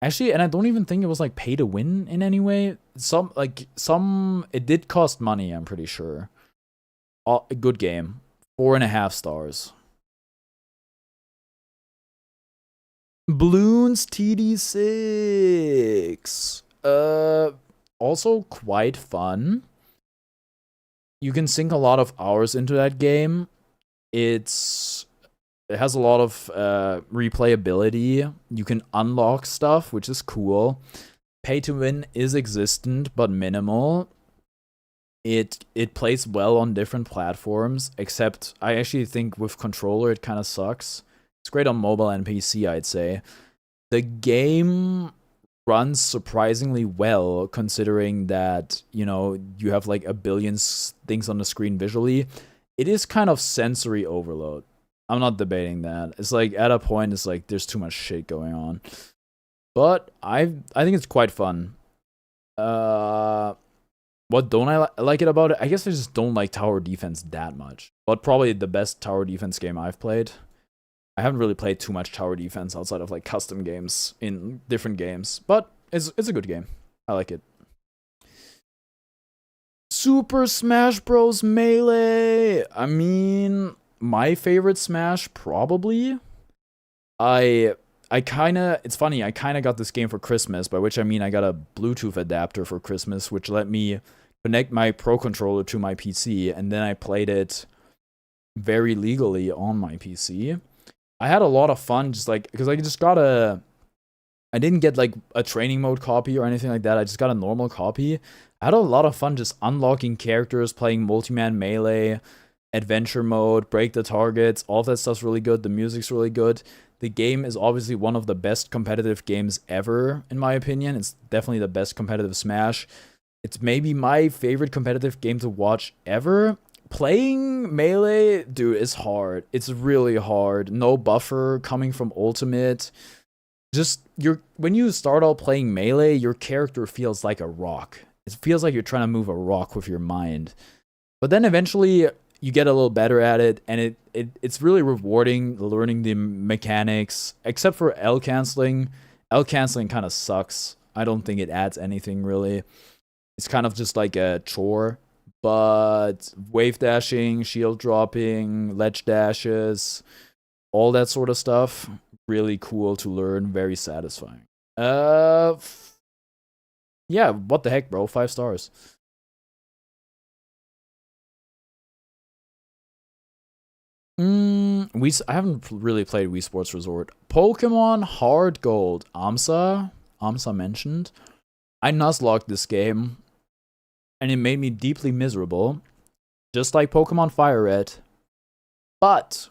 actually, and I don't even think it was like pay to win in any way. It did cost money, I'm pretty sure. A good game. 4.5 stars. Bloons TD6. Also quite fun. You can sink a lot of hours into that game. It has a lot of replayability. You can unlock stuff, which is cool. Pay to win is existent, but minimal. It plays well on different platforms, except I actually think with controller it kind of sucks. It's great on mobile and PC, I'd say. The game runs surprisingly well, considering that, you know, you have like a billion things on the screen visually. It is kind of sensory overload. I'm not debating that. It's like, at a point, it's like there's too much shit going on. But I think it's quite fun. What don't I like it about it? I guess I just don't like tower defense that much. But probably the best tower defense game I've played. I haven't really played too much tower defense outside of like custom games in different games, but it's a good game. I like it. Super Smash Bros. Melee. I mean, my favorite Smash probably. It's funny, I kind of got this game for Christmas, by which I mean I got a Bluetooth adapter for Christmas, which let me connect my Pro Controller to my PC, and then I played it very legally on my PC. I had a lot of fun just like because I just got I didn't get like a training mode copy or anything like that. I just got a normal copy. I had a lot of fun just unlocking characters, playing multi-man melee, adventure mode, break the targets. All of that stuff's really good. The music's really good. The game is obviously one of the best competitive games ever, in my opinion. It's definitely the best competitive Smash. It's maybe my favorite competitive game to watch ever. Playing Melee, dude, is hard. It's really hard. No buffer coming from Ultimate. Just when you start out playing Melee, your character feels like a rock. It feels like you're trying to move a rock with your mind. But then eventually you get a little better at it, and it's really rewarding learning the mechanics, except for L canceling. L canceling kind of sucks. I don't think it adds anything really. It's kind of just like a chore. But wave dashing, shield dropping, ledge dashes, all that sort of stuff, really cool to learn, very satisfying. Yeah, what the heck, bro? 5 stars. I haven't really played Wii Sports Resort. Pokemon Hard Gold. Amsa mentioned. I nuzlocked this game, and it made me deeply miserable, just like Pokemon Fire Red. But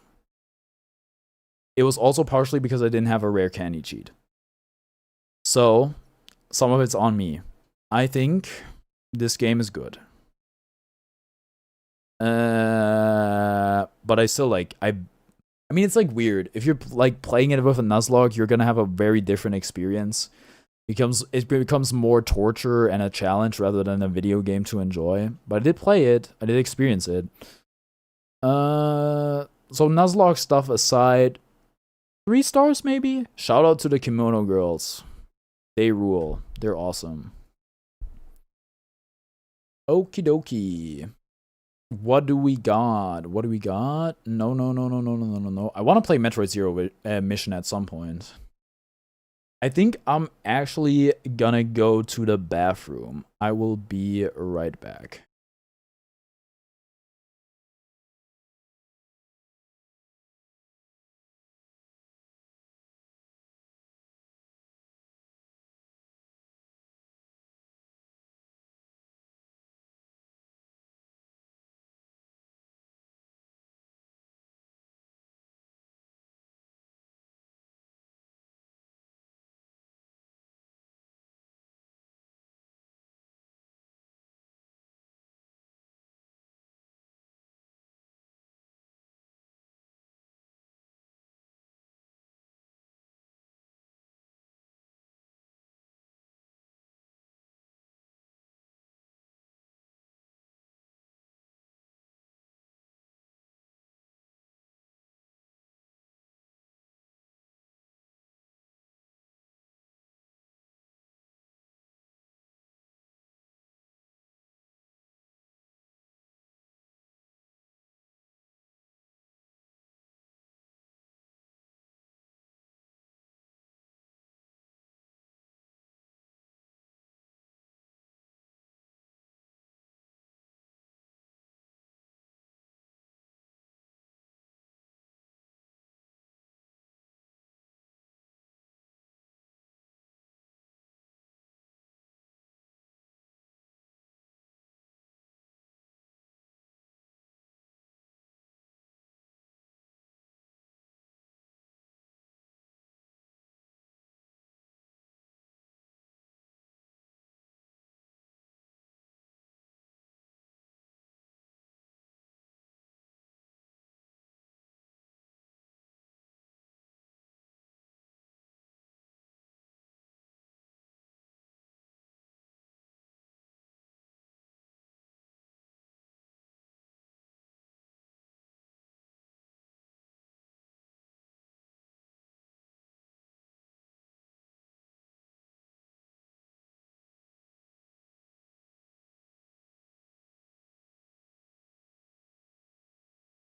it was also partially because I didn't have a rare candy cheat. So, some of it's on me. I think this game is good. But I still like I mean it's like weird. If you're like playing it with a Nuzlocke, you're gonna have a very different experience. It becomes more torture and a challenge rather than a video game to enjoy. But I did play it. I did experience it. So Nuzlocke stuff aside, 3 stars maybe? Shout out to the Kimono Girls. They rule. They're awesome. Okie dokie. What do we got? No. I want to play Metroid Zero Mission at some point. I think I'm actually gonna go to the bathroom. I will be right back.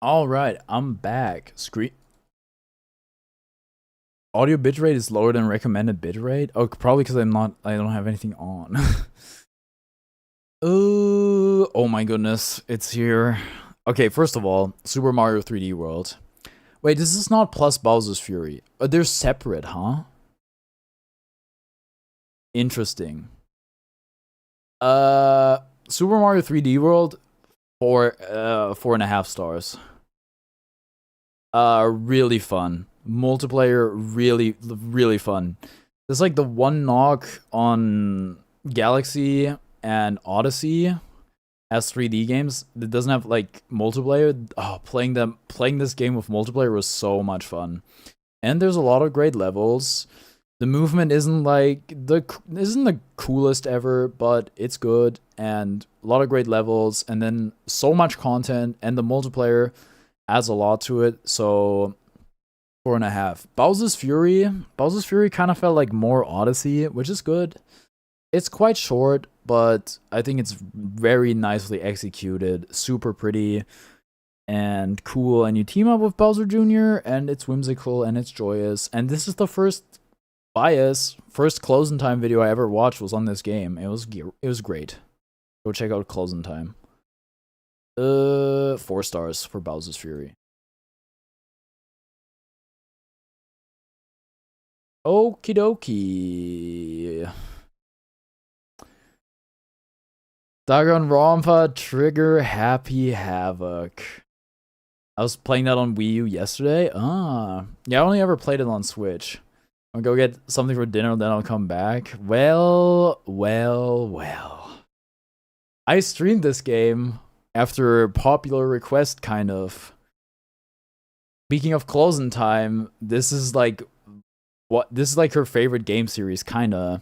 All right, I'm back. Audio bitrate is lower than recommended bitrate. Oh, probably because I don't have anything on. Oh my goodness, it's here. Okay, first of all, Super Mario 3D World. Wait, this is not plus Bowser's Fury. They're separate, huh? Interesting. Super Mario 3D World, 4.5 stars. Really fun. Multiplayer, really fun. There's like the one knock on Galaxy and Odyssey as 3D games that doesn't have like multiplayer. Oh, playing this game with multiplayer was so much fun. And there's a lot of great levels. The movement isn't the coolest ever, but it's good and a lot of great levels and then so much content and the multiplayer adds a lot to it. So 4.5. Bowser's Fury kind of felt like more Odyssey, which is good. It's quite short, but I think it's very nicely executed, super pretty and cool. And you team up with Bowser Jr. and it's whimsical and it's joyous. And this is the first closing time video I ever watched was on this game. It was great. Go check out closing time. 4 stars for Bowser's Fury. Okie dokie. Danganronpa Trigger Happy Havoc. I was playing that on Wii U yesterday. Yeah, I only ever played it on Switch. I'll go get something for dinner, then I'll come back. Well. I streamed this game after popular request, kind of. Speaking of closing time, this is like her favorite game series, kinda.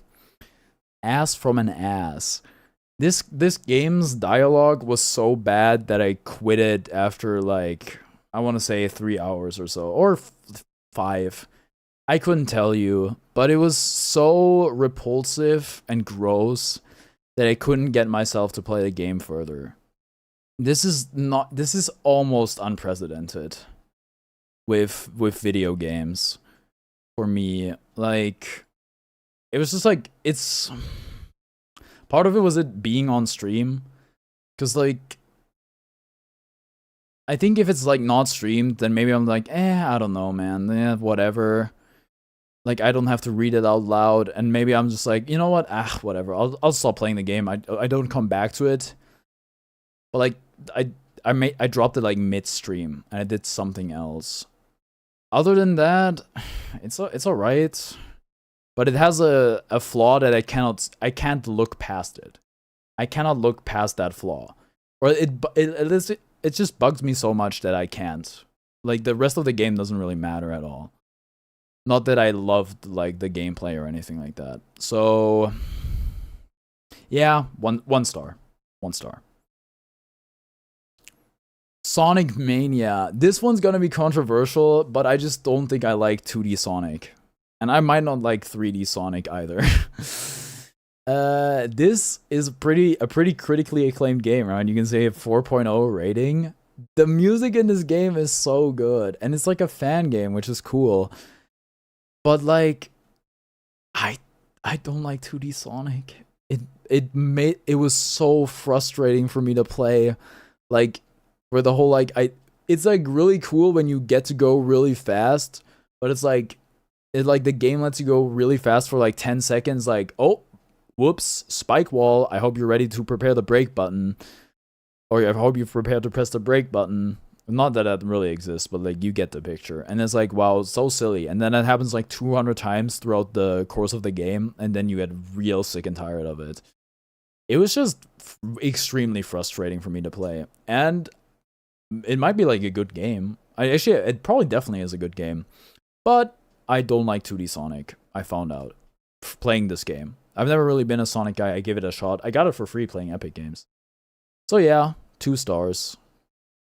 Ass from an ass. This game's dialogue was so bad that I quit it after like I want to say 3 hours or so, or 5. I couldn't tell you, but it was so repulsive and gross that I couldn't get myself to play the game further. This is almost unprecedented with video games for me. Like, it was just like, it's part of it was it being on stream, because like I think if it's like not streamed, then maybe I'm like, I don't know, man, whatever. Like, I don't have to read it out loud, and maybe I'm just like, you know what, whatever, I'll stop playing the game. I don't come back to it. But like, I dropped it like midstream, and I did something else. Other than that, it's alright. But it has a flaw that I can't look past it. I cannot look past that flaw. Or it just bugs me so much that I can't. Like, the rest of the game doesn't really matter at all. Not that I loved like the gameplay or anything like that. So yeah, one star. 1 star. Sonic Mania. This one's gonna be controversial, but I just don't think I like 2D Sonic. And I might not like 3D Sonic either. This is a pretty critically acclaimed game, right? You can say a 4.0 rating. The music in this game is so good, and it's like a fan game, which is cool. But like, I don't like 2D Sonic. It was so frustrating for me to play. Like, where the whole like it's like really cool when you get to go really fast, but it's like the game lets you go really fast for like 10 seconds. Like, oh, whoops, spike wall. I hope you're ready to prepare the brake button, or I hope you're prepared to press the brake button. Not that that really exists, but like, you get the picture. And it's like, wow, it's so silly. And then that happens like 200 times throughout the course of the game, and then you get real sick and tired of it. It was just extremely frustrating for me to play. And it might be like a good game. It probably definitely is a good game. But I don't like 2D Sonic, I found out playing this game. I've never really been a Sonic guy. I gave it a shot. I got it for free playing Epic Games. So yeah, 2 stars.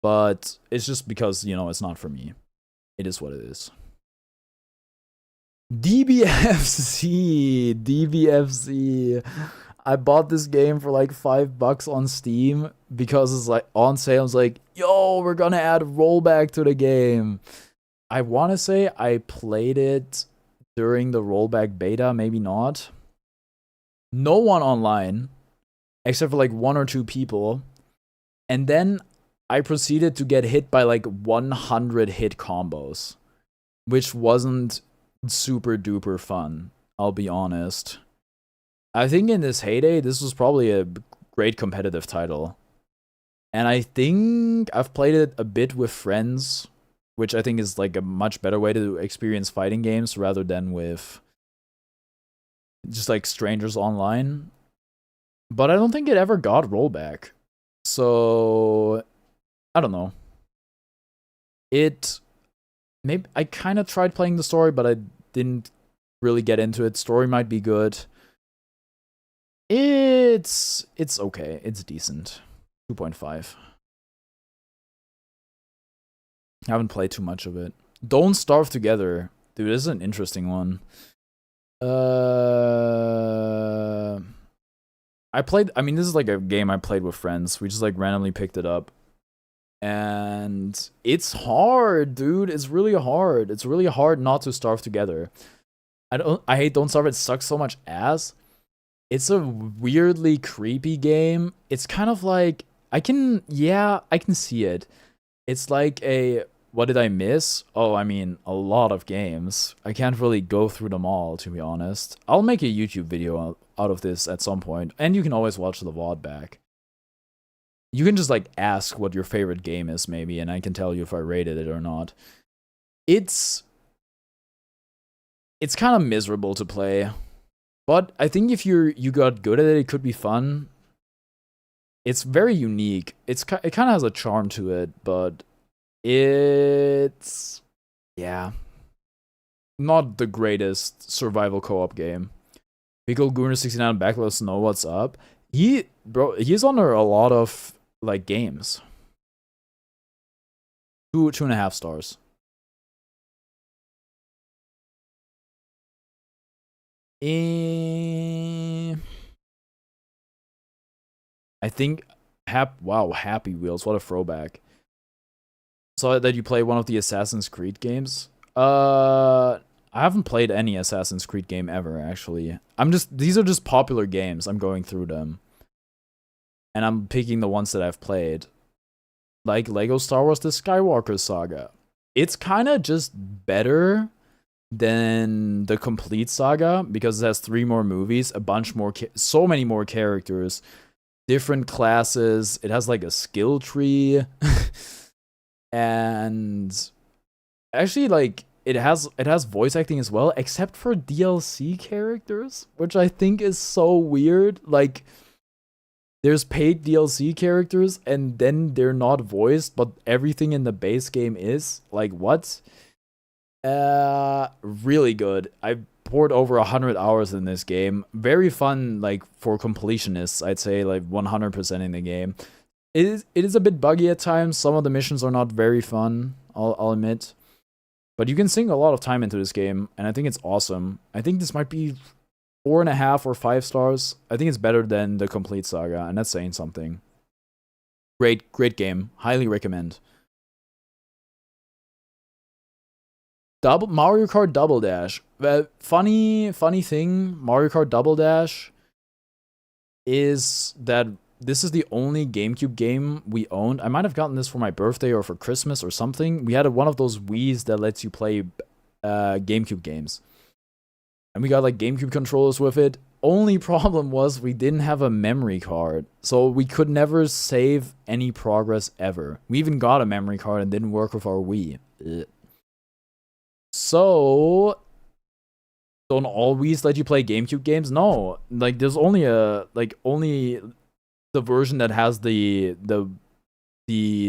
But it's just because, you know, it's not for me. It is what it is. DBFC. I bought this game for like $5 on Steam because it's like on sale. I was like, yo, we're gonna add rollback to the game. I want to say I played it during the rollback beta, maybe not. No one online, except for like 1 or 2 people. And then I proceeded to get hit by like 100 hit combos, which wasn't super duper fun, I'll be honest. I think in this heyday, this was probably a great competitive title. And I think I've played it a bit with friends, which I think is like a much better way to experience fighting games rather than with just like strangers online. But I don't think it ever got rollback. So I don't know. Maybe I kind of tried playing the story, but I didn't really get into it. Story might be good. It's okay. It's decent. 2.5. I haven't played too much of it. Don't Starve Together. Dude, this is an interesting one. I mean, this is like a game I played with friends. We just like randomly picked it up. And it's hard, dude. It's really hard. It's really hard not to starve together. I hate Don't Starve. It sucks so much ass. It's a weirdly creepy game. It's kind of like I can see it. It's like a what did I miss? Oh, I mean, a lot of games. I can't really go through them all, to be honest. I'll make a YouTube video out of this at some point, and you can always watch the VOD back. You can just, like, ask what your favorite game is, maybe, and I can tell you if I rated it or not. It's kind of miserable to play, but I think if you got good at it, it could be fun. It's very unique. It kind of has a charm to it, but it's not the greatest survival co-op game. Pickle Gooner 69 Backlogd know what's up. He's under a lot of like games. 2.5 stars. I think Happy Wheels, what a throwback. Saw that you play one of the Assassin's Creed games. I haven't played any Assassin's Creed game ever, actually. These are just popular games. I'm going through them. And I'm picking the ones that I've played. Like Lego Star Wars The Skywalker Saga. It's kind of just better than the complete saga because it has 3 more movies, a bunch more, so many more characters, different classes. It has like a skill tree. And actually, like, it has voice acting as well, except for DLC characters, which I think is so weird. Like, there's paid DLC characters, and then they're not voiced, but everything in the base game is. Like, what? Really good. I poured over 100 hours in this game. Very fun, like, for completionists, I'd say, like, 100% in the game. It is a bit buggy at times. Some of the missions are not very fun, I'll admit. But you can sink a lot of time into this game, and I think it's awesome. I think this might be 4.5 or 5 stars. I think it's better than the complete saga, and that's saying something. Great game. Highly recommend. Mario Kart Double Dash. Funny thing, Mario Kart Double Dash is that this is the only GameCube game we owned. I might have gotten this for my birthday or for Christmas or something. We had one of those Wiis that lets you play GameCube games. And we got like GameCube controllers with it. Only problem was we didn't have a memory card. So we could never save any progress ever. We even got a memory card and didn't work with our Wii. Ugh. So don't all Wiis let you play GameCube games? No. Like there's only the version that has the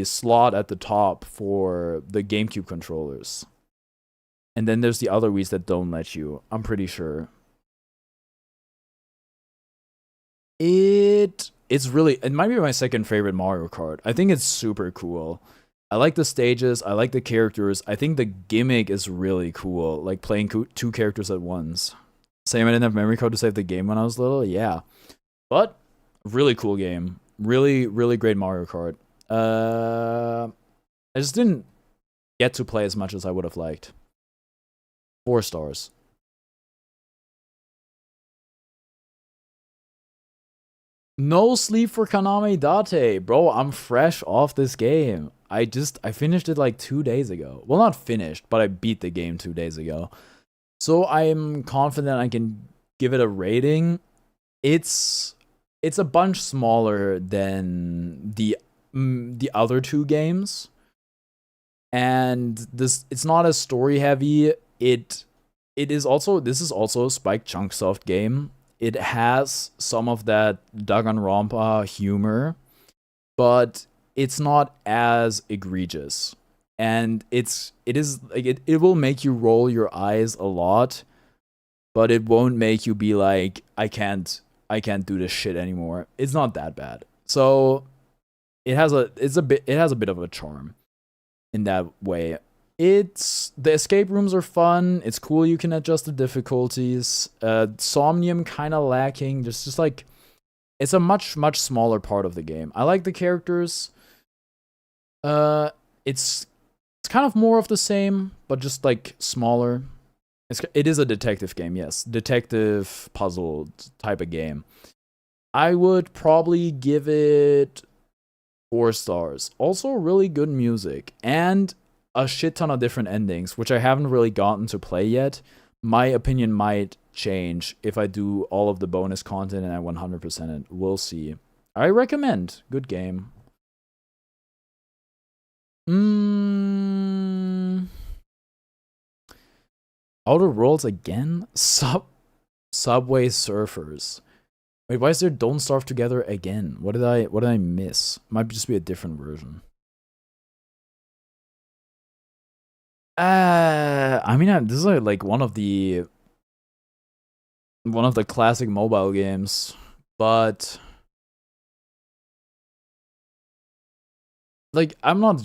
slot at the top for the GameCube controllers. And then there's the other Wiis that don't let you, I'm pretty sure. It might be my second favorite Mario Kart. I think it's super cool. I like the stages, I like the characters. I think the gimmick is really cool, like playing 2 characters at once. Same, I didn't have memory card to save the game when I was little, yeah. But really cool game. Really great Mario Kart. I just didn't get to play as much as I would have liked. 4 stars. No sleep for Kaname Date. Bro, I'm fresh off this game. I finished it like 2 days ago. Well, not finished, but I beat the game 2 days ago. So I'm confident I can give it a rating. It's a bunch smaller than the other two games, and it's not as story heavy. This is also a Spike Chunsoft game. It has some of that Danganronpa humor, but it's not as egregious. And it will make you roll your eyes a lot, but it won't make you be like, I can't do this shit anymore. It's not that bad. So it has a bit of a charm in that way. The escape rooms are fun. It's cool. You can adjust the difficulties. Somnium kind of lacking. Just like it's a much smaller part of the game. I like the characters. It's kind of more of the same, but just like smaller. It is a detective game, yes, detective puzzle type of game. I would probably give it 4 stars. Also, really good music and a shit ton of different endings, which I haven't really gotten to play yet. My opinion might change if I do all of the bonus content and I 100% it. We'll see. I recommend. Good game. Outer Worlds again? Subway Surfers. Wait, why is there Don't Starve Together again? What did I miss? Might just be a different version. I mean, this is like one of the classic mobile games, but like I'm not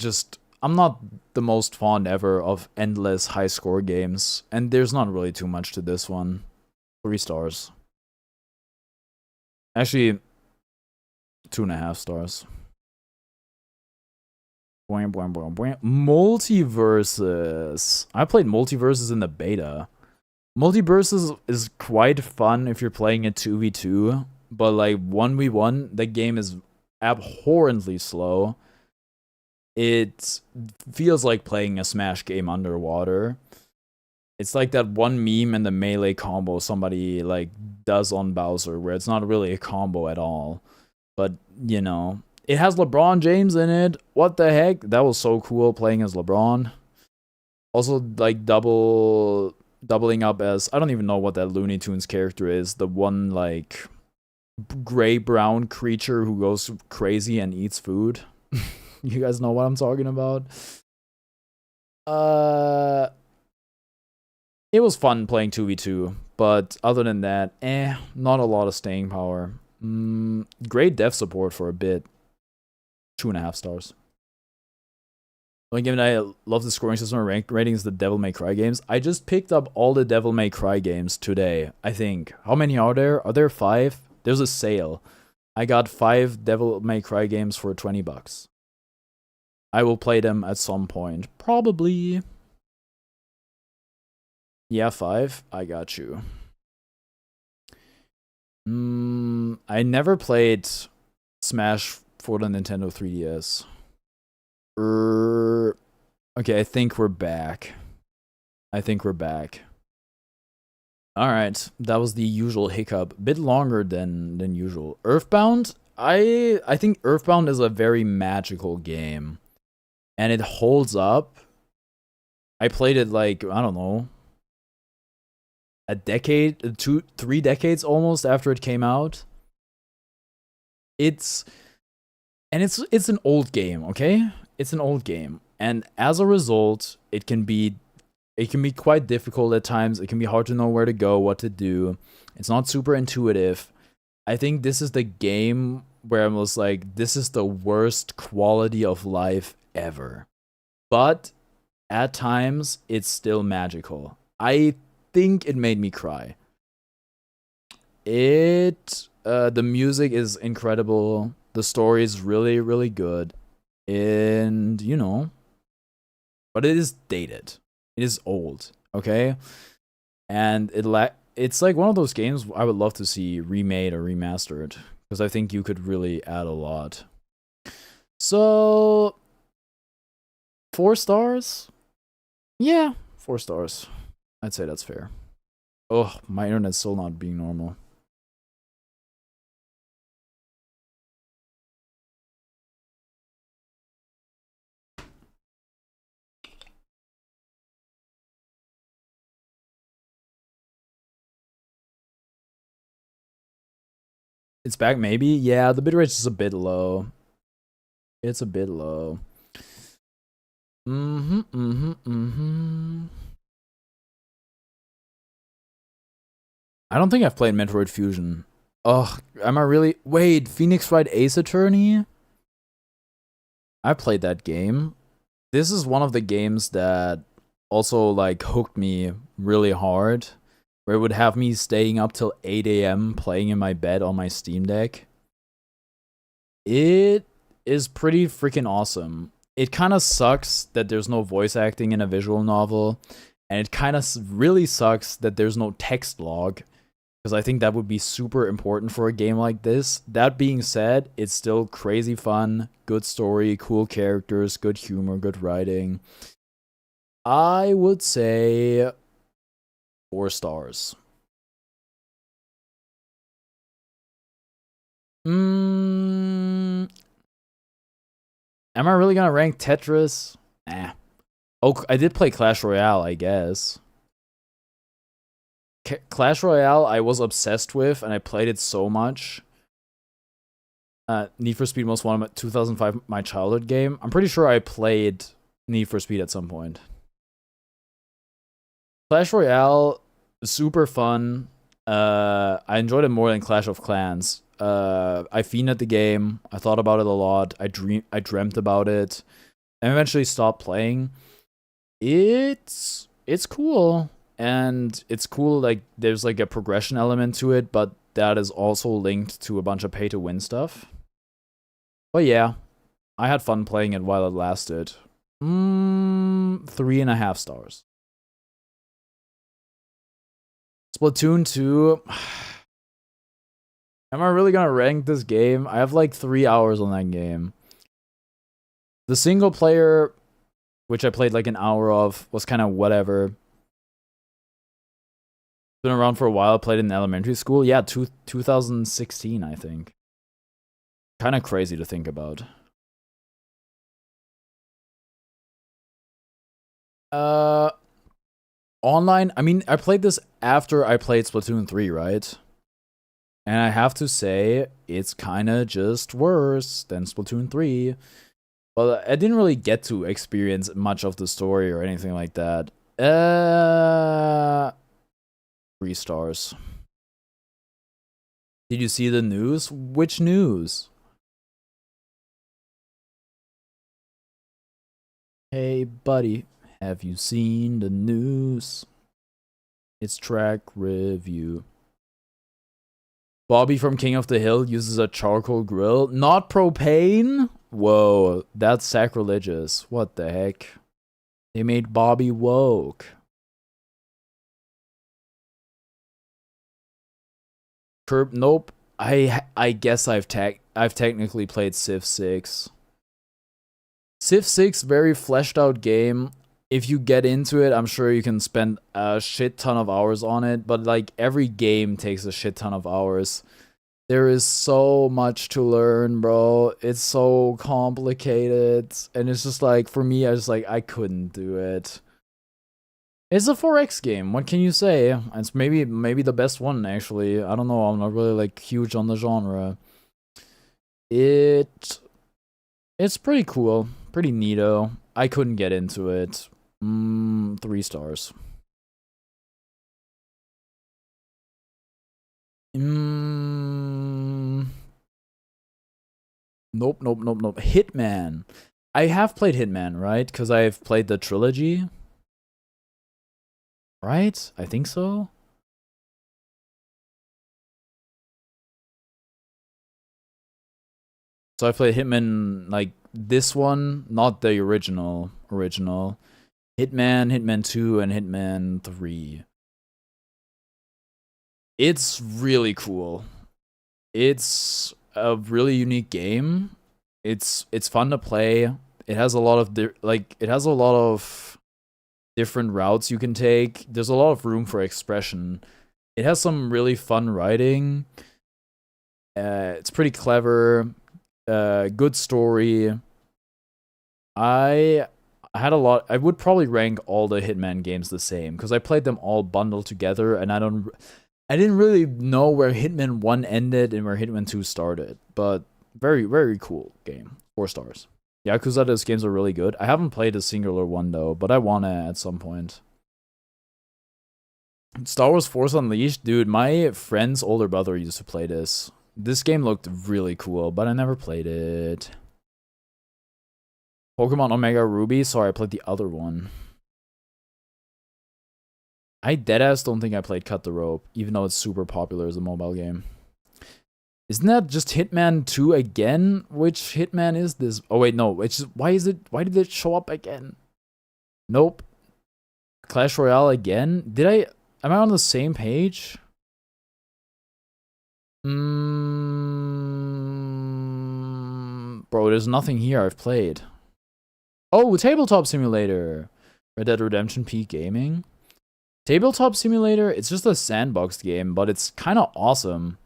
the most fond ever of endless high score games, and there's not really too much to this one. 3 stars. Actually, 2.5 stars. Multiverses. I played Multiverses in the beta. Multiverses is quite fun if you're playing it 2v2, but like 1v1, the game is abhorrently slow. It feels like playing a Smash game underwater. It's like that one meme in the melee combo somebody like does on Bowser, where it's not really a combo at all. But you know, it has LeBron James in it. What the heck? That was so cool playing as LeBron. Also, like doubling up as, I don't even know what that Looney Tunes character is. The one like gray brown creature who goes crazy and eats food. You guys know what I'm talking about. It was fun playing 2v2, but other than that, not a lot of staying power. Great dev support for a bit. 2.5 stars. Only game that I love the scoring system or rank ratings the Devil May Cry games. I just picked up all the Devil May Cry games today, I think. How many are there? Are there 5? There's a sale. I got 5 Devil May Cry games for $20. I will play them at some point. Probably. Yeah, 5. I got you. I never played Smash for the Nintendo 3DS. Okay, I think we're back. Alright, that was the usual hiccup. Bit longer than usual. Earthbound? I think Earthbound is a very magical game. And it holds up. I played it like, I don't know, a decade, 3 decades almost after it came out. It's an old game, okay? It's an old game. And as a result, it can be quite difficult at times. It can be hard to know where to go, what to do. It's not super intuitive. I think this is the game where I was like, this is the worst quality of life ever. But at times, it's still magical. I think it made me cry. The music is incredible. The story is really, really good. And, you know, but it is dated. It is old, okay? And it's like one of those games I would love to see remade or remastered. because I think you could really add a lot. So 4 stars? Yeah, 4 stars. I'd say that's fair. Oh, my internet's still not being normal. It's back, maybe? Yeah, the bitrate is a bit low. It's a bit low. I don't think I've played Metroid Fusion. Ugh, am I really? Wait, Phoenix Wright Ace Attorney? I played that game. This is one of the games that also like hooked me really hard, where it would have me staying up till 8 a.m. playing in my bed on my Steam Deck. It is pretty freaking awesome. It kind of sucks that there's no voice acting in a visual novel, and it kind of really sucks that there's no text log, because I think that would be super important for a game like this. That being said, it's still crazy fun, good story, cool characters, good humor, good writing. I would say 4 stars. Am I really gonna rank Tetris? Nah. Oh, I did play Clash Royale, I guess. Clash Royale, I was obsessed with, and I played it so much. Need for Speed Most Wanted, 2005, my childhood game. I'm pretty sure I played Need for Speed at some point. Clash Royale, super fun. I enjoyed it more than Clash of Clans. I fiended the game. I thought about it a lot. I dreamt about it, and eventually stopped playing. It's cool, and it's cool. Like there's like a progression element to it, but that is also linked to a bunch of pay to win stuff. But yeah, I had fun playing it while it lasted. 3.5 stars. Splatoon 2. Am I really gonna rank this game? I have like 3 hours on that game. The single player, which I played like an hour of, was kind of whatever. Been around for a while, played in elementary school. Yeah, 2016, I think. Kind of crazy to think about. Online, I mean, I played this after I played Splatoon 3, right? And I have to say, it's kind of just worse than Splatoon 3. Well, I didn't really get to experience much of the story or anything like that. 3 stars. Did you see the news? Which news? Hey, buddy, have you seen the news? It's track review. Bobby from King of the Hill uses a charcoal grill, not propane? Whoa, that's sacrilegious. What the heck? They made Bobby woke. Curb, nope. I guess I've technically played Civ 6. Civ 6, very fleshed out game. If you get into it, I'm sure you can spend a shit ton of hours on it, but like every game takes a shit ton of hours. There is so much to learn, bro. It's so complicated, and it's just like, for me, I couldn't do it. It's a 4X game. What can you say? It's maybe the best one, actually. I don't know. I'm not really like huge on the genre. It's pretty cool, pretty neato. I couldn't get into it. 3 stars. Nope. Hitman. I have played Hitman, right? Because I've played the trilogy. Right? I think so. So I played Hitman, like this one, not the original. Hitman, Hitman 2, and Hitman 3. It's really cool. It's a really unique game. It's fun to play. It has a lot of different routes you can take. There's a lot of room for expression. It has some really fun writing. It's pretty clever. Good story. I had a lot. I would probably rank all the Hitman games the same because I played them all bundled together, and I didn't really know where Hitman 1 ended and where Hitman 2 started. But very, very cool game. 4 stars. Yakuza, those games are really good. I haven't played a singular one though, but I wanna at some point. Star Wars Force Unleashed, dude, my friend's older brother used to play this. This game looked really cool, but I never played it. Pokemon Omega Ruby, sorry, I played the other one. I deadass don't think I played Cut the Rope, even though it's super popular as a mobile game. Isn't that just Hitman 2 again? Which Hitman is this? Oh wait, no. It's just, why did it show up again? Nope. Clash Royale again? Am I on the same page? Bro, there's nothing here I've played. Oh, Tabletop Simulator. Red Dead Redemption Peak Gaming. Tabletop Simulator, it's just a sandboxed game, but it's kind of awesome.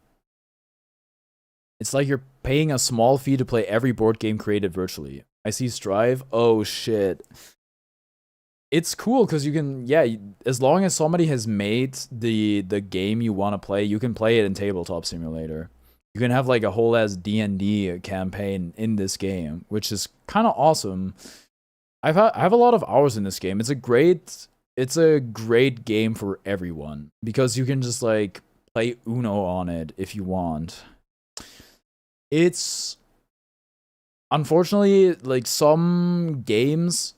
It's like you're paying a small fee to play every board game created virtually. I see Strive. Oh, shit. It's cool because you can, yeah, as long as somebody has made the game you want to play, you can play it in Tabletop Simulator. You can have like a whole ass D&D campaign in this game, which is kind of awesome. I have a lot of hours in this game. It's a great game for everyone because you can just like play Uno on it if you want. It's unfortunately like some games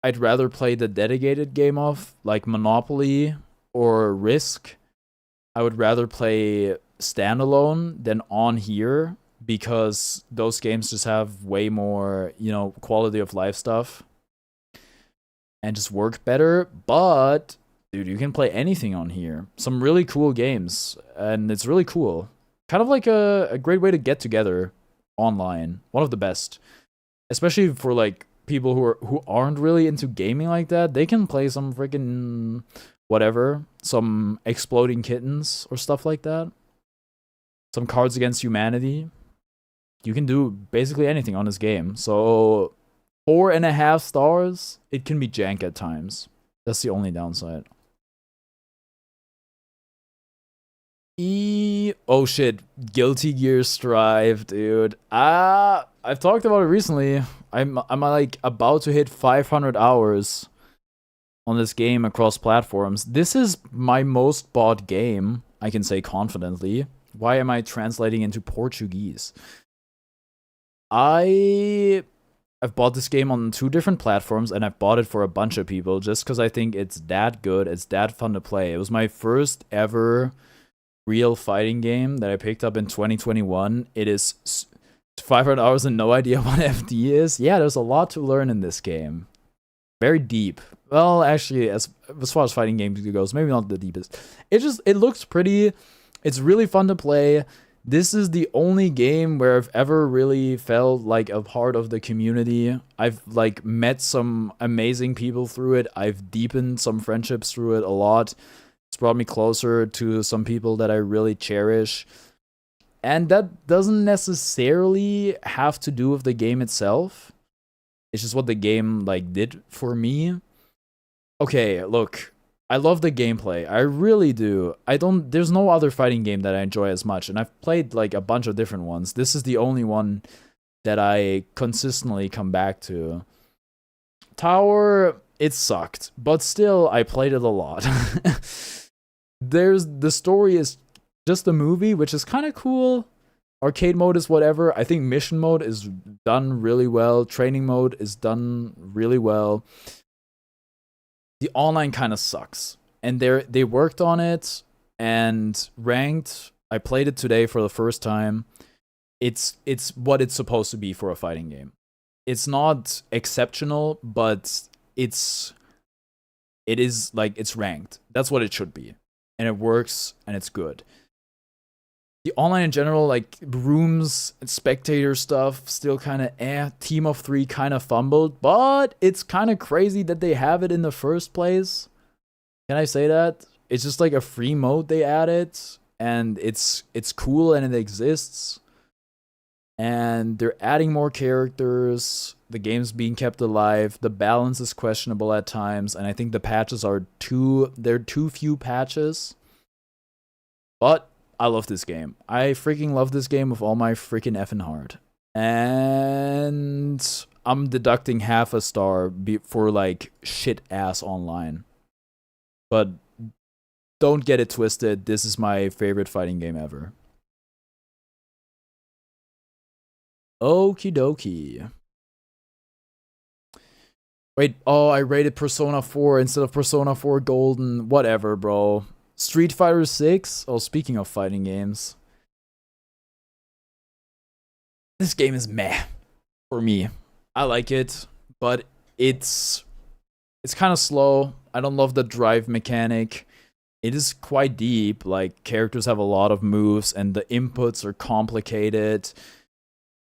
I'd rather play the dedicated game of, like Monopoly or Risk. I would rather play standalone than on here because those games just have way more, quality of life stuff and just work better. But dude, you can play anything on here. Some really cool games, and it's really cool. Kind of like a great way to get together online. One of the best, especially for like people who aren't really into gaming like that. They can play some freaking whatever, some Exploding Kittens or stuff like that. Some Cards Against Humanity. You can do basically anything on this game. So 4.5 stars. It can be jank at times. That's the only downside. Oh shit, Guilty Gear Strive, dude. I've talked about it recently. I'm like about to hit 500 hours on this game across platforms. This is my most bought game, I can say confidently. Why am I translating into Portuguese? I've bought this game on 2 different platforms, and I've bought it for a bunch of people just because I think it's that good. It's that fun to play. It was my first ever real fighting game that I picked up in 2021. It is 500 hours and no idea what FD is. Yeah, there's a lot to learn in this game. Very deep. Well, actually, as far as fighting games goes, maybe not the deepest. It looks pretty. It's really fun to play. This is the only game where I've ever really felt like a part of the community. I've like met some amazing people through it. I've deepened some friendships through it a lot. It's brought me closer to some people that I really cherish. And that doesn't necessarily have to do with the game itself. It's just what the game like did for me. Okay, look, I love the gameplay. I really do. There's no other fighting game that I enjoy as much, and I've played like a bunch of different ones. This is the only one that I consistently come back to. Tower, it sucked, but still I played it a lot. The story is just a movie, which is kind of cool. Arcade mode is whatever. I think mission mode is done really well. Training mode is done really well. The online kind of sucks, and they worked on it. And ranked, I played it today for the first time. It's what it's supposed to be for a fighting game. It's not exceptional, but it is like it's ranked. That's what it should be, and it works, and it's good. The online in general, like rooms, spectator stuff, still kind of Team of 3 kind of fumbled, but it's kind of crazy that they have it in the first place. Can I say that? It's just like a free mode they added, and it's cool and it exists. And they're adding more characters. The game's being kept alive. The balance is questionable at times, and I think the patches are too few patches. But I love this game. I freaking love this game with all my freaking effing heart. And I'm deducting half a star for like shit ass online. But don't get it twisted. This is my favorite fighting game ever. Okie dokie. Wait, oh, I rated Persona 4 instead of Persona 4 Golden. Whatever, bro. Street Fighter 6? Oh, speaking of fighting games. This game is meh for me. I like it, but it's kind of slow. I don't love the drive mechanic. It is quite deep. Like, characters have a lot of moves, and the inputs are complicated.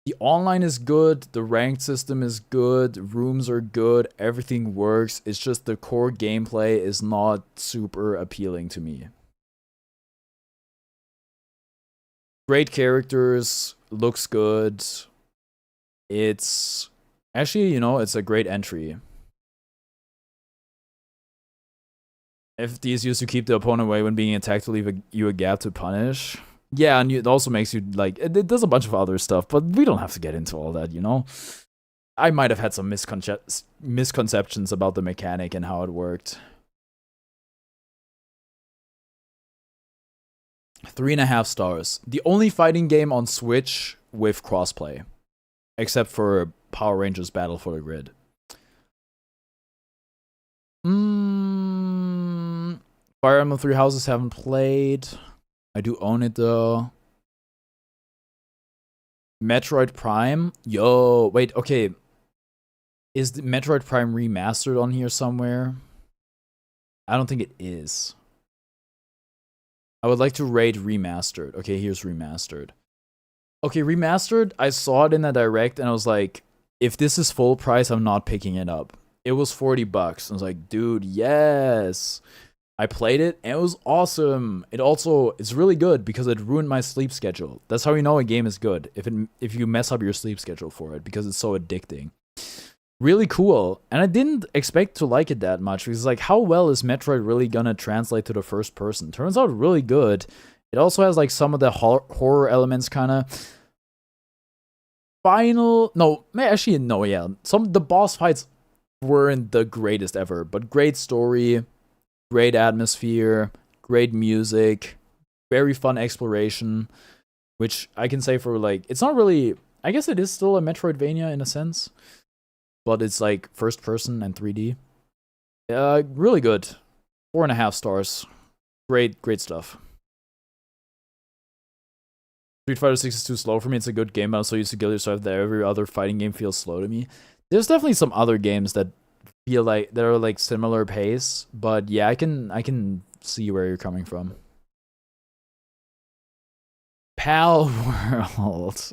The online is good, the ranked system is good, rooms are good, everything works. It's just the core gameplay is not super appealing to me. Great characters, looks good. It's actually, you know, it's a great entry. FD is used to keep the opponent away when being attacked to leave you a gap to punish. Yeah, and it also makes you, like, it does a bunch of other stuff, but we don't have to get into all that, you know? I might have had some misconceptions about the mechanic and how it worked. 3.5 stars. The only fighting game on Switch with crossplay. Except for Power Rangers Battle for the Grid. Fire Emblem Three Houses haven't played. I do own it though. Metroid Prime? Yo, wait, okay. Is the Metroid Prime remastered on here somewhere? I don't think it is. I would like to rate remastered. Okay, here's remastered. Okay, remastered, I saw it in the direct and I was like, if this is full price, I'm not picking it up. It was $40. I was like, dude, yes. I played it and it was awesome. It's really good because it ruined my sleep schedule. That's how you know a game is good. If you mess up your sleep schedule for it because it's so addicting. Really cool. And I didn't expect to like it that much because like how well is Metroid really gonna translate to the first person? Turns out really good. It also has like some of the horror elements kind of. The boss fights weren't the greatest ever, but great story. Great atmosphere, great music, very fun exploration, which I can say for like, it's not really, I guess it is still a Metroidvania in a sense, but it's like first person and 3D. Really good. 4.5 stars. Great stuff. Street Fighter 6 is too slow for me. It's a good game, but I'm so used to Guilty Gear that every other fighting game feels slow to me. There's definitely some other games that feel like they're like similar pace, but yeah, I can see where you're coming from. Pal World.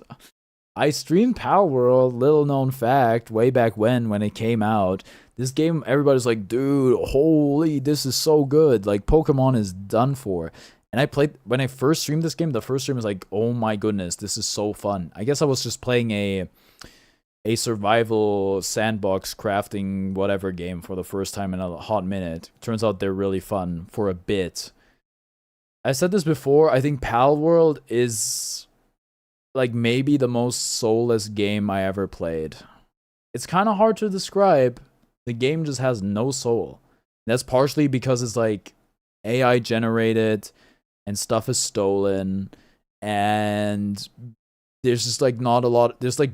I streamed Pal World, little known fact, way back when it came out. This game, everybody's like, dude, holy, this is so good. Like, Pokemon is done for. And I played, when I first streamed this game, the first stream was like, oh my goodness, this is so fun. I guess I was just playing a survival sandbox crafting whatever game for the first time in a hot minute. Turns out they're really fun for a bit. I said this before, I think Pal World is like maybe the most soulless game I ever played. It's kind of hard to describe. The game just has no soul. That's partially because it's like AI generated and stuff is stolen and there's just like not a lot, there's like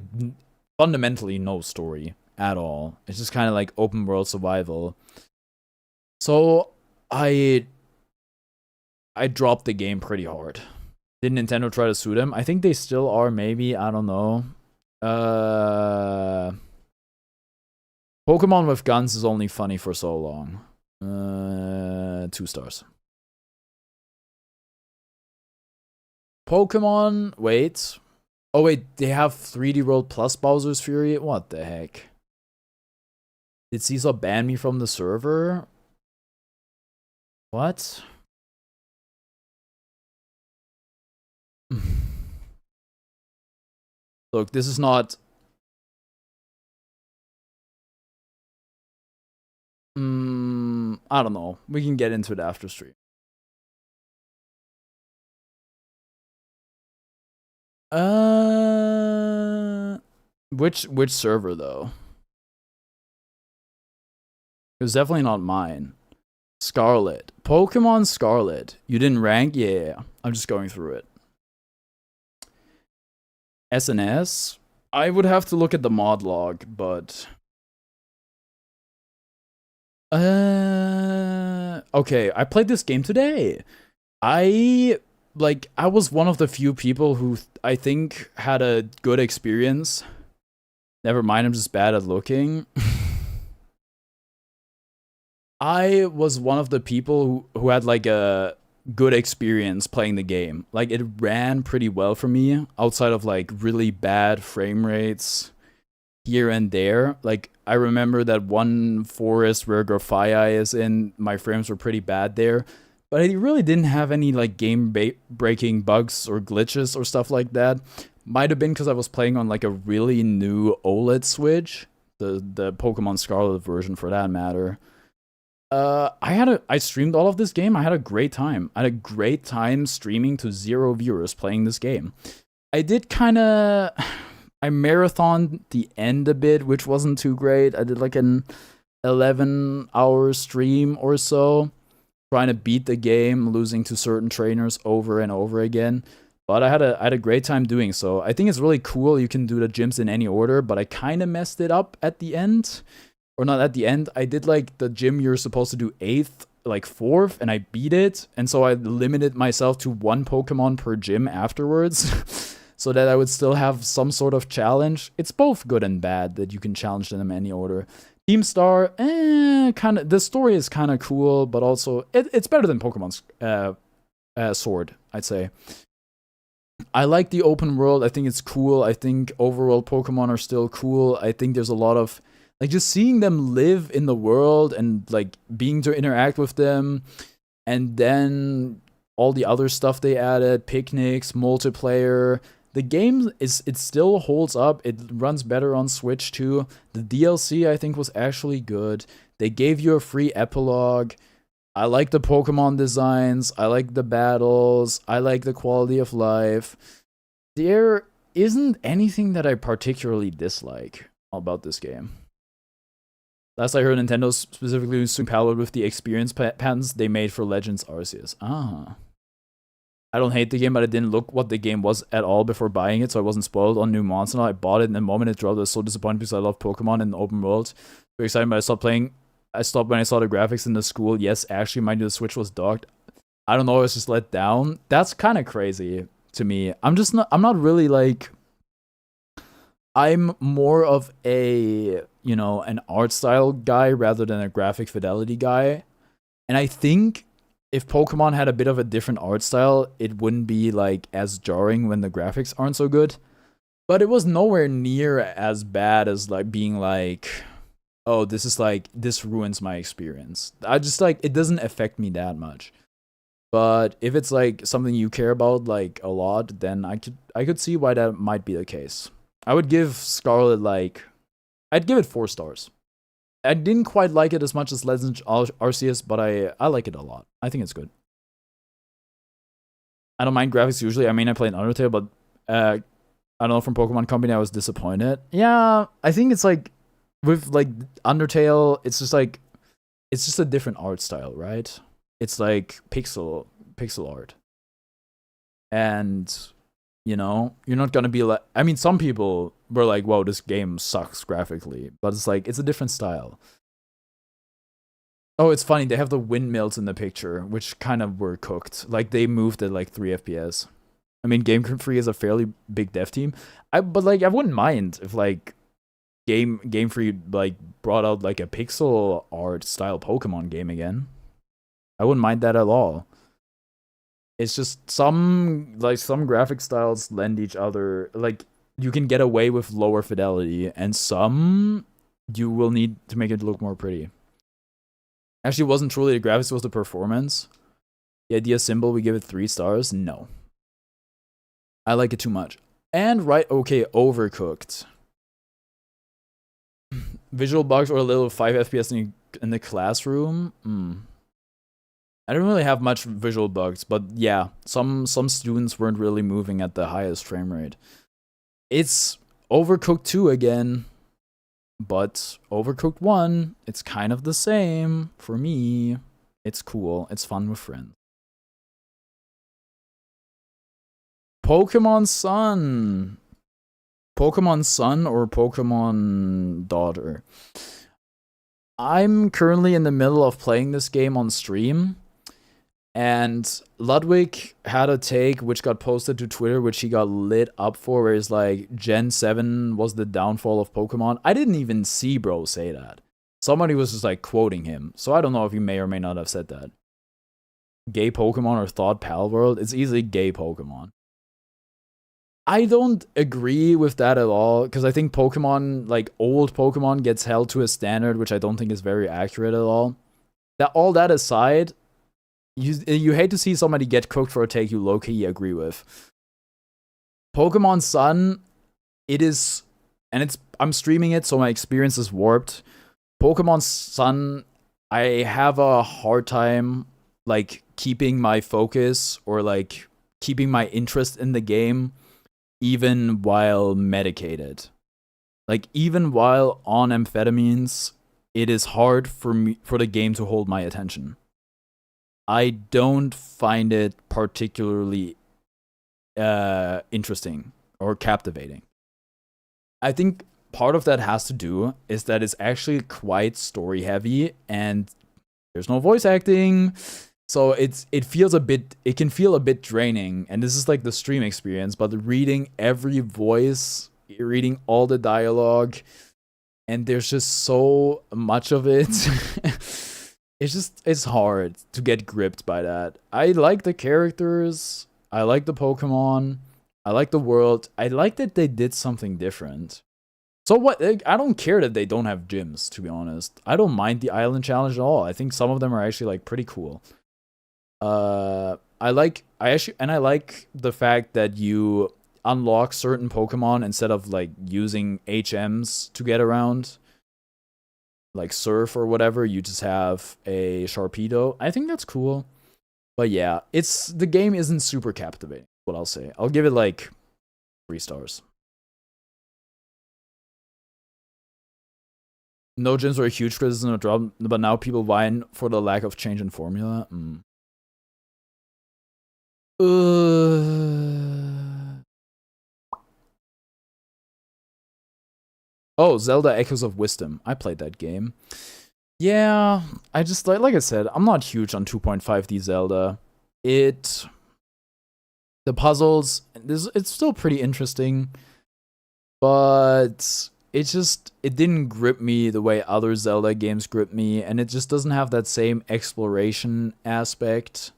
fundamentally no story at all. It's just kind of like open world survival. So I dropped the game pretty hard. Did Nintendo try to sue them? I think they still are, maybe. I don't know. Pokemon with guns is only funny for so long. 2 stars. Pokemon, wait. Oh wait, they have 3D World plus Bowser's Fury? What the heck? Did Caesar ban me from the server? What? Look, this is not... I don't know. We can get into it after stream. Which server though? It was definitely not mine. Scarlet. Pokemon Scarlet. You didn't rank? Yeah. I'm just going through it. SNS? I would have to look at the mod log, but... Okay, I played this game today. I was one of the few people who I think had a good experience. Never mind, I'm just bad at looking. I was one of the people who had like a good experience playing the game. Like it ran pretty well for me outside of like really bad frame rates here and there. Like I remember that one forest where Grafai is in, my frames were pretty bad there. But I really didn't have any like game breaking bugs or glitches or stuff like that. Might have been because I was playing on like a really new OLED Switch, the Pokemon Scarlet version for that matter. I streamed all of this game. I had a great time. I had a great time streaming to 0 viewers playing this game. I did I marathoned the end a bit, which wasn't too great. I did like an 11-hour stream or so, trying to beat the game, losing to certain trainers over and over again. But I had a great time doing so. I think it's really cool. You can do the gyms in any order, but I kind of messed it up at the end. Or not at the end. I did like the gym you're supposed to do 8th, like 4th, and I beat it. And so I limited myself to 1 Pokemon per gym afterwards. So that I would still have some sort of challenge. It's both good and bad that you can challenge them in any order. Team Star, kind of. The story is kind of cool, but also it's better than Pokemon's Sword, I'd say. I like the open world. I think it's cool. I think overall Pokemon are still cool. I think there's a lot of like just seeing them live in the world and like being to interact with them, and then all the other stuff they added, picnics, multiplayer. The game it still holds up. It runs better on Switch too. The DLC I think was actually good. They gave you a free epilogue. I like the Pokemon designs. I like the battles. I like the quality of life. There isn't anything that I particularly dislike about this game. Last I heard, Nintendo specifically was pallid with the experience patents they made for Legends Arceus. I don't hate the game, but I didn't look what the game was at all before buying it, so I wasn't spoiled on new Monster. I bought it, and the moment it dropped, I was so disappointed because I love Pokemon in the open world. Very excited, but I stopped playing. I stopped when I saw the graphics in the school. Yes, actually, mind you, the Switch was docked. I don't know, I was just let down. That's kind of crazy to me. I'm not really like... I'm more of a, you know, an art style guy rather than a graphic fidelity guy. And I think if Pokemon had a bit of a different art style, it wouldn't be like as jarring when the graphics aren't so good. But it was nowhere near as bad as like being like, oh, this is like, this ruins my experience. I just like, it doesn't affect me that much. But if it's like something you care about like a lot, then I could see why that might be the case. I would give Scarlet like, I'd give it 4 stars. I didn't quite like it as much as Legends Arceus, but I like it a lot. I think it's good. I don't mind graphics usually. I mean, I played Undertale, but I don't know, from Pokemon Company, I was disappointed. Yeah, I think it's like, with like Undertale, it's just like, it's just a different art style, right? It's like pixel art. And, you know, you're not gonna be like, I mean, some people were like, whoa, this game sucks graphically, but it's like, it's a different style. Oh, it's funny, they have the windmills in the picture, which kind of were cooked. Like, they moved at like 3 FPS. I mean, Game Freak is a fairly big dev team. But like, I wouldn't mind if like Game Freak like brought out like a pixel art style Pokemon game again. I wouldn't mind that at all. It's just some graphic styles lend each other, like you can get away with lower fidelity, and some you will need to make it look more pretty. Actually, it wasn't truly the graphics, it was the performance. The idea symbol, we give it 3 stars. No, I like it too much. And okay, Overcooked. Visual bugs or a little 5 FPS in the classroom. I don't really have much visual bugs, but yeah, some students weren't really moving at the highest frame rate. It's Overcooked 2 again, but Overcooked 1, it's kind of the same for me. It's cool. It's fun with friends. Pokemon Sun. Pokemon Sun or Pokemon Daughter. I'm currently in the middle of playing this game on stream. And Ludwig had a take which got posted to Twitter, which he got lit up for, where it's like, Gen 7 was the downfall of Pokemon. I didn't even see bro say that. Somebody was just like quoting him. So I don't know if he may or may not have said that. Gay Pokemon or Thought Pal World? It's easily gay Pokemon. I don't agree with that at all, because I think Pokemon, like old Pokemon, gets held to a standard which I don't think is very accurate at all. All that aside, you hate to see somebody get cooked for a take you low-key agree with. Pokemon Sun, it is, and I'm streaming it, so my experience is warped. Pokemon Sun, I have a hard time, like, keeping my focus or, like, keeping my interest in the game, even while medicated. Like, even while on amphetamines, it is hard for the game to hold my attention. I don't find it particularly interesting or captivating. I think part of that has to do is that it's actually quite story heavy and there's no voice acting. So it can feel a bit draining, and this is like the stream experience, but reading every voice, reading all the dialogue, and there's just so much of it. It's hard to get gripped by that. I like the characters, I like the Pokemon, I like the world, I like that they did something different. So what? I don't care that they don't have gyms, to be honest. I don't mind the island challenge at all. I think some of them are actually like pretty cool. I like the fact that you unlock certain Pokemon instead of like using HMs to get around. Like Surf or whatever, you just have a Sharpedo. I think that's cool. But yeah, the game isn't super captivating, what I'll say. I'll give it like 3 stars. No gyms were a huge criticism of drop, but now people whine for the lack of change in formula. Oh, Zelda Echoes of Wisdom. I played that game. Yeah, I just, like I said, I'm not huge on 2.5D Zelda. The puzzles, it's still pretty interesting, but it didn't grip me the way other Zelda games grip me, and it just doesn't have that same exploration aspect.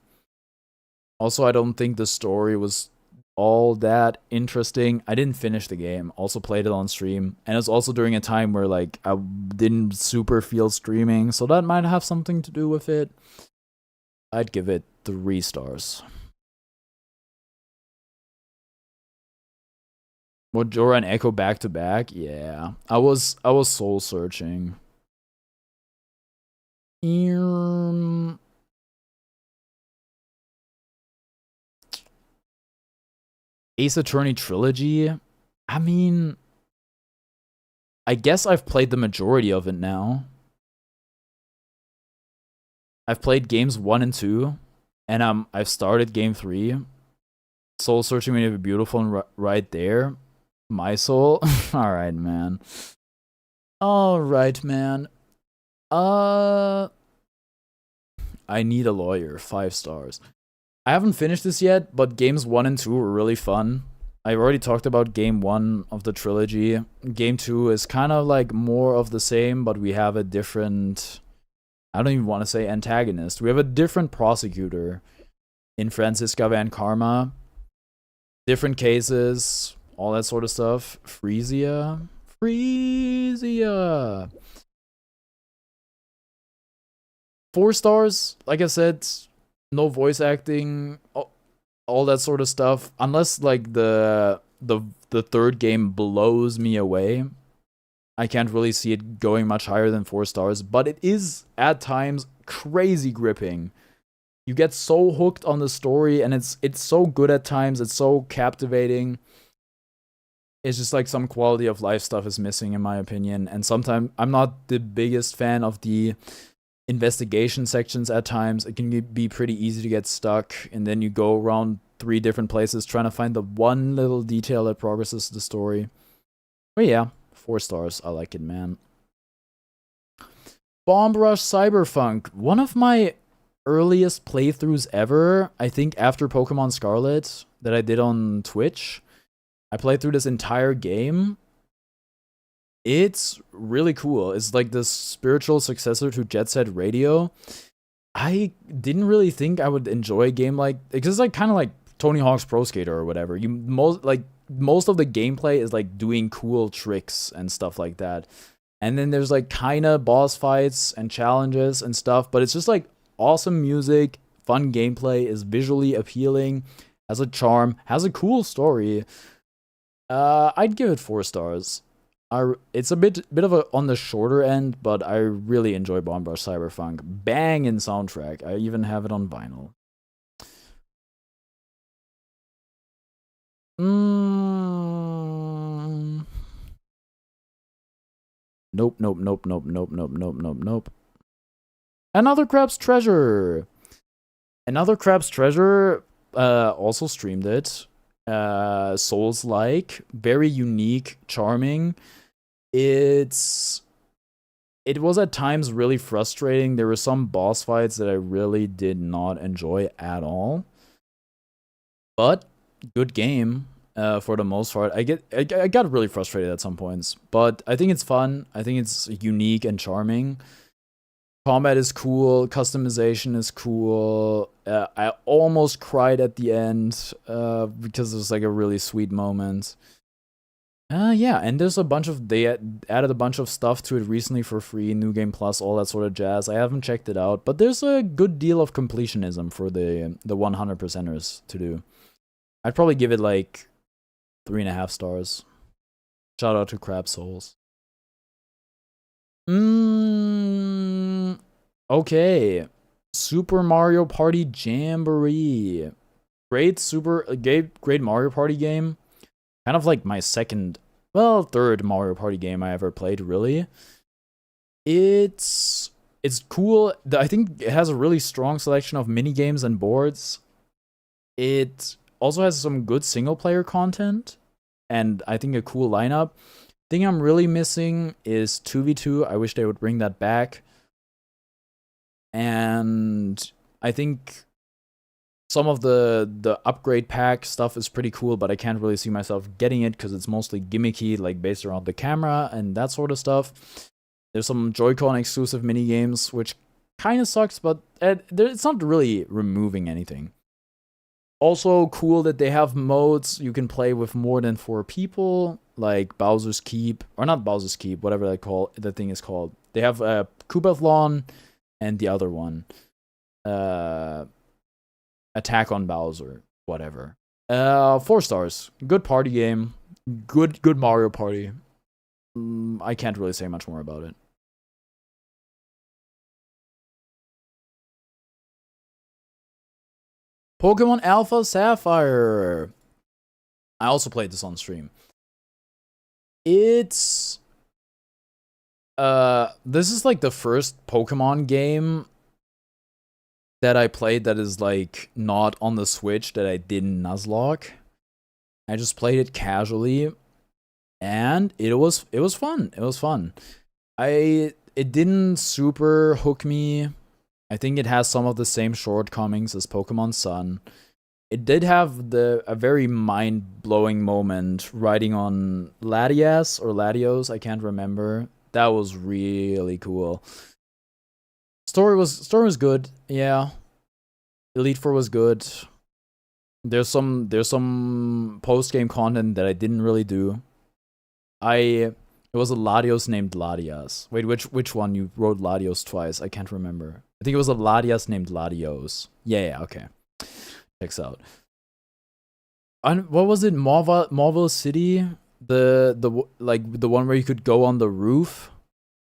Also, I don't think the story was all that interesting. I didn't finish the game. Also played it on stream, and it's also during a time where like I didn't super feel streaming, so that might have something to do with it. I'd give it 3 stars. Majora and Echo back to back? Yeah. I was soul searching. Ace Attorney Trilogy? I mean, I guess I've played the majority of it now. I've played games 1 and 2, and I've started game 3. Soul Searching May Be Beautiful and right there. My soul. Alright, man. Alright, man. I Need a Lawyer, 5 stars. I haven't finished this yet, but games 1 and 2 were really fun. I've already talked about game 1 of the trilogy. Game 2 is kind of like more of the same, but we have a different, I don't even want to say antagonist. We have a different prosecutor. in Franziska Van Karma. Different cases, all that sort of stuff. Frisia. 4 stars, like I said, no voice acting, all that sort of stuff. Unless like the third game blows me away, I can't really see it going much higher than 4 stars. But it is at times crazy gripping. You get so hooked on the story, and it's so good at times. It's so captivating. It's just like some quality of life stuff is missing, in my opinion. And sometimes I'm not the biggest fan of the investigation sections at times. It can be pretty easy to get stuck, and then you go around 3 different places trying to find the one little detail that progresses the story. But yeah, 4 stars. I like it, man. Bomb Rush Cyberpunk. One of my earliest playthroughs ever, I think after Pokemon Scarlet, that I did on Twitch. I played through this entire game. It's really cool. It's like the spiritual successor to Jet Set Radio. I didn't really think I would enjoy a game like, because it's like kind of like Tony Hawk's Pro Skater or whatever. Most of the gameplay is like doing cool tricks and stuff like that. And then there's like kind of boss fights and challenges and stuff, but it's just like awesome music, fun gameplay, is visually appealing, has a charm, has a cool story. I'd give it 4 stars. It's a bit of a on the shorter end, but I really enjoy Bomb Rush Cyberpunk. Banging soundtrack. I even have it on vinyl. Nope. Another Crab's Treasure. Also streamed it. Souls-like, very unique, charming. It was at times really frustrating. There were some boss fights that I really did not enjoy at all. But good game for the most part. I got really frustrated at some points, but I think it's fun. I think it's unique and charming. Combat is cool, customization is cool. I almost cried at the end because it was like a really sweet moment. Yeah, and there's they added a bunch of stuff to it recently for free, New Game Plus, all that sort of jazz. I haven't checked it out, but there's a good deal of completionism for the 100%ers to do. I'd probably give it like 3.5 stars. Shout out to Crab Souls. Okay. Super Mario Party Jamboree. Great Mario Party game. Kind of like my third Mario Party game I ever played, really. It's cool. I think it has a really strong selection of mini games and boards. It also has some good single player content, and I think a cool lineup. Thing I'm really missing is 2v2. I wish they would bring that back. And I think some of the upgrade pack stuff is pretty cool, but I can't really see myself getting it because it's mostly gimmicky, like based around the camera and that sort of stuff. There's some Joy-Con exclusive mini games, which kind of sucks, but it's not really removing anything. Also cool that they have modes you can play with more than 4 people, like Bowser's Keep, or not Bowser's Keep, whatever the thing is called. They have Koopathon and the other one, Attack on Bowser, whatever. 4 stars. Good party game. Good Mario Party. I can't really say much more about it. Pokemon Alpha Sapphire. I also played this on stream. This is like the first Pokemon game that I played that is like not on the Switch that I didn't Nuzlocke. I just played it casually, and it was fun. It was fun. It didn't super hook me. I think it has some of the same shortcomings as Pokemon Sun. It did have a very mind-blowing moment riding on Latios, I can't remember. That was really cool. Story was good, yeah. Elite Four was good. There's some post game content that I didn't really do. It was a Latios named Latias. Wait, which one? You wrote Latios twice. I can't remember. I think it was a Latias named Latios. Yeah, okay. Checks out. What was it? Marvel City? The one where you could go on the roof?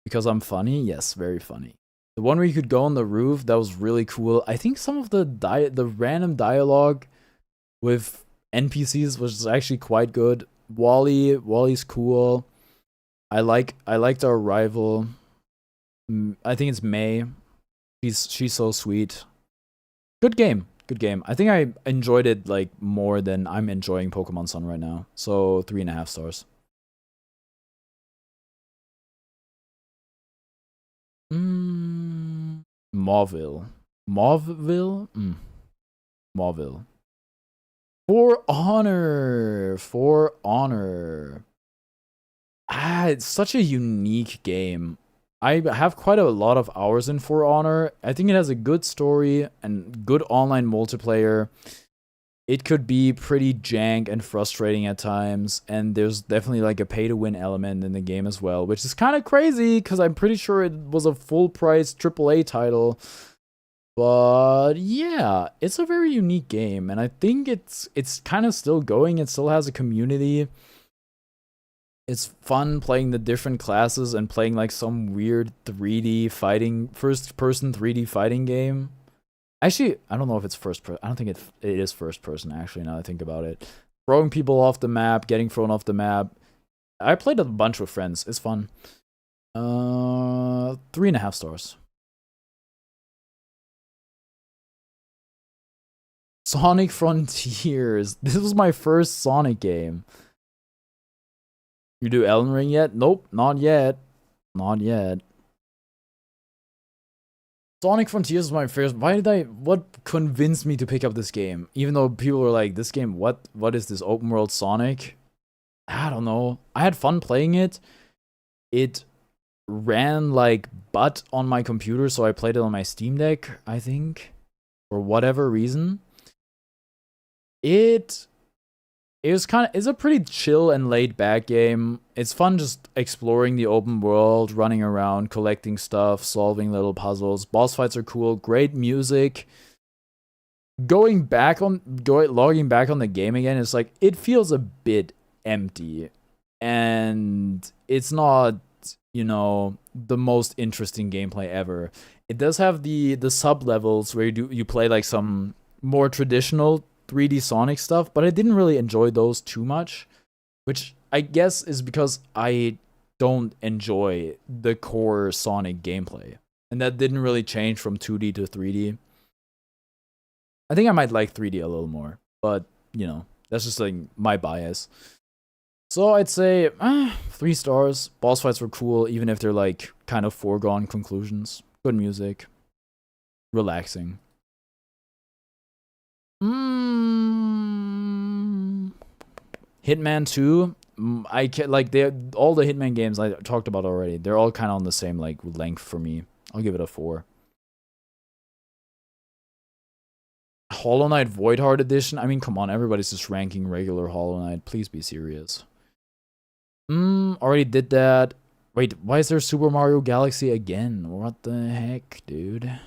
Because I'm funny? Yes, very funny. The one where you could go on the roof, that was really cool. I think some of the random dialogue with NPCs was actually quite good. Wally's cool. I liked our rival. I think it's May. She's so sweet. Good game. Good game. I think I enjoyed it like more than I'm enjoying Pokemon Sun right now. So 3.5 stars. Mauville. Mauville? Mauville. For Honor. For Honor. It's such a unique game. I have quite a lot of hours in For Honor. I think it has a good story and good online multiplayer. It could be pretty jank and frustrating at times, and there's definitely like a pay-to-win element in the game as well, which is kind of crazy because I'm pretty sure it was a full-price AAA title. But yeah, it's a very unique game, and I think it's kind of still going. It still has a community. It's fun playing the different classes and playing like some weird 3D fighting, first-person 3D fighting game. Actually, I don't know if it's first person. I don't think it is first person, actually, now that I think about it. Throwing people off the map, getting thrown off the map. I played a bunch with friends. It's fun. 3.5 stars. Sonic Frontiers. This was my first Sonic game. You do Elden Ring yet? Nope, not yet. Not yet. Sonic Frontiers was my first. What convinced me to pick up this game? Even though people were like, this game, what is this open world Sonic? I don't know. I had fun playing it. It ran like butt on my computer, so I played it on my Steam Deck, I think. For whatever reason. It's a pretty chill and laid back game. It's fun just exploring the open world, running around, collecting stuff, solving little puzzles. Boss fights are cool, great music. Logging back on the game again, it's like it feels a bit empty. And it's not, the most interesting gameplay ever. It does have the sub levels where you play like some more traditional 3D Sonic stuff, but I didn't really enjoy those too much, which I guess is because I don't enjoy the core Sonic gameplay, and that didn't really change from 2D to 3D. I think I might like 3D a little more, but that's just like my bias. So I'd say 3 stars. Boss fights were cool, even if they're like kind of foregone conclusions. Good music, relaxing. Hitman 2. I can all the Hitman games I talked about already. They're all kind of on the same like length for me. I'll give it a 4. Hollow Knight Voidheart Edition. I mean, come on, everybody's just ranking regular Hollow Knight. Please be serious. Already did that. Wait, why is there Super Mario Galaxy again? What the heck, dude?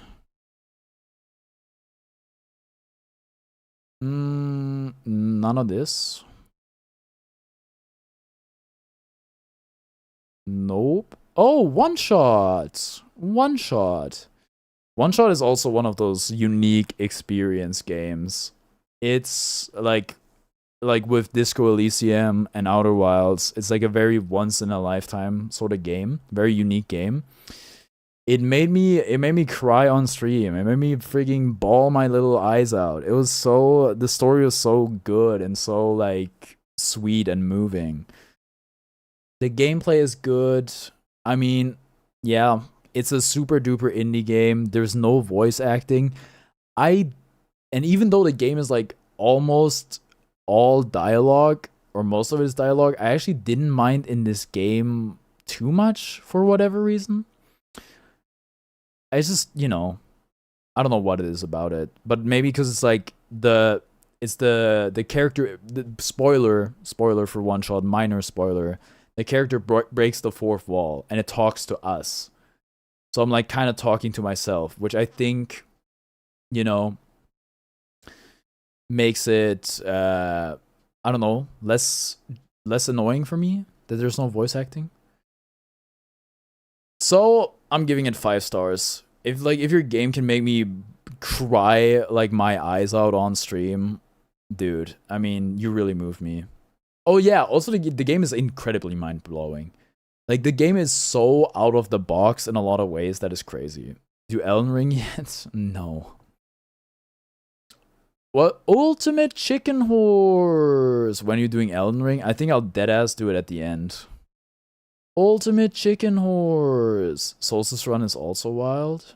None of this. Nope. Oh, One Shot. One Shot. One Shot is also one of those unique experience games. It's like with Disco Elysium and Outer Wilds, it's like a very once in a lifetime sort of game. Very unique game. It made me cry on stream. It made me freaking bawl my little eyes out. The story was so good and so like sweet and moving. The gameplay is good. I mean, yeah, it's a super duper indie game. There's no voice acting. And even though the game is like almost all dialogue, or most of it is dialogue, I actually didn't mind in this game too much for whatever reason. I just, I don't know what it is about it, but maybe because it's like the character, the spoiler for one shot, minor spoiler, the character breaks the fourth wall and it talks to us. So I'm like kind of talking to myself, which I think, you know, makes it I don't know, less annoying for me that there's no voice acting. So I'm giving it 5 stars. If your game can make me cry like my eyes out on stream, dude, I mean, you really moved me. Oh yeah, also the game is incredibly mind-blowing. Like, the game is so out of the box in a lot of ways that is crazy. Do Elden Ring yet? No. What? Ultimate Chicken Horse! When you're doing Elden Ring? I think I'll deadass do it at the end. Ultimate Chicken Horse! Solstice Run is also wild.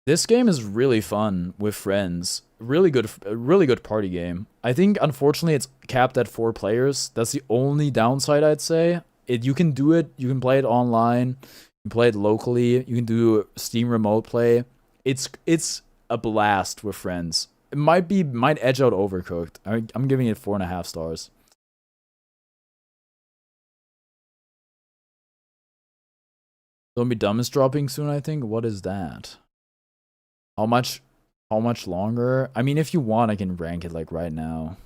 This game is really fun with friends. Really good party game. I think, unfortunately, it's capped at 4 players. That's the only downside, I'd say. You can do it. You can play it online. You can play it locally. You can do Steam Remote Play. It's a blast with friends. It might edge out Overcooked. I'm giving it 4.5 stars. Don't Be Dumb is dropping soon, I think. What is that? How much longer? I mean, if you want, I can rank it like right now.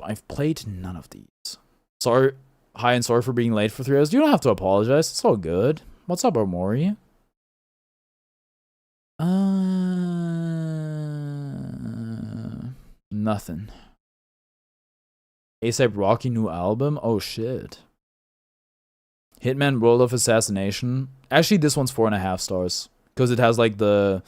I've played none of these. Sorry, hi, and sorry for being late for 3 hours. You don't have to apologize. It's all good. What's up, Omori? Nothing. A$AP Rocky new album? Oh shit. Hitman World of Assassination. Actually, this one's 4.5 stars because it has like the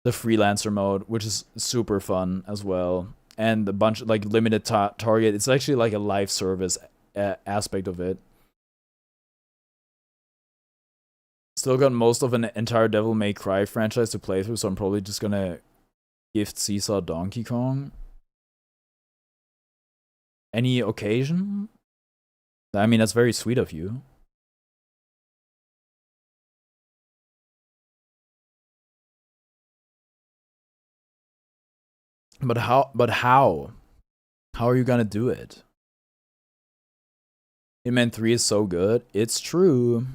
freelancer mode, which is super fun as well, and a bunch of like limited target. It's actually like a live service aspect of it. Still got most of an entire Devil May Cry franchise to play through, so I'm probably just gonna gift Seesaw Donkey Kong. Any occasion? I mean, that's very sweet of you. But how? How are you gonna do it? Hitman 3 is so good. It's true.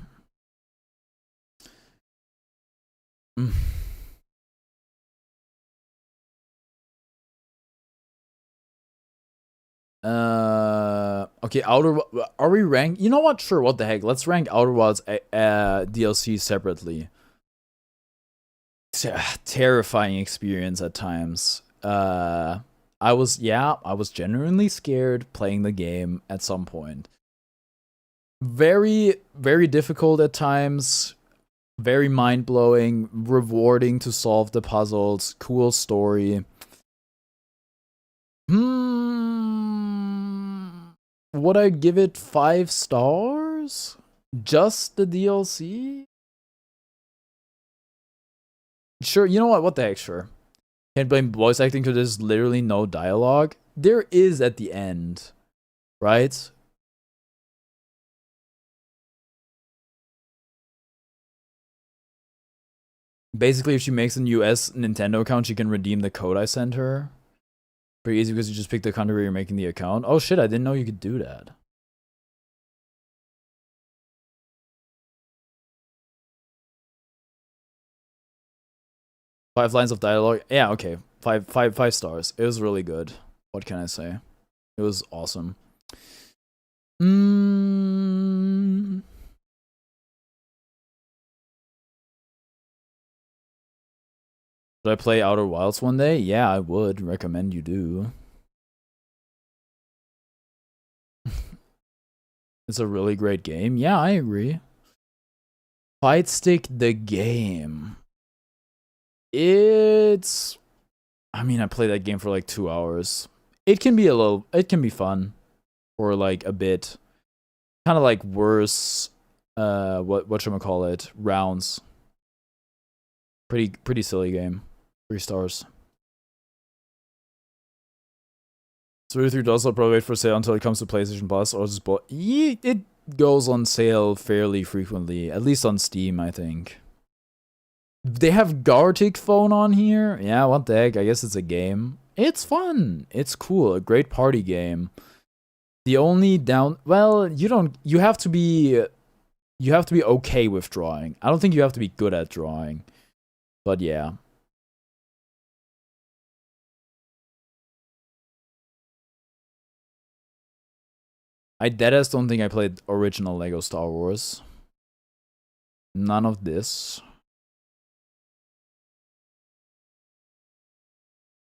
Okay, are we ranked? You know what? Sure, what the heck? Let's rank Outer Wilds DLC separately. Terrifying experience at times. I was genuinely scared playing the game at some point. Very, very difficult at times. Very mind-blowing, rewarding to solve the puzzles, cool story. Would I give it 5 stars? Just the DLC? Sure, you know what the heck, sure. Can't blame voice acting because there's literally no dialogue. There is at the end, right? Basically, if she makes a US Nintendo account, she can redeem the code I sent her. Pretty easy because you just pick the country where you're making the account. Oh shit, I didn't know you could do that. 5 lines of dialogue. Yeah, okay. 5 stars. It was really good. What can I say? It was awesome. Should I play Outer Wilds one day? Yeah, I would recommend you do. It's a really great game. Yeah, I agree. Fight Stick the game. It's... I mean, I played that game for like 2 hours. It can be fun for like a bit. Kind of like worse, whatchamacallit, rounds. Pretty silly game. 3 stars. $33 I'll probably wait for sale until it comes to PlayStation Plus, or just goes on sale fairly frequently, at least on Steam, I think. They have Gartic Phone on here? Yeah, what the heck? I guess it's a game. It's fun. It's cool. A great party game. The only well, you have to be okay with drawing. I don't think you have to be good at drawing. But yeah. I deadass don't think I played original Lego Star Wars. None of this.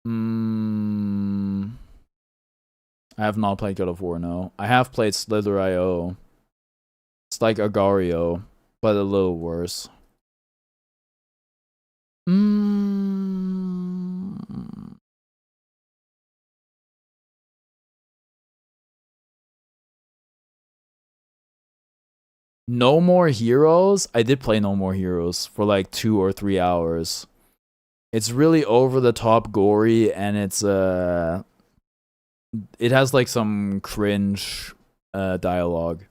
I have not played God of War, no. I have played Slither.io. It's like Agario, but a little worse. No More Heroes? I did play No More Heroes for like 2 or 3 hours. It's really over the top gory, and it's it has like some cringe dialogue.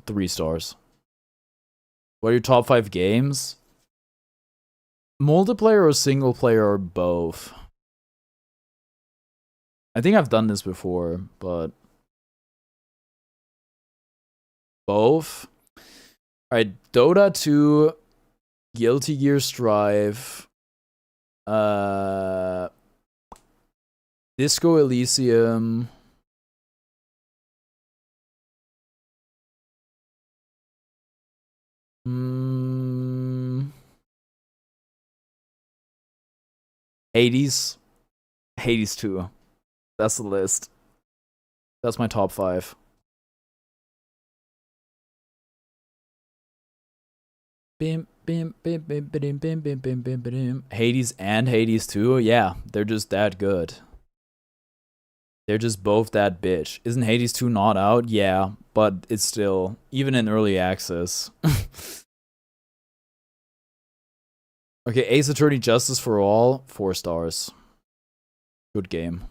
3 stars. What are your top 5 games? Multiplayer or single player or both? I think I've done this before, but both. Alright, Dota 2, Guilty Gear Strive, Disco Elysium, Hades 2. That's the list. That's my top 5. Hades and Hades 2? Yeah, they're just that good. They're just both that bitch. Isn't Hades 2 not out? Yeah, but it's still, even in early access. Okay, Ace Attorney Justice for All, 4 stars. Good game.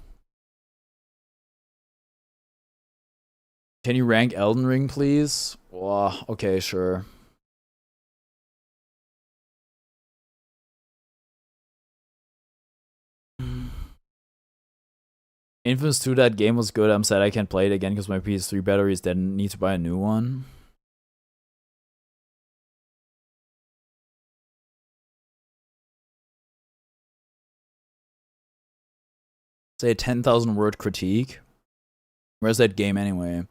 Can you rank Elden Ring, please? Oh, okay, sure. Infamous 2, that game was good. I'm sad I can't play it again because my PS3 battery is dead and need to buy a new one. Say a 10,000 word critique. Where's that game anyway?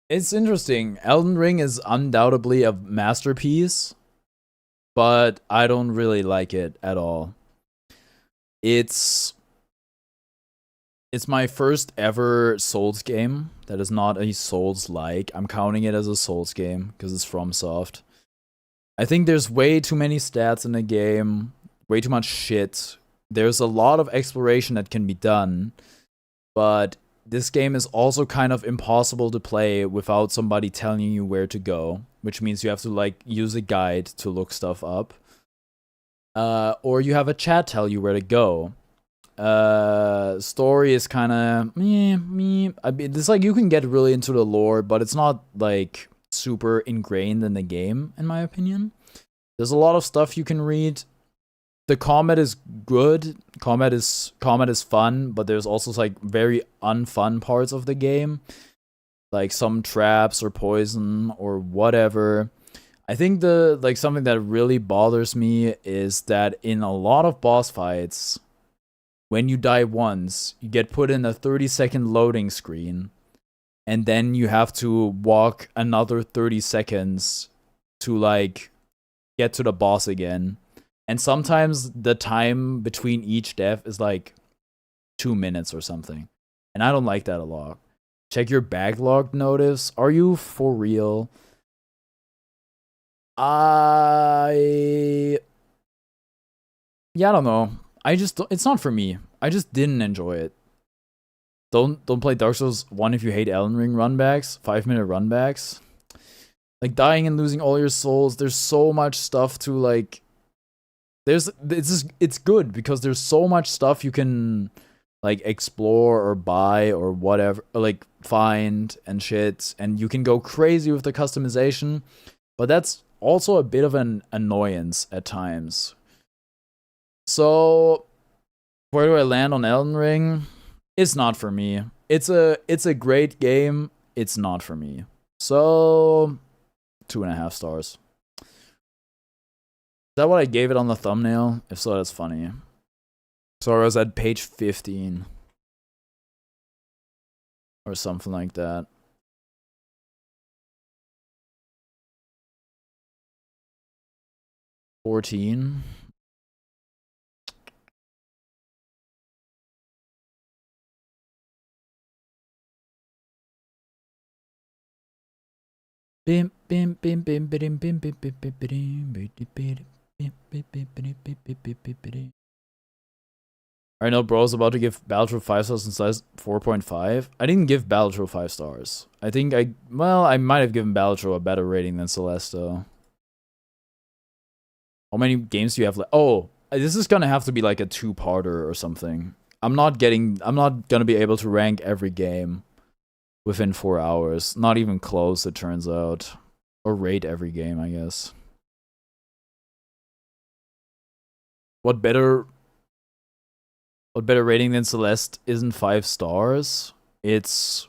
It's interesting. Elden Ring is undoubtedly a masterpiece, but I don't really like it at all. It's my first ever Souls game that is not a Souls-like. I'm counting it as a Souls game because it's FromSoft. I think there's way too many stats in the game, way too much shit. There's a lot of exploration that can be done, but this game is also kind of impossible to play without somebody telling you where to go, which means you have to like use a guide to look stuff up. Or you have a chat tell you where to go. Story is kind of meh. I mean, it's like you can get really into the lore, but it's not like super ingrained in the game, in my opinion. There's a lot of stuff you can read. The combat is good. Combat is fun, but there's also like very unfun parts of the game, like some traps or poison or whatever. I think something that really bothers me is that in a lot of boss fights, when you die once, you get put in a 30-second loading screen, and then you have to walk another 30 seconds to like get to the boss again. And sometimes the time between each death is like 2 minutes or something. And I don't like that a lot. Check your backlog notice. Are you for real? Yeah, I don't know. It's not for me. I just didn't enjoy it. Don't play Dark Souls 1 if you hate Elden Ring runbacks, 5-minute runbacks. Like dying and losing all your souls. There's so much stuff to like. It's good because there's so much stuff you can like explore or buy or whatever, or like find and shit, and you can go crazy with the customization, but that's also a bit of an annoyance at times. So where do I land on Elden Ring? It's not for me. It's a great game. It's not for me. So 2.5 stars. Is that what I gave it on the thumbnail? If so, that's funny. So I was at page 15. Or something like that. $14. Bim bim bim bim bim bim bim bim bim bim. I know bro's about to give Battletro 5 stars and size 4.5. I didn't give Battletro 5 stars. I think I might have given Battletro a better rating than Celeste. How many games do you have left? Oh, this is gonna have to be like a 2-parter or something. I'm not gonna be able to rank every game within 4 hours. Not even close, it turns out. Or rate every game, I guess. What better rating than Celeste isn't 5 stars? It's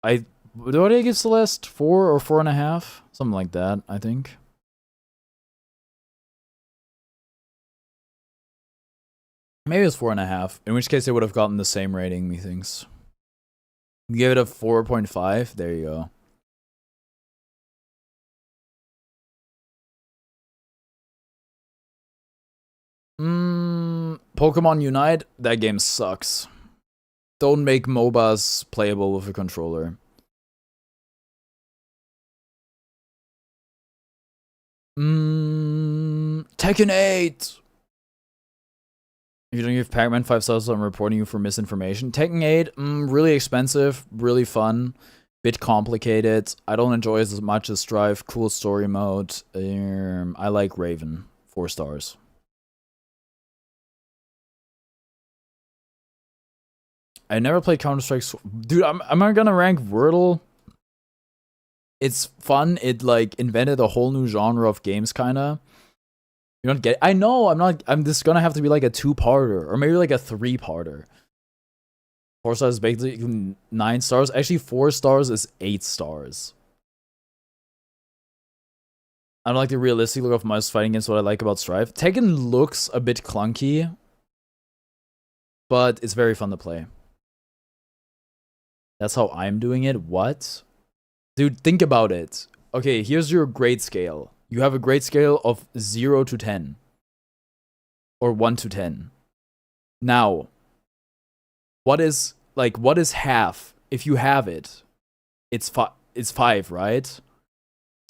what did I give Celeste? 4 or 4.5? Something like that, I think. Maybe it's 4.5. In which case they would have gotten the same rating, methinks. Give it a 4.5. There you go. Pokemon Unite, that game sucks. Don't make MOBAs playable with a controller. Tekken 8! If you don't give Pac-Man 5 stars, I'm reporting you for misinformation. Tekken 8, really expensive, really fun, bit complicated. I don't enjoy it as much as Strive. Cool story mode. I like Raven, 4 stars. I never played Counter-Strike. Dude, am I gonna rank Wordle? It's fun. It like invented a whole new genre of games, kinda. You don't get. I know. I'm just gonna have to be like a 2-parter or maybe like a 3-parter. 4 stars is basically 9 stars. Actually, 4 stars is 8 stars. I don't like the realistic look of most fighting games. What I like about Strive. Tekken looks a bit clunky, but it's very fun to play. That's how I'm doing it. What? Dude, think about it. Okay, here's your grade scale. You have a grade scale of 0 to 10. Or 1 to 10. Now, what is half? If you have it, it's 5, right?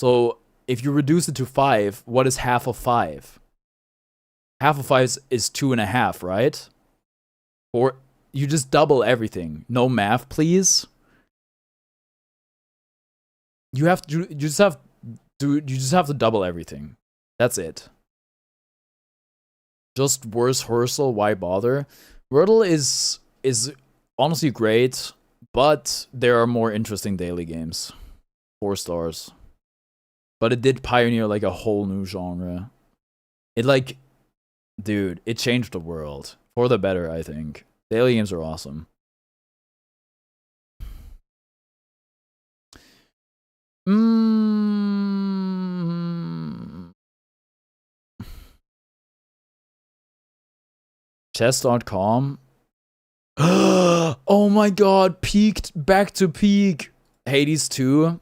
So, if you reduce it to 5, what is half of 5? Half of 5 is 2.5, right? Or you just double everything. No math, please. You just have to double everything. That's it. Just worse Horsel, why bother? Wordle is honestly great, but there are more interesting daily games. 4 stars. But it did pioneer like a whole new genre. It like, dude, it changed the world. For the better, I think. Daily games are awesome. Chess.com. Oh my god, peaked back to peak. Hades 2,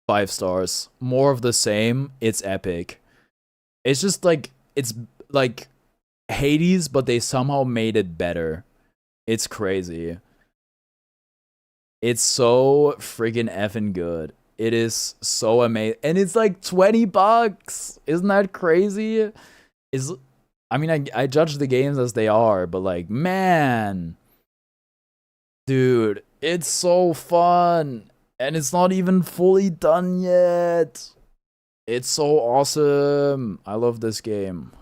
5 stars. More of the same. It's epic. It's just like, it's like Hades, but they somehow made it better. It's crazy. It's so friggin' effing good. It is so amazing. And it's like $20. Isn't that crazy? I mean, I judge the games as they are, but like, man. Dude, it's so fun. And it's not even fully done yet. It's so awesome. I love this game.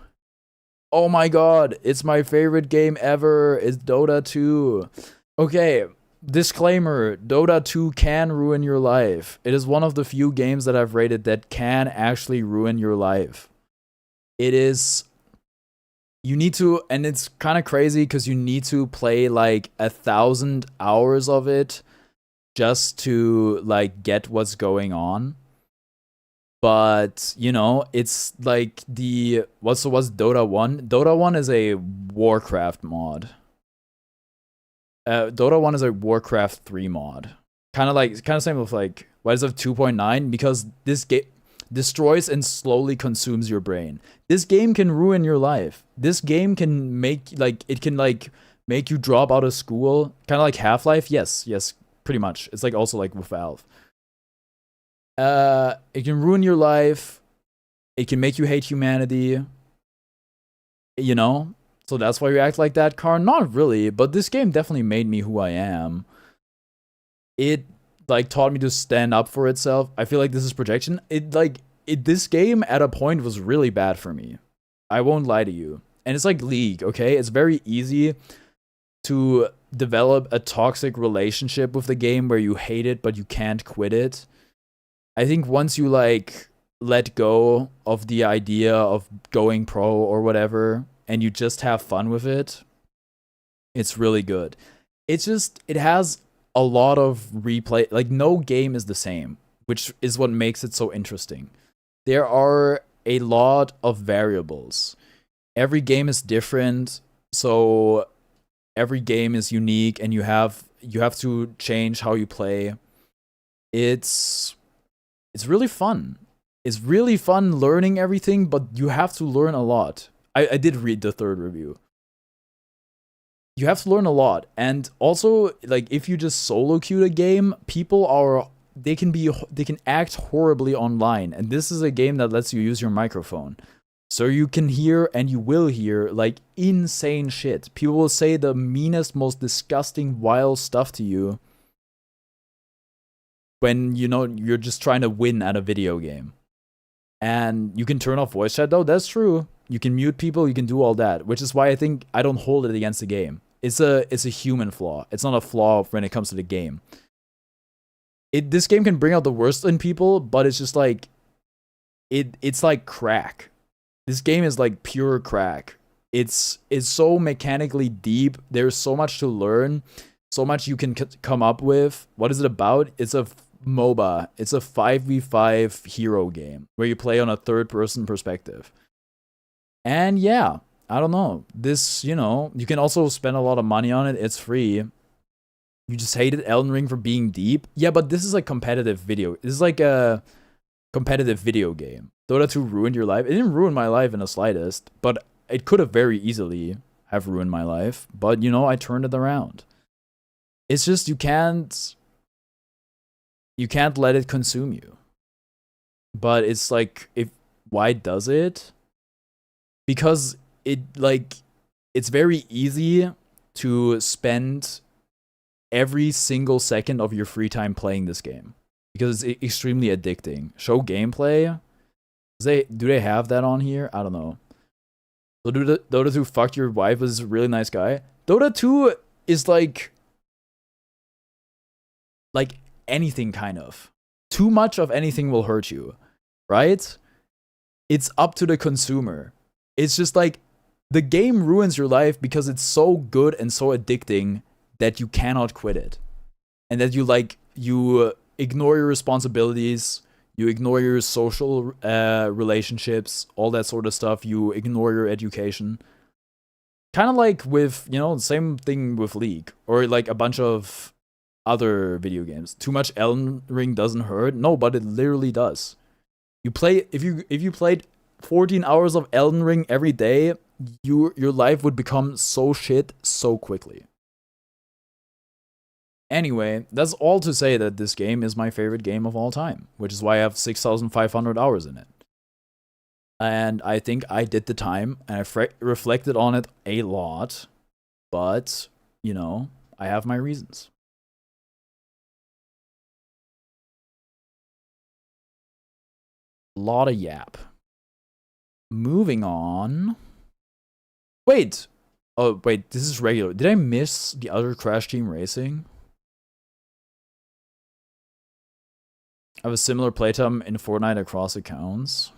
Oh my god, it's my favorite game ever. It's Dota 2. Okay, disclaimer, Dota 2 can ruin your life. It is one of the few games that I've rated that can actually ruin your life. It is, you need to, and it's kind of crazy because you need to play like 1,000 hours of it just to like get what's going on. But you know, it's like the what's Dota 1? Dota 1 is a Warcraft mod. Dota 1 is a Warcraft 3 mod. Kind of same with like why does it have 2.9? Because this game destroys and slowly consumes your brain. This game can ruin your life. This game can make make you drop out of school. Kind of like Half-Life. Yes, pretty much. It's like also like with Valve. It can ruin your life. It can make you hate humanity. You know? So that's why you act like that, Karn? Not really, but this game definitely made me who I am. It like taught me to stand up for itself. I feel like this is projection. This game at a point was really bad for me. I won't lie to you. And it's like League, okay? It's very easy to develop a toxic relationship with the game where you hate it but you can't quit it. I think once you like let go of the idea of going pro or whatever and you just have fun with it, it's really good. It has a lot of replay. Like no game is the same, which is what makes it so interesting. There are a lot of variables. Every game is different, so every game is unique and you have to change how you play. It's really fun. It's really fun learning everything, but you have to learn a lot. I did read the third review. You have to learn a lot. And also, like, if you just solo queue a game, they can act horribly online. And this is a game that lets you use your microphone. So you can hear and you will hear like insane shit. People will say the meanest, most disgusting, vile stuff to you when you know you're just trying to win at a video game. And you can turn off voice chat though, that's true. You can mute people, you can do all that, which is why I think I don't hold it against the game. It's a human flaw. It's not a flaw when it comes to the game. This game can bring out the worst in people, but it's just like it's like crack. This game is like pure crack. It's so mechanically deep. There's so much to learn, so much you can come up with. What is it about? It's a MOBA. It's a 5v5 hero game where you play on a third-person perspective. And yeah, I don't know. This, you know, you can also spend a lot of money on it. It's free. You just hated Elden Ring for being deep. Yeah, but this is a competitive video. This is like a competitive video game. Dota 2 ruined your life. It didn't ruin my life in the slightest, but it could have very easily have ruined my life. But, you know, I turned it around. It's just you can't let it consume you. But it's like, why does it? Because it's very easy to spend every single second of your free time playing this game because it's extremely addicting. Show gameplay. Do they have that on here? I don't know. So Dota 2 fucked your wife was a really nice guy. Dota 2 is like anything kind of. Too much of anything will hurt you, right? It's up to the consumer. It's just like the game ruins your life because it's so good and so addicting that you cannot quit it. And that you ignore your responsibilities, you ignore your social relationships, all that sort of stuff. You ignore your education. Kind of like with, you know, same thing with League or like a bunch of other video games. Too much Elden Ring doesn't hurt. No, but it literally does. If you played 14 hours of Elden Ring every day, your life would become so shit so quickly. Anyway, that's all to say that this game is my favorite game of all time, which is why I have 6,500 hours in it. And I think I did the time, and I reflected on it a lot, but, you know, I have my reasons. A lot of yap. Moving on. Wait. Oh, wait, this is regular. Did I miss the other Crash Team Racing? I have a similar playtime in Fortnite across accounts.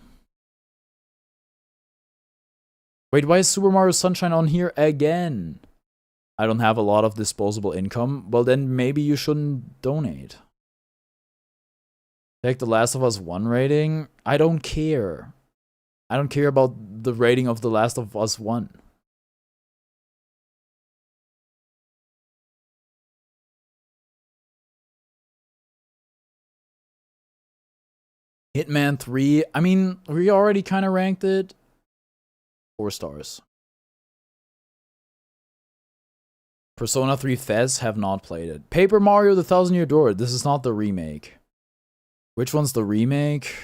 Wait, why is Super Mario Sunshine on here again? I don't have a lot of disposable income. Well, then maybe you shouldn't donate. Take the Last of Us 1 rating. I don't care. I don't care about the rating of The Last of Us 1. Hitman 3. I mean, we already kind of ranked it. 4 stars. Persona 3 Fez, have not played it. Paper Mario The Thousand Year Door. This is not the remake. Which one's the remake?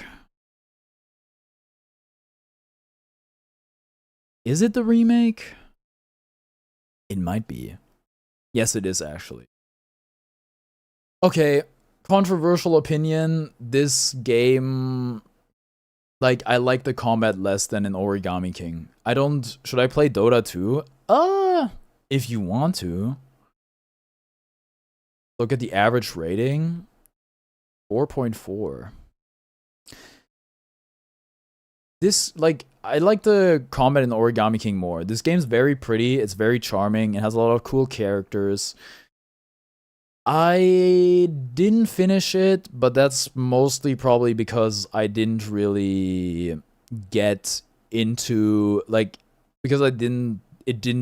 Is it the remake? It might be. Yes, it is actually. Okay, controversial opinion. This game, like, I like the combat less than in Origami King. I don't. Should I play Dota 2? If you want to. Look at the average rating. 4.4. This, like, I like the combat in Origami King more. This game's very pretty. It's very charming. It has a lot of cool characters. I didn't finish it, but that's mostly probably because I didn't really get into, like, because it didn't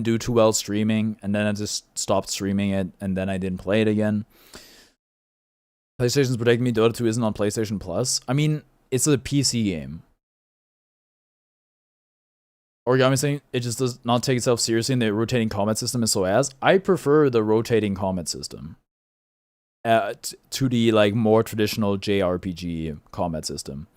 do too well streaming, and then I just stopped streaming it, and then I didn't play it again. PlayStation's protecting me. Dota 2 isn't on PlayStation Plus. I mean, it's a PC game. Origami saying it just does not take itself seriously, and the rotating combat system is so ass. I prefer the rotating combat system to the, like, more traditional JRPG combat system.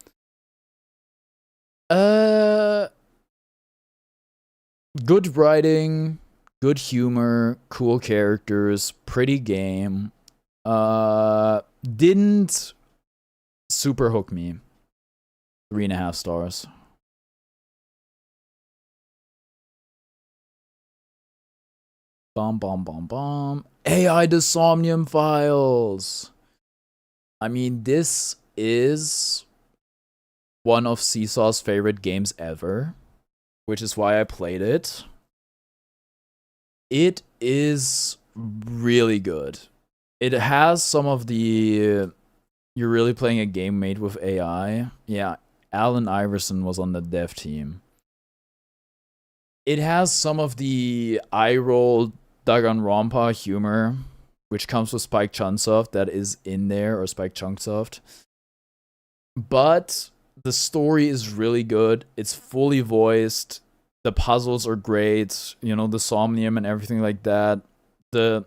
Good writing, good humor, cool characters, pretty game. Didn't super hook me. 3.5 stars. Bum bum bum bum. AI Dysomnium Files. I mean, this is one of Seesaw's favorite games ever, which is why I played it. It is really good. It has some of the, you're really playing a game made with AI. Yeah, Alan Iverson was on the dev team. It has some of the eye roll Danganronpa humor, which comes with Spike Chunsoft, that is in there, or Spike Chunsoft. But the story is really good. It's fully voiced. The puzzles are great. You know, the Somnium and everything like that. The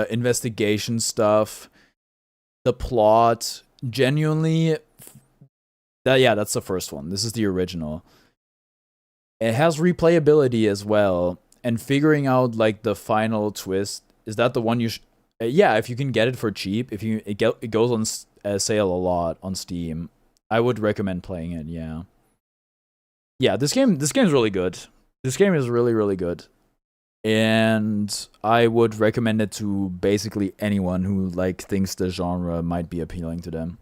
investigation stuff. The plot. Genuinely, that's the first one. This is the original. It has replayability as well. And figuring out, like, the final twist, is that the one you yeah, if you can get it for cheap, if you it goes on sale a lot on Steam, I would recommend playing it. Yeah, this game is really good. This game is really, really good, and I would recommend it to basically anyone who, like, thinks the genre might be appealing to them.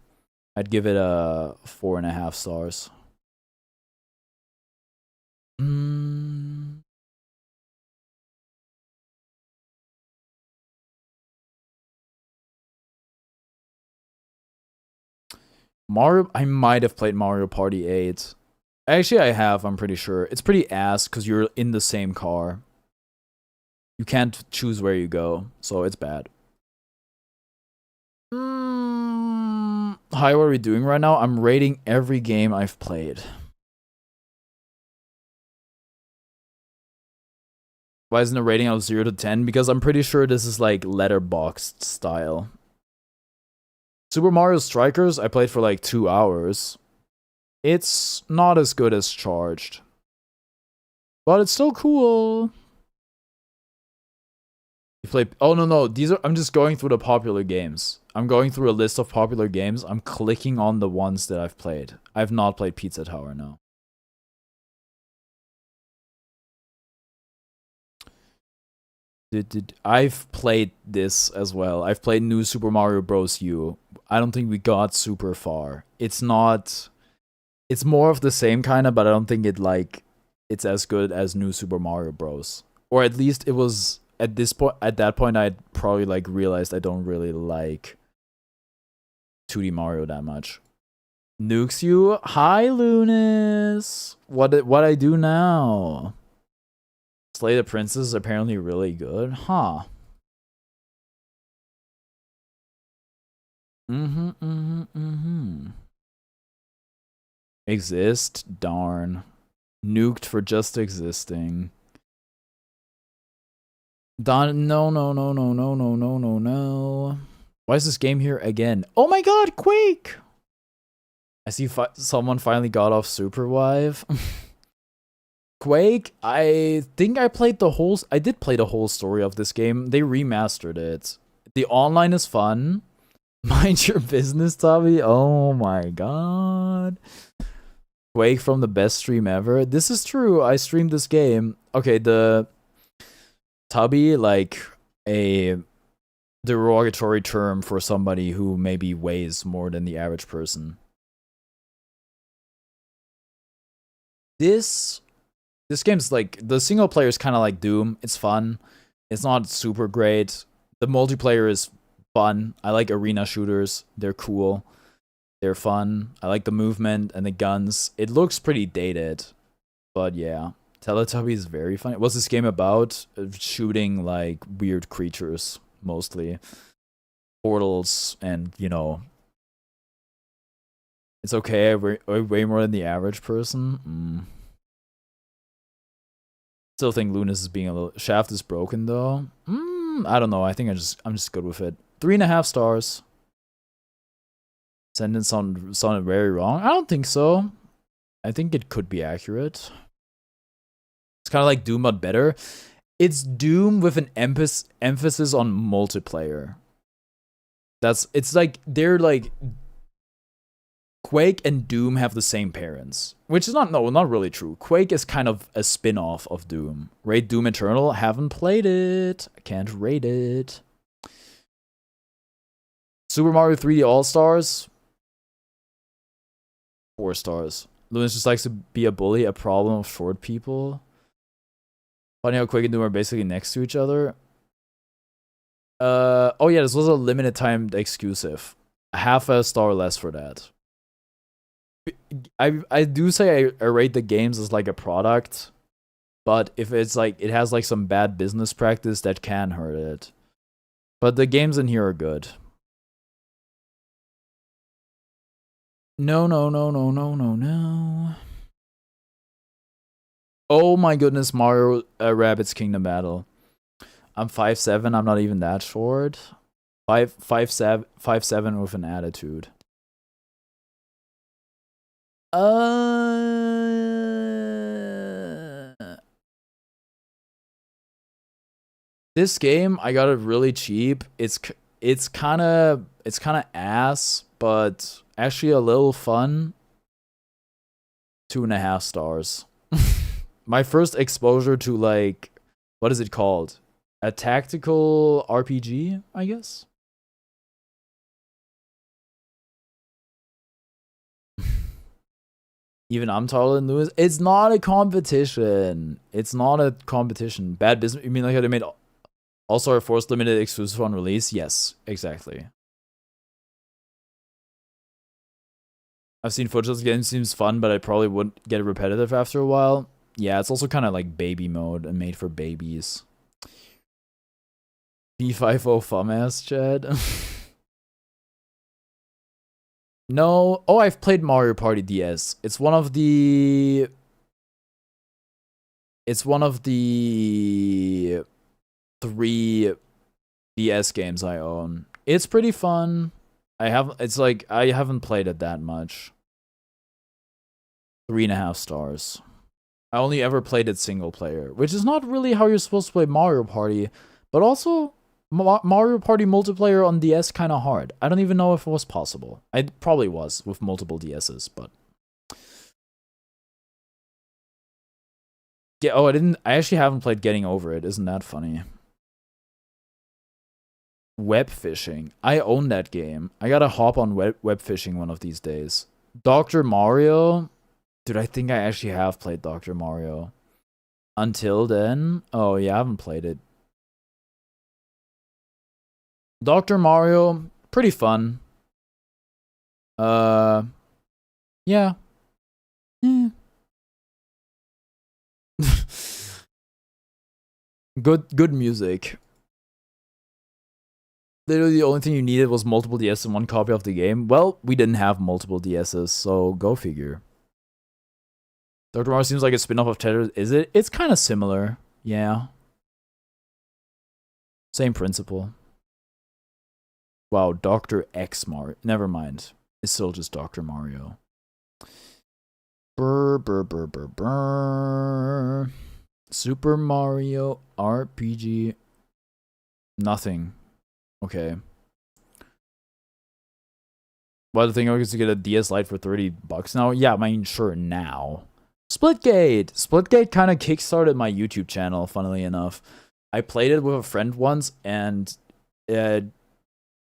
I'd give it a 4.5 stars. Mario, I might have played Mario Party 8. Actually, I have, I'm pretty sure. It's pretty ass because you're in the same car. You can't choose where you go, so it's bad. How are we doing right now? I'm rating every game I've played. Why isn't the rating out of 0 to 10? Because I'm pretty sure this is, like, letterboxed style. Super Mario Strikers, I played for like 2 hours. It's not as good as Charged, but it's still cool. You play? Oh no, these are. I'm just going through the popular games. I'm going through a list of popular games. I'm clicking on the ones that I've played. I've not played Pizza Tower, no. I've played this as well. I've played New Super Mario Bros. U. I don't think we got super far. It's not. It's more of the same kind of, but I don't think it's as good as New Super Mario Bros. Or at least it was at this point. At that point, I'd probably like realized I don't really like 2D Mario that much. Nukes you. Hi, Lunas. What I do now? Slay the Princess is apparently really good. Huh. Exist? Darn. Nuked for just existing. No, no, no, no, no, no, no, no, no. Why is this game here again? Oh my god, Quake! I see someone finally got off Super Wife. Quake, I think I played the whole... I did play the whole story of this game. They remastered it. The online is fun. Mind your business, Tubby. Oh my god. Quake from the best stream ever. This is true. I streamed this game. Okay, the... Tubby, like a derogatory term for somebody who maybe weighs more than the average person. This game's like, the single player is kind of like Doom. It's fun. It's not super great. The multiplayer is fun. I like arena shooters. They're cool. They're fun. I like the movement and the guns. It looks pretty dated, but yeah. Teletubby is very funny. What's this game about? Shooting like weird creatures, mostly. Portals, and you know. It's okay, way more than the average person. Still think Lunas is being a little... Shaft is broken though. I don't know. I think I'm just good with it. 3.5 stars. Sentence sounded very wrong. I don't think so. I think it could be accurate. It's kind of like Doom, but better. It's Doom with an emphasis on multiplayer. It's like they're like Quake and Doom have the same parents, which is not really true. Quake is kind of a spin-off of Doom. Rate Doom Eternal. Haven't played it. I can't rate it. Super Mario 3D All Stars. 4 stars. Lunas just likes to be a bully, a problem of short people. Funny how Quake and Doom are basically next to each other. Oh yeah, this was a limited time exclusive. Half a star less for that. I do say I rate the games as like a product, but if it's like it has like some bad business practice, that can hurt it. But the games in here are good. No, no, no, no, no, no, no. Oh my goodness, Mario Rabbids Kingdom Battle. I'm 5'7", I'm not even that short. 5'7" with an attitude. This game, I got it really cheap. It's kind of ass, but actually a little fun. 2.5 stars. My first exposure to like, what is it called? A tactical RPG, I guess. Even I'm taller than Lewis. It's not a competition. It's not a competition. Bad business. You mean like how they made also a forced limited exclusive on release? Yes, exactly. I've seen footage of the game. Seems fun, but I probably wouldn't get repetitive after a while. Yeah, it's also kind of like baby mode and made for babies. B50 fum-ass, Chad. No. Oh, I've played Mario Party DS. It's one of the 3 DS games I own. It's pretty fun. I haven't played it that much. 3.5 stars. I only ever played it single player, which is not really how you're supposed to play Mario Party, but also Mario Party multiplayer on DS kind of hard. I don't even know if it was possible. It probably was with multiple DSs, but yeah. Oh, I actually haven't played Getting Over It. Isn't that funny? Web fishing. I own that game. I gotta hop on web fishing one of these days. Dr. Mario. Dude, I think I actually have played Dr. Mario. Until then. Oh, yeah, I haven't played it. Dr. Mario. Pretty fun. Yeah. Good music. Literally the only thing you needed was multiple DSs and one copy of the game. Well, we didn't have multiple DSs, so go figure. Dr. Mario seems like a spin-off of Tetris. Is it? It's kind of similar. Yeah. Same principle. Wow, Dr. X Mario. Never mind. It's still just Dr. Mario. Brr. Super Mario RPG. Nothing. Okay. Well, the thing is to get a DS Lite for $30 now. Yeah, I mean, sure, now. Splitgate. Splitgate kind of kickstarted my YouTube channel, funnily enough. I played it with a friend once, and NVIDIA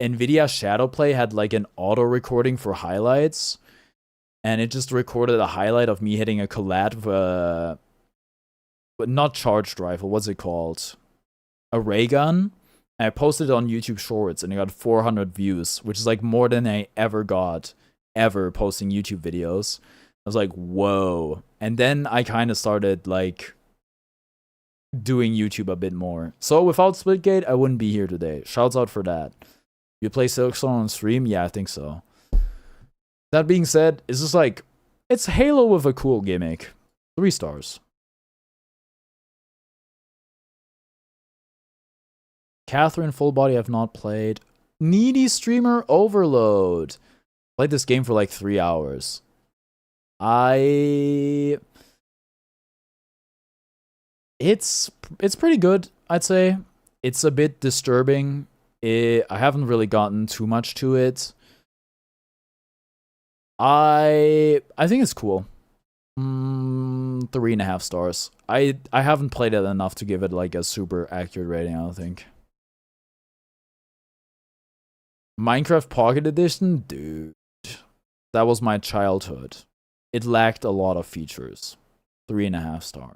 Shadowplay had like an auto recording for highlights, and it just recorded a highlight of me hitting a collat with a, but not charged rifle. What's it called? A ray gun. And I posted it on YouTube Shorts, and it got 400 views, which is like more than I ever got posting YouTube videos. I was like, whoa. And then I kind of started like doing YouTube a bit more. So without Splitgate, I wouldn't be here today. Shouts out for that. You play Silksong on stream? Yeah, I think so. That being said, it's just like, it's Halo with a cool gimmick. 3 stars. Catherine Full Body I've not played. Needy Streamer Overload. Played this game for like 3 hours. It's pretty good, I'd say. It's a bit disturbing. I haven't really gotten too much to it. I think it's cool. 3.5 stars. I haven't played it enough to give it like a super accurate rating, I don't think. Minecraft Pocket Edition? Dude. That was my childhood. It lacked a lot of features. 3.5 stars.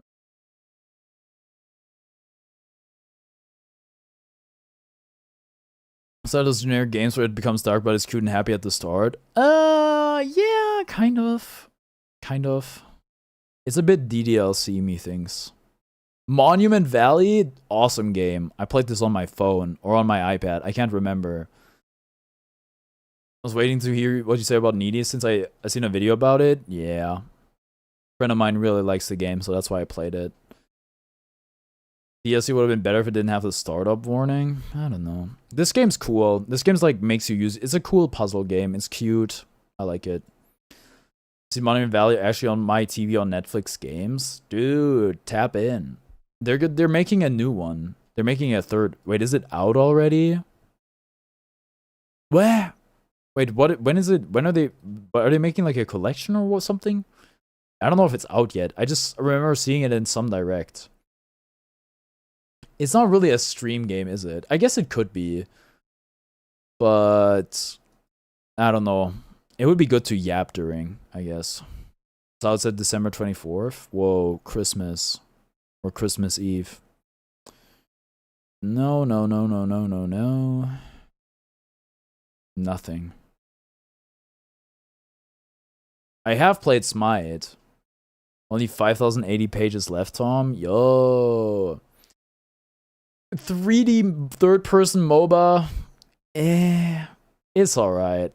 So those generic games where it becomes dark but it's cute and happy at the start? Yeah, kind of. It's a bit DDLC, methinks. Monument Valley? Awesome game. I played this on my phone or on my iPad. I can't remember. I was waiting to hear what you say about Needy since I seen a video about it. Yeah. A friend of mine really likes the game, so that's why I played it. DLC would have been better if it didn't have the startup warning. I don't know. This game's cool. This game's like makes you use. It's a cool puzzle game. It's cute. I like it. See Monument Valley actually on my TV on Netflix Games, dude. Tap in. They're good. They're making a new one. They're making a third. Wait, is it out already? Where? Wait, what? When is it? When are they making like a collection or what, something? I don't know if it's out yet. I just remember seeing it in some direct. It's not really a stream game, is it? I guess it could be. But I don't know. It would be good to yap during, I guess. So it said December 24th. Whoa, Christmas. Or Christmas Eve. No. Nothing. I have played Smite. Only 5,080 pages left, Tom. Yo. 3D third-person MOBA. It's alright.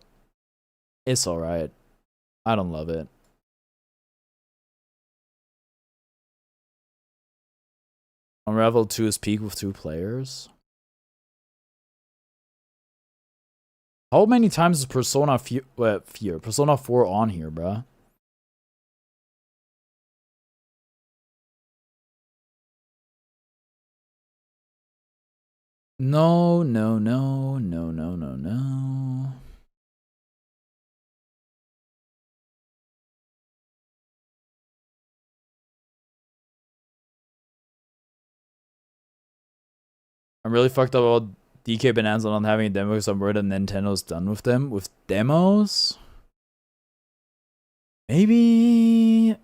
It's alright. I don't love it. Unravel 2 is peak with 2 players. How many times is Persona 4 on here, bruh? No. I'm really fucked up about DK Bonanza not having a demo because I'm worried that Nintendo's done with them. With demos? Maybe...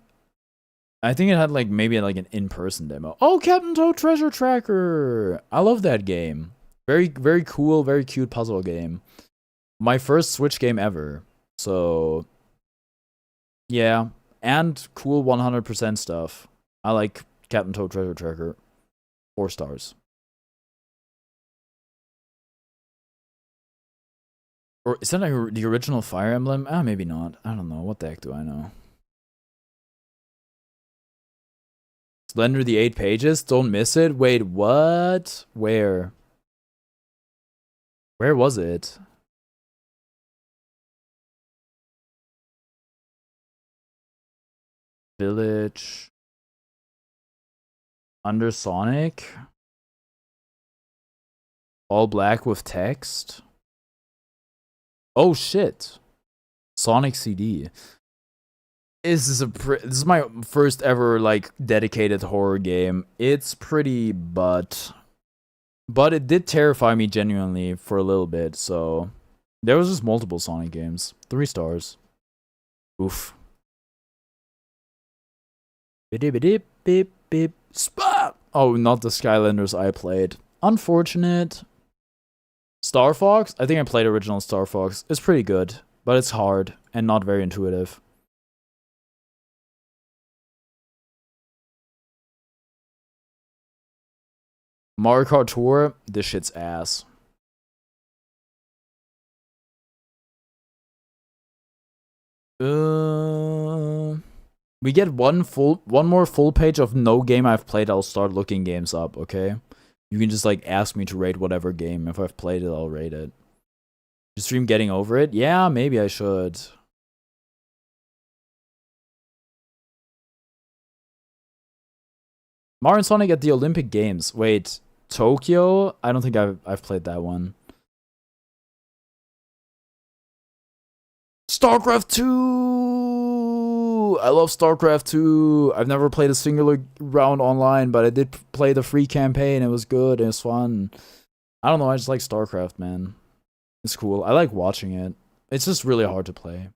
I think it had like maybe like an in-person demo. Oh, Captain Toad Treasure Tracker! I love that game. Very, very cool, very cute puzzle game. My first Switch game ever. So... yeah. And cool 100% stuff. I like Captain Toad Treasure Tracker. 4 stars. Or is that like the original Fire Emblem? Ah, maybe not. I don't know. What the heck do I know? Slender the 8 pages? Don't miss it? Wait, what? Where? Where was it? Village. Under Sonic? All black with text? Oh shit. Sonic CD. This is my first ever like dedicated horror game. It's pretty but it did terrify me genuinely for a little bit, so there was just multiple Sonic games. 3 stars. Oof. Beep beep beep. Spot! Oh, not the Skylanders I played. Unfortunate. Star Fox? I think I played original Star Fox. It's pretty good, but it's hard and not very intuitive. Mario Kart Tour? This shit's ass. We get one more full page of no game I've played. I'll start looking games up, okay? You can just like ask me to rate whatever game. If I've played it, I'll rate it. You stream getting over it? Yeah, maybe I should. Mario and Sonic at the Olympic Games. Wait, Tokyo? I don't think I've played that one. StarCraft 2! I love StarCraft 2. I've never played a singular round online, but I did play the free campaign. It was good. It was fun. I don't know. I just like StarCraft, man. It's cool. I like watching it. It's just really hard to play.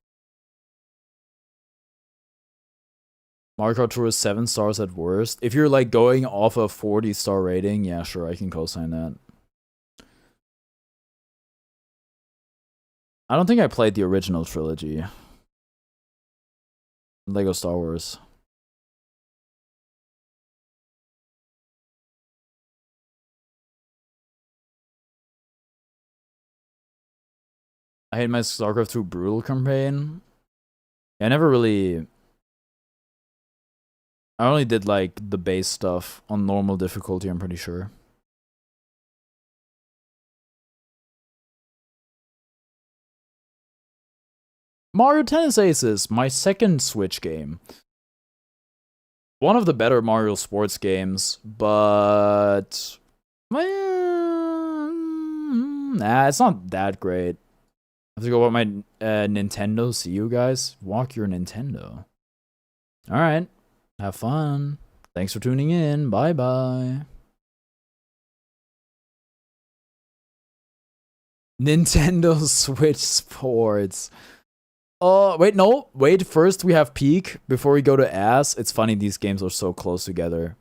Mario Kart Tour is 7 stars at worst. If you're like going off a 40-star rating, yeah, sure, I can co-sign that. I don't think I played the original trilogy. Lego Star Wars. I hate my StarCraft 2 Brutal campaign. I never really... I only did like the base stuff on normal difficulty, I'm pretty sure. Mario Tennis Aces, my second Switch game. One of the better Mario sports games, but... nah, it's not that great. I have to go about my Nintendo. See you guys. Walk your Nintendo. Alright. Have fun. Thanks for tuning in. Bye-bye. Nintendo Switch Sports. Oh, wait, no. Wait, first we have Peak before we go to Ass. It's funny these games are so close together.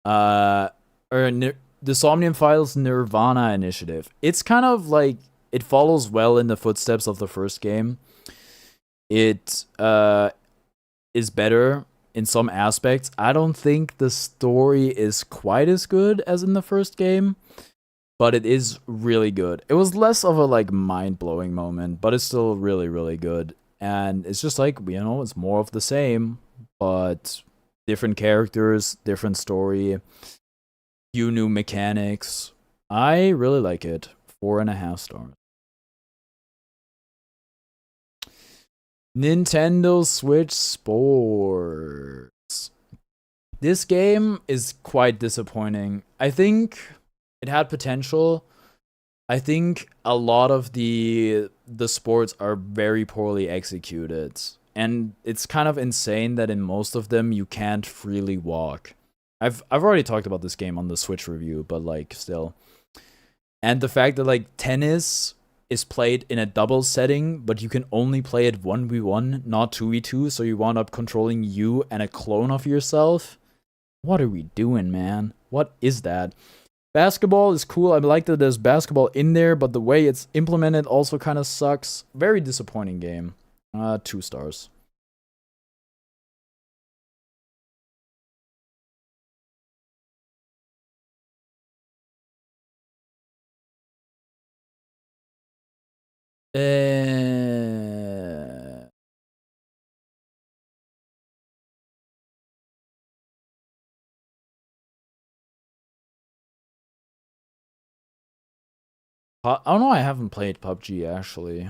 The Somnium Files Nirvana Initiative. It's kind of like, it follows well in the footsteps of the first game. It is better in some aspects. I don't think the story is quite as good as in the first game, but it is really good. It was less of a like mind-blowing moment, but it's still really, really good. And it's just like, you know, it's more of the same, but different characters, different story, few new mechanics. I really like it. 4.5 stars. Nintendo Switch Sports. This game is quite disappointing. I think it had potential. I think a lot of the sports are very poorly executed. And it's kind of insane that in most of them you can't freely walk. I've already talked about this game on the Switch review, but like still. And the fact that like tennis is played in a double setting, but you can only play it 1v1, not 2v2, so you wound up controlling you and a clone of yourself. What are we doing, man? What is that? Basketball is cool. I like that there's basketball in there, but the way it's implemented also kind of sucks. Very disappointing game. 2 stars. I don't know. I haven't played PUBG actually.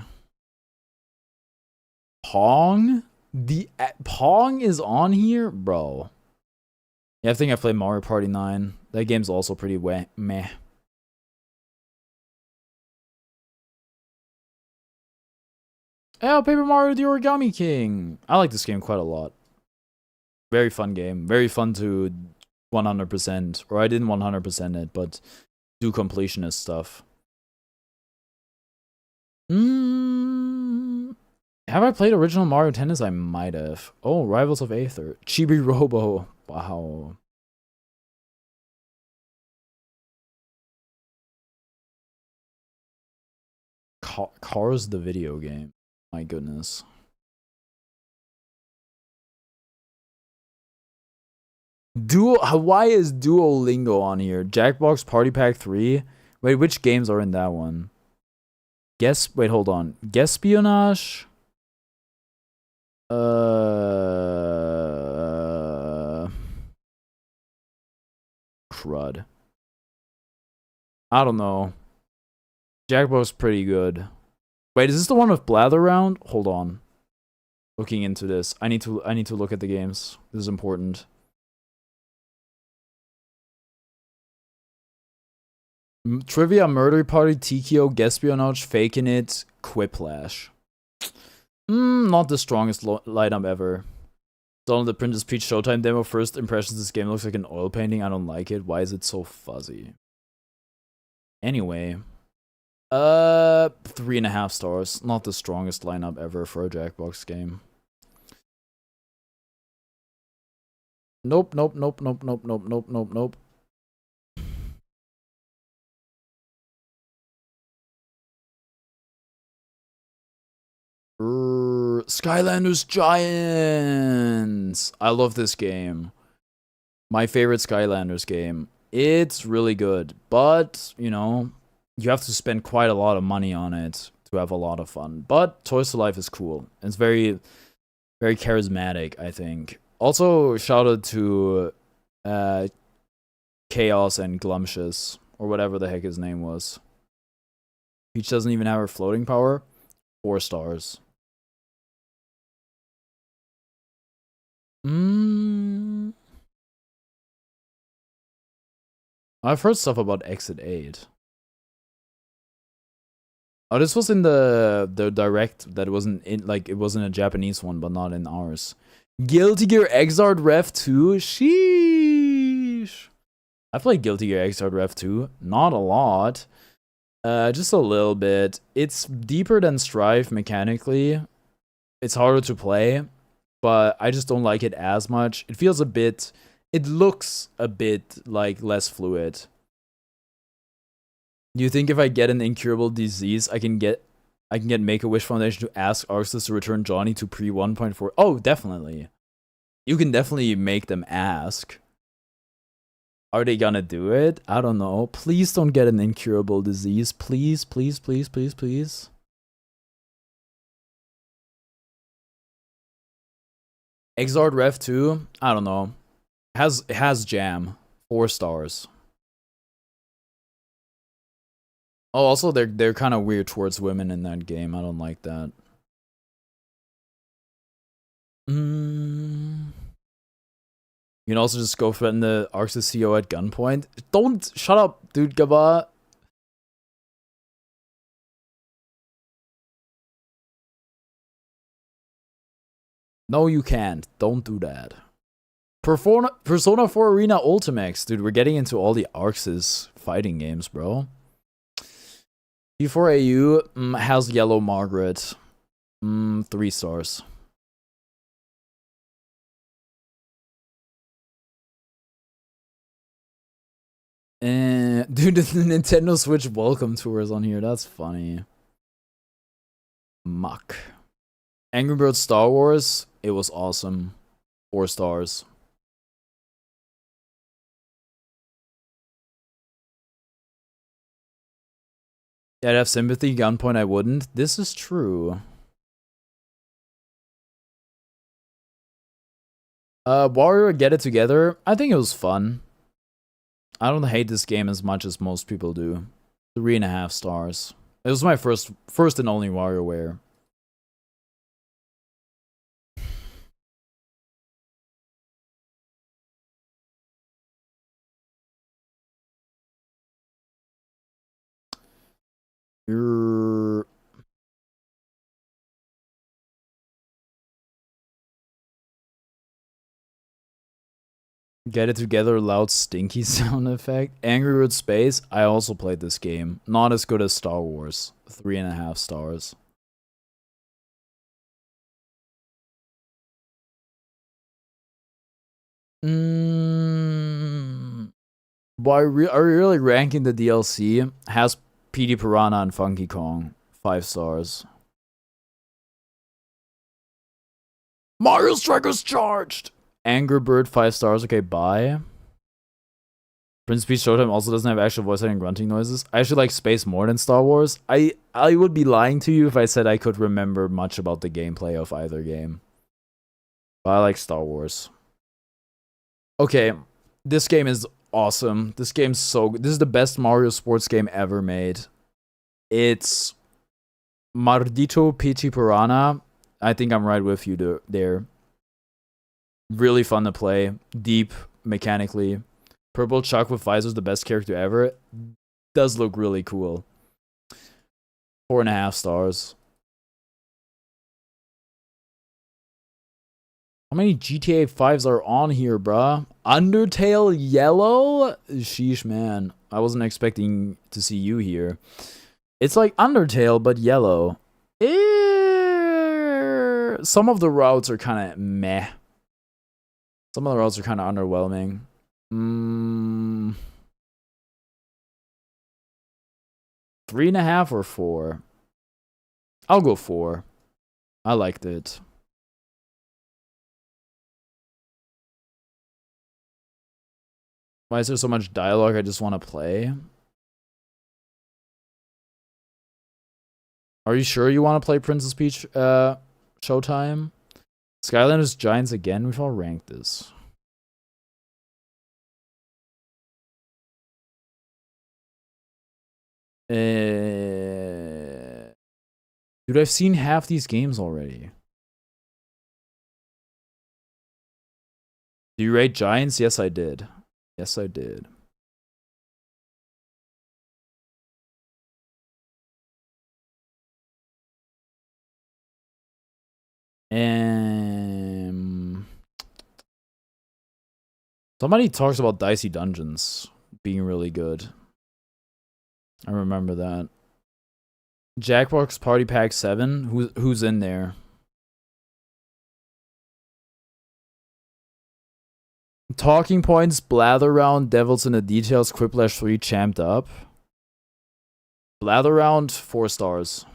Pong? The Pong is on here, bro. Yeah, I think I played Mario Party 9. That game's also pretty meh. Oh, Paper Mario the Origami King. I like this game quite a lot. Very fun game. Very fun to 100%. Or I didn't 100% it, but do completionist stuff. Have I played original Mario Tennis? I might have. Oh, Rivals of Aether. Chibi Robo. Wow. Cars the video game. My goodness. Why is Duolingo on here? Jackbox Party Pack 3? Wait, which games are in that one? Wait, hold on. Guespionage? Crud. I don't know. Jackbox pretty good. Wait, is this the one with Blather Round? Hold on. Looking into this. I need to look at the games. This is important. Trivia, Murder Party, Tikio, Guespionage, Faking It, Quiplash. Not the strongest lineup ever. Donald the Princess Peach Showtime demo. First impressions, this game looks like an oil painting. I don't like it. Why is it so fuzzy? Anyway. 3.5 stars. Not the strongest lineup ever for a Jackbox game. Nope. Skylanders Giants! I love this game. My favorite Skylanders game. It's really good, but, you know, you have to spend quite a lot of money on it to have a lot of fun. But Toys to Life is cool. It's very, very charismatic, I think. Also, shout out to Chaos and Glumshus, or whatever the heck his name was. Peach doesn't even have her floating power. 4 stars. I've heard stuff about Exit 8. Oh, this was in the direct that wasn't in, like, it wasn't a Japanese one, but not in ours. Guilty Gear Xrd Rev 2? Sheesh. I played Guilty Gear Xrd Rev 2. Not a lot. Just a little bit. It's deeper than Strive mechanically. It's harder to play, but I just don't like it as much. It feels a bit... It looks a bit, like, less fluid. Do you think if I get an incurable disease, I can get Make-A-Wish Foundation to ask Arxis to return Johnny to pre 1.4? Oh, definitely. You can definitely make them ask. Are they gonna do it? I don't know. Please don't get an incurable disease. Please. Xrd Rev 2? I don't know. It has jam. 4 stars. Oh, also they're kind of weird towards women in that game. I don't like that. You can also just go threaten the Arxis CEO at gunpoint. Don't shut up, dude. Gaba. No, you can't. Don't do that. Persona 4 Arena Ultimax, dude. We're getting into all the Arxis fighting games, bro. P4AU has Yellow Margaret. 3 stars. Dude, the Nintendo Switch welcome tour is on here. That's funny. Muck. Angry Birds Star Wars. It was awesome. 4 stars. Yeah, I'd have sympathy. Gunpoint, I wouldn't. This is true. Warrior Get It Together. I think it was fun. I don't hate this game as much as most people do. 3.5 stars. It was my first and only WarioWare. Get It Together, loud stinky sound effect. Angry Birds Space. I also played this game. Not as good as Star Wars. 3.5 stars. But are we really ranking the DLC? Has PD Piranha and Funky Kong. 5 stars. Mario Strikers charged! Angry Bird, 5 stars. Okay, bye. Prince Peach Showtime also doesn't have actual voice acting grunting noises. I actually like Space more than Star Wars. I would be lying to you if I said I could remember much about the gameplay of either game. But I like Star Wars. Okay, this game is awesome. This game's so good. This is the best Mario sports game ever made. It's Mardito Pichi Piranha. I think I'm right with you there. Really fun to play. Deep mechanically. Purple Chuck with Visor is the best character ever. Does look really cool. 4.5 stars. How many GTA 5s are on here, bruh? Undertale Yellow? Sheesh, man. I wasn't expecting to see you here. It's like Undertale, but yellow. Some of the routes are kind of meh. Some of the routes are kind of underwhelming. 3.5 or 4? I'll go 4. I liked it. Why is there so much dialogue I just want to play? Are you sure you want to play Princess Peach Showtime? Skylanders Giants again? We've all ranked this. Dude, I've seen half these games already. Do you rate Giants? Yes, I did. Yes, I did. Somebody talks about Dicey Dungeons being really good. I remember that. Jackbox Party Pack 7? Who's in there? Talking Points, Blather Round, Devils in the Details, Quiplash 3, Champed Up. Blather Round, 4 stars.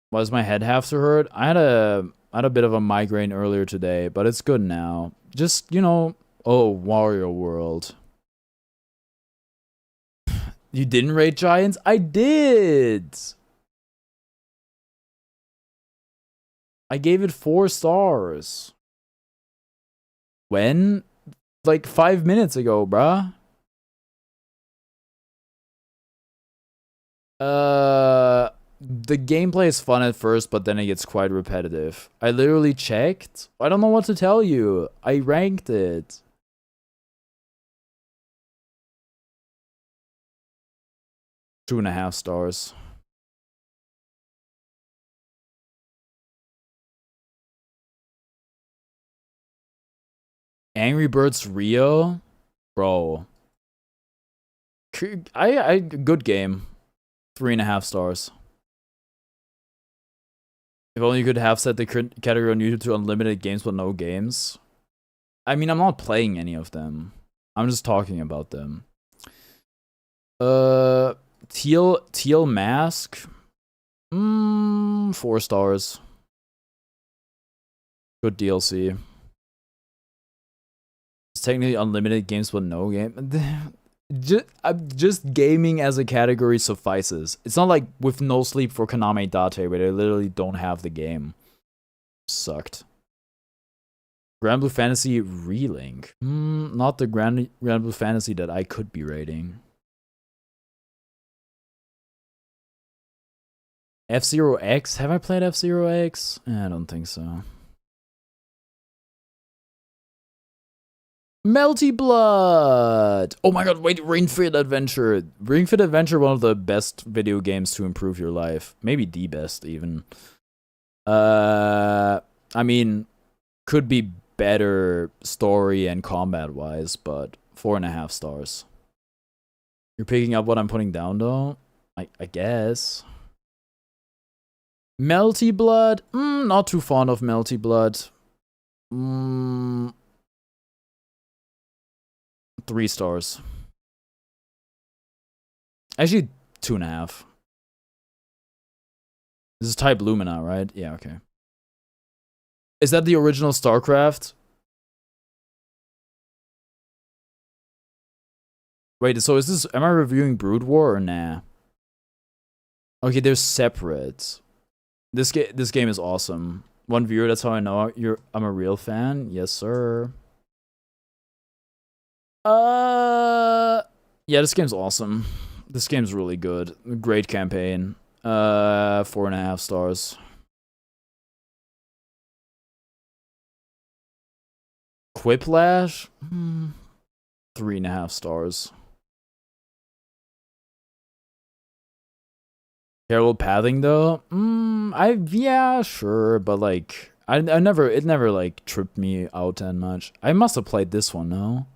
Why does my head have to hurt? I had a bit of a migraine earlier today, but it's good now. Just, you know, oh, Wario World. You didn't rate Giants? I did. I gave it 4 stars. When? Like 5 minutes ago, bruh. The gameplay is fun at first, but then it gets quite repetitive. I literally checked. I don't know what to tell you. I ranked it. Two and a half stars. Angry Birds Rio, bro. I good game. 3.5 stars. If only you could have set the category on YouTube to unlimited games but no games. I mean, I'm not playing any of them. I'm just talking about them. Teal Mask. 4 stars. Good DLC. It's technically unlimited games but no game. Just gaming as a category suffices. It's not like with No Sleep for Konami Date where they literally don't have the game. Sucked. Grand Blue Fantasy Relink. Not the Grand Blue Fantasy that I could be rating. F-Zero X? Have I played F-Zero X? I don't think so. Melty Blood! Oh my god, wait, Ring Fit Adventure. Ring Fit Adventure, one of the best video games to improve your life. Maybe the best, even. I mean, could be better story and combat-wise, but 4.5 stars. You're picking up what I'm putting down, though? I guess. Melty Blood? Not too fond of Melty Blood. 3 stars. Actually, 2.5. This is Type Lumina, right? Yeah, okay. Is that the original StarCraft? Wait, so is this... Am I reviewing Brood War or nah? Okay, they're separate. This game is awesome. One viewer, that's how I know I'm a real fan. Yes, sir. Yeah, this game's awesome. This game's really good. Great campaign. 4.5 stars. Quiplash? 3.5 stars. Parallel pathing though? Yeah, sure, but like it never like tripped me out that much. I must have played this one, no?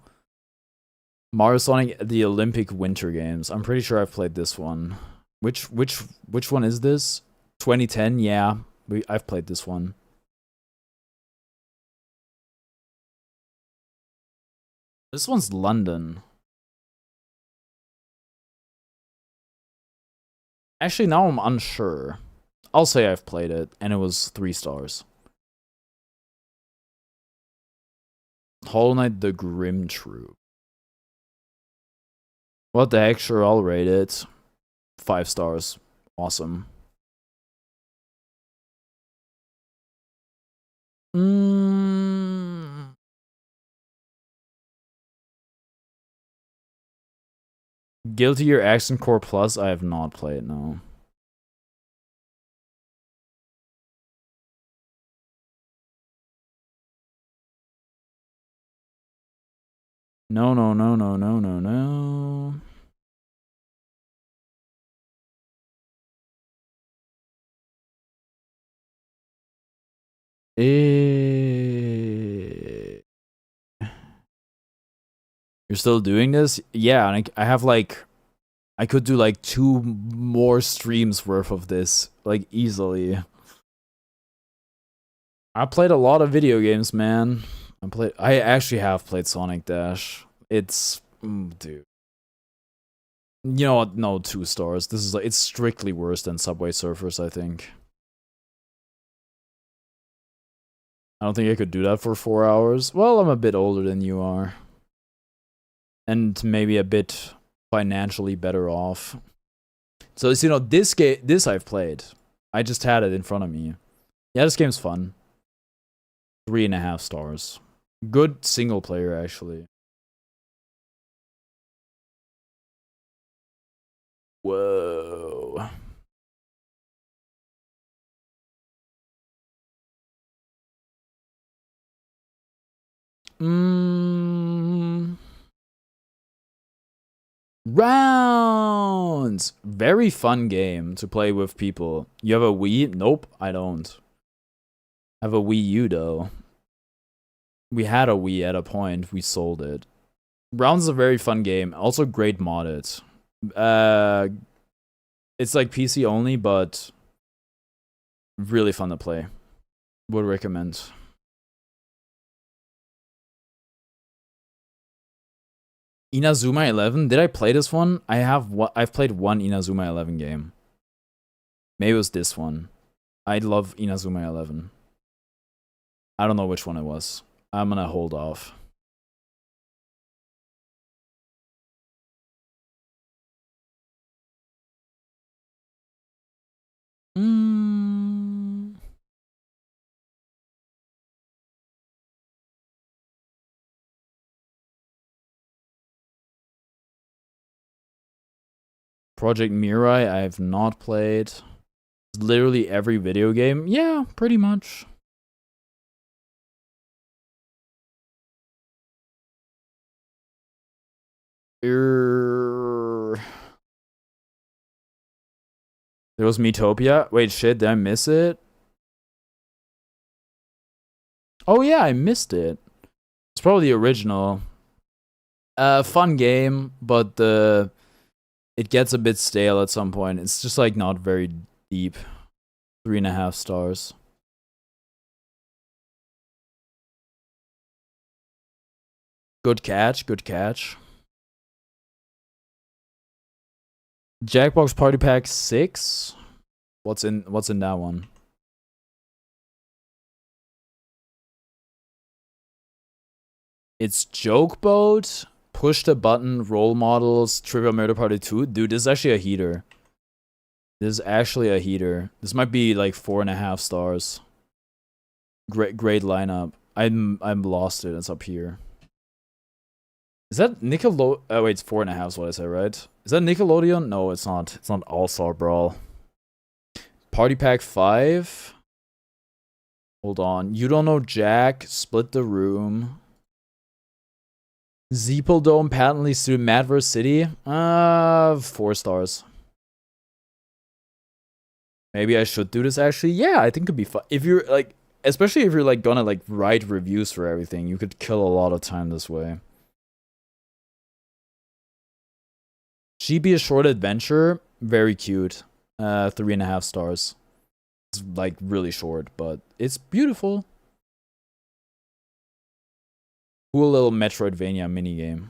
Mario Sonic the Olympic Winter Games. I'm pretty sure I've played this one. Which one is this? 2010? Yeah, I've played this one. This one's London. Actually, now I'm unsure. I'll say I've played it, and it was 3 stars. Hollow Knight the Grim Troop. What the heck, sure, I'll rate it. 5 stars. Awesome. Guilty Gear Action Core Plus, I have not played, no. No. You're still doing this? Yeah, and I have like... I could do like 2 more streams worth of this, like easily. I played a lot of video games, man. I actually have played Sonic Dash. It's... dude. You know what? No, 2 stars. This is like... It's strictly worse than Subway Surfers, I think. I don't think I could do that for 4 hours. Well, I'm a bit older than you are. And maybe a bit financially better off. So, you know, this I've played. I just had it in front of me. Yeah, this game's fun. 3.5 stars. Good single player, actually. Whoa. Rounds! Very fun game to play with people. You have a Wii? Nope, I don't. I have a Wii U, though. We had a Wii at a point. We sold it. Rounds is a very fun game. Also great modded. It's like PC only, but really fun to play. Would recommend. Inazuma 11. Did I play this one? I've played one Inazuma 11 game. Maybe it was this one. I love Inazuma 11. I don't know which one it was. I'm gonna hold off. Project Mirai, I have not played. Literally every video game. Yeah, pretty much. There was Miitopia. Wait, shit, did I miss it? Oh yeah, I missed it. It's probably the original. Fun game, but it gets a bit stale at some point. It's just like not very deep. 3.5 stars. Good catch, good catch. Jackbox Party Pack 6. What's in that one? It's Joke Boat, Push the Button, Role Models, Trivial Murder Party 2. Dude, this is actually a heater. This is actually a heater. This might be like 4.5 stars. Great lineup. I'm lost it. It's up here. Is that Nickelodeon? Oh wait, it's 4.5 is what I said, right? Is that Nickelodeon? No, it's not. It's not All-Star Brawl. Party Pack 5. Hold on. You Don't Know Jack. Split the Room. Zeeple Dome, Patently Sued, Madverse City. 4 stars. Maybe I should do this actually. Yeah, I think it'd be fun. If you're like, especially if you're like gonna like write reviews for everything, you could kill a lot of time this way. GB A Short Adventure, very cute. 3.5 stars. It's like really short, but it's beautiful. Cool little Metroidvania minigame.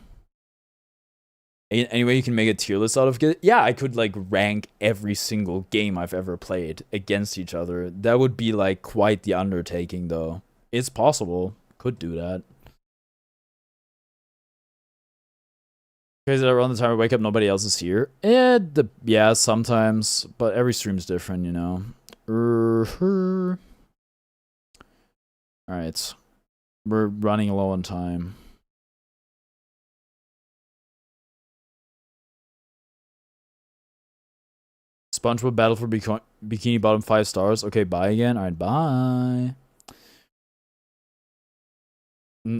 Anyway, you can make a tier list out of it. Yeah, I could like rank every single game I've ever played against each other. That would be like quite the undertaking, though. It's possible. Could do that. Crazy that around the time I wake up, nobody else is here. Yeah, sometimes, but every stream's different, you know. Alright. We're running low on time. SpongeBob Battle for Bikini Bottom 5 stars. Okay, bye again. Alright, bye.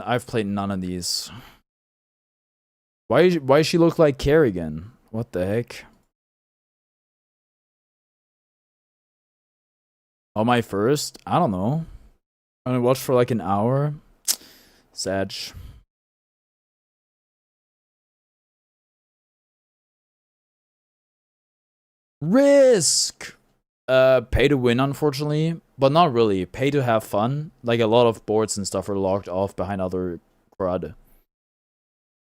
I've played none of these. Why she look like Kerrigan? What the heck? Oh, my first? I don't know. I only watched for like an hour. Sad. Risk! Pay to win, unfortunately. But not really. Pay to have fun. Like, a lot of boards and stuff are locked off behind other crud.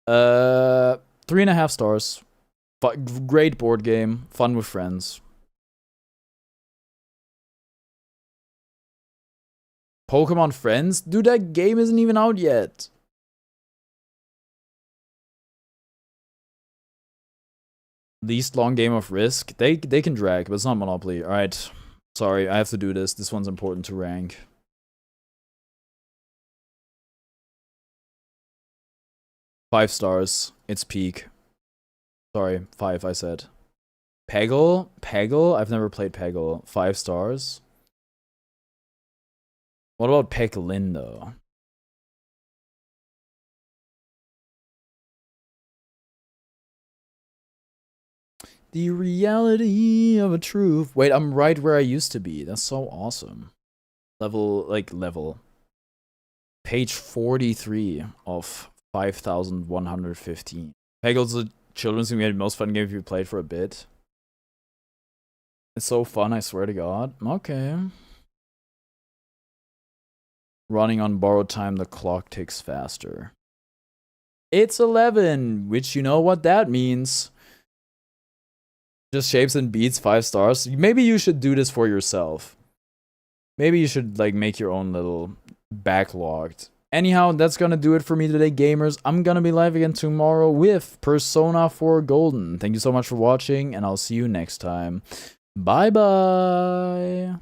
3.5 stars. But great board game. Fun with friends. Pokemon Friends? Dude, that game isn't even out yet. Least long game of Risk. They can drag, but it's not Monopoly. Alright. Sorry, I have to do this. This one's important to rank. Five stars. It's peak. Sorry, 5 I said. Peggle? Peggle? I've never played Peggle. 5 stars. What about Peglin though? The reality of a truth. Wait, I'm right where I used to be. That's so awesome. Level. Page 43 of 5,115. Peggl's a children's game, most fun game if you played for a bit. It's so fun, I swear to God. Okay. Running on borrowed time, the clock ticks faster. It's 11, which you know what that means. Just shapes and beats, 5 stars. Maybe you should do this for yourself. Maybe you should like make your own little backlogged. Anyhow, that's gonna do it for me today, gamers. I'm gonna be live again tomorrow with Persona 4 Golden. Thank you so much for watching, and I'll see you next time. Bye bye.